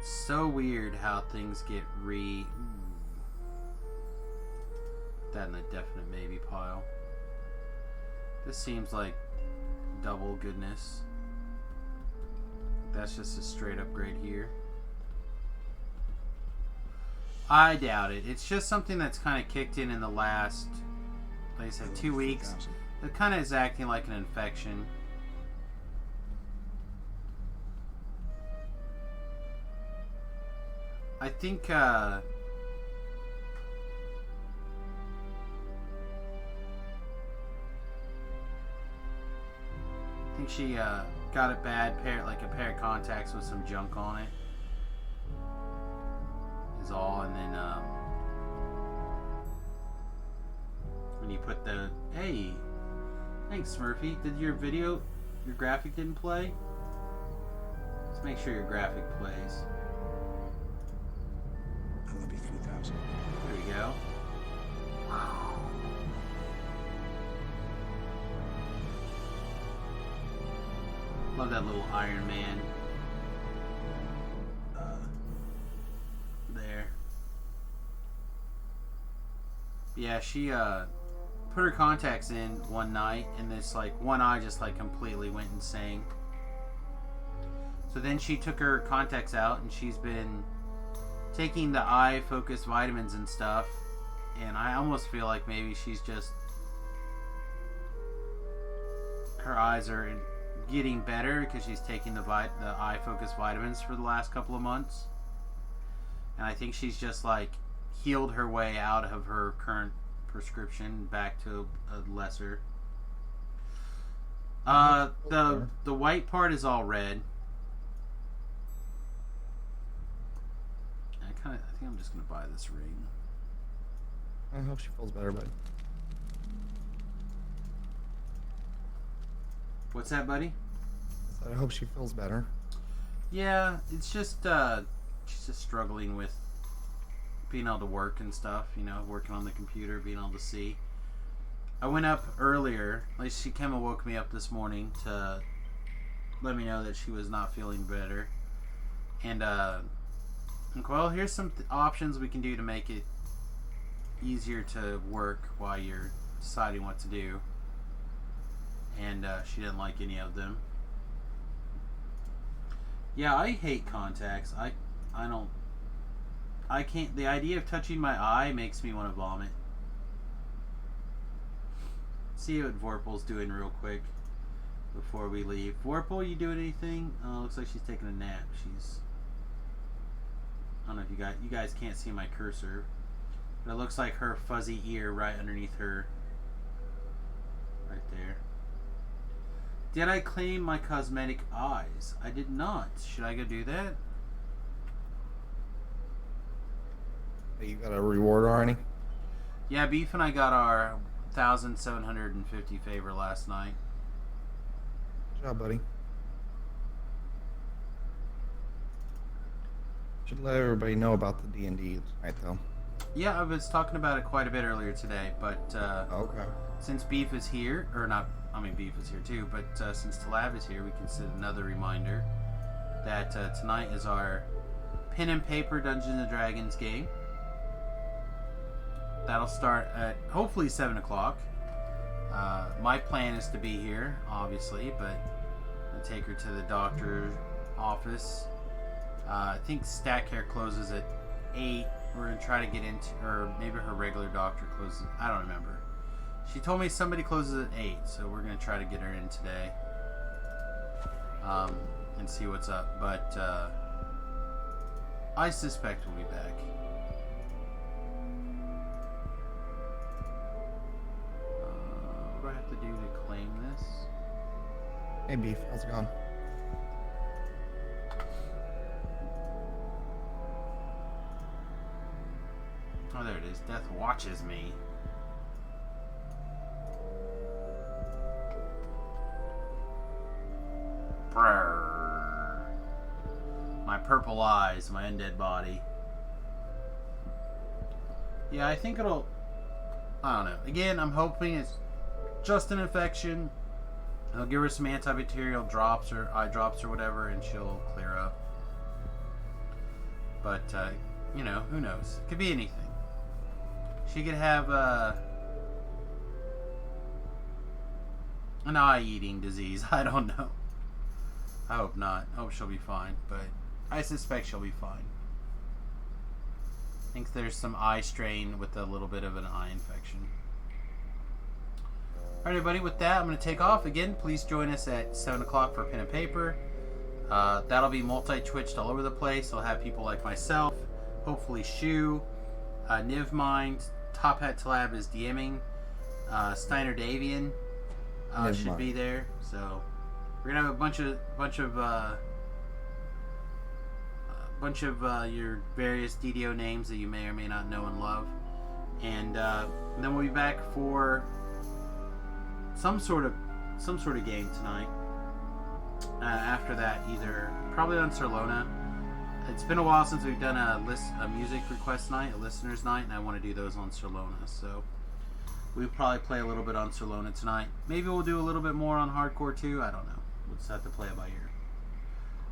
So weird how things get that in a definite maybe pile. This seems like double goodness. That's just a straight upgrade here. I doubt it. It's just something that's kind of kicked in the last, like I said, 2 weeks. It kind of is acting like an infection. I think she got a bad pair, like a pair of contacts with some junk on it. Is all, and then when you put the hey, thanks Smurfy. Did your graphic didn't play? Let's make sure your graphic plays. I love you 3000. There we go. Love that little Iron Man. There. Yeah, she put her contacts in one night, and this like one eye just like completely went insane. So then she took her contacts out, and she's been taking the eye focus vitamins and stuff, and I almost feel like maybe she's just, her eyes are getting better because she's taking the eye focus vitamins for the last couple of months, and I think she's just like healed her way out of her current prescription back to a lesser. The white part is all red. I think I'm just gonna buy this ring. I hope she feels better, buddy. What's that, buddy? I hope she feels better. Yeah, it's just she's just struggling with being able to work and stuff, you know, working on the computer, being able to see. I went up earlier, like she came and woke me up this morning to let me know that she was not feeling better. And, well, here's some options we can do to make it easier to work while you're deciding what to do. And she didn't like any of them. Yeah, I hate contacts. I can't. The idea of touching my eye makes me want to vomit. See what Vorpal's doing real quick before we leave. Vorpal, you doing anything? Oh, looks like she's taking a nap. I don't know if you guys can't see my cursor, but it looks like her fuzzy ear right underneath her, right there. Did I claim my cosmetic eyes? I did not. Should I go do that? Hey, you got a reward already? Yeah, Beef and I got our 1,750 favor last night. Good job, buddy. Should let everybody know about the D&D tonight, though. Yeah, I was talking about it quite a bit earlier today, but Okay. since Beef is here, or not, I mean Beef is here too, but since Talab is here, we can set another reminder that tonight is our pen and paper Dungeons & Dragons game. That'll start at hopefully 7 o'clock. My plan is to be here, obviously, but I'll take her to the doctor's office. I think Stack Hair closes at 8. We're going to try to get into, or maybe her regular doctor closes, I don't remember. She told me somebody closes at 8, so we're going to try to get her in today. And see what's up. But I suspect we'll be back. What do I have to do to claim this? Hey, Beef. How's it going? Oh, there it is. Death watches me. Brrr. My purple eyes, my undead body. Yeah, I think it'll... I don't know. Again, I'm hoping it's just an infection. I'll give her some antibacterial drops or eye drops or whatever, and she'll clear up. But, you know, who knows? It could be anything. She could have an eye-eating disease. I don't know. I hope not. I hope she'll be fine, but I suspect she'll be fine. I think there's some eye strain with a little bit of an eye infection. Alright, everybody, with that, I'm going to take off. Again, please join us at 7 o'clock for pen and paper. That'll be multi-twitched all over the place. I'll have people like myself, hopefully Shu, Nivmind, Top Hat Talab is DMing, Steiner Davian should be there. So we're gonna have a bunch of your various DDO names that you may or may not know and love, and then we'll be back for some sort of game tonight. After that, either probably on Sirlona. It's been a while since we've done a music request night, a listener's night, and I want to do those on Sirlona. So we'll probably play a little bit on Sirlona tonight. Maybe we'll do a little bit more on Hardcore too. I don't know. We'll just have to play it by ear.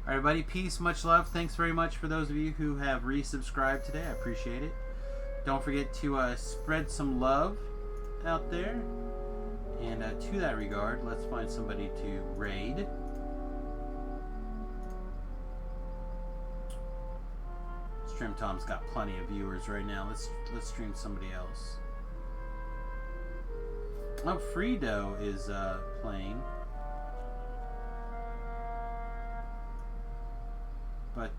Alright, everybody. Peace. Much love. Thanks very much for those of you who have resubscribed today. I appreciate it. Don't forget to spread some love out there. And to that regard, let's find somebody to raid. Stream Tom's got plenty of viewers right now. Let's stream somebody else. Oh, Fredo is playing. But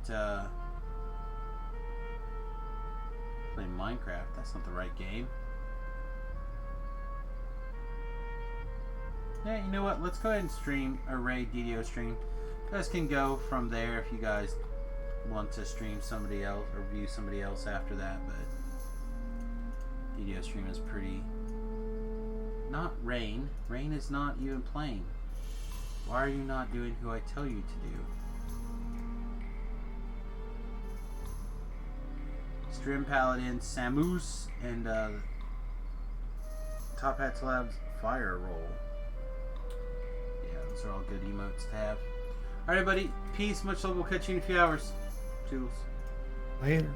playing Minecraft, that's not the right game. Yeah, you know what? Let's go ahead and stream a raid DDO stream. You guys can go from there if you guys want to stream somebody else or view somebody else after that, but DDO stream is pretty... Not Rain. Rain is not even playing. Why are you not doing who I tell you to do? Stream Paladin, Samius, and Top Hat Lab's Fire Roll. Yeah, those are all good emotes to have. Alright, buddy. Peace. Much love. We'll catch you in a few hours. Toodles. Later.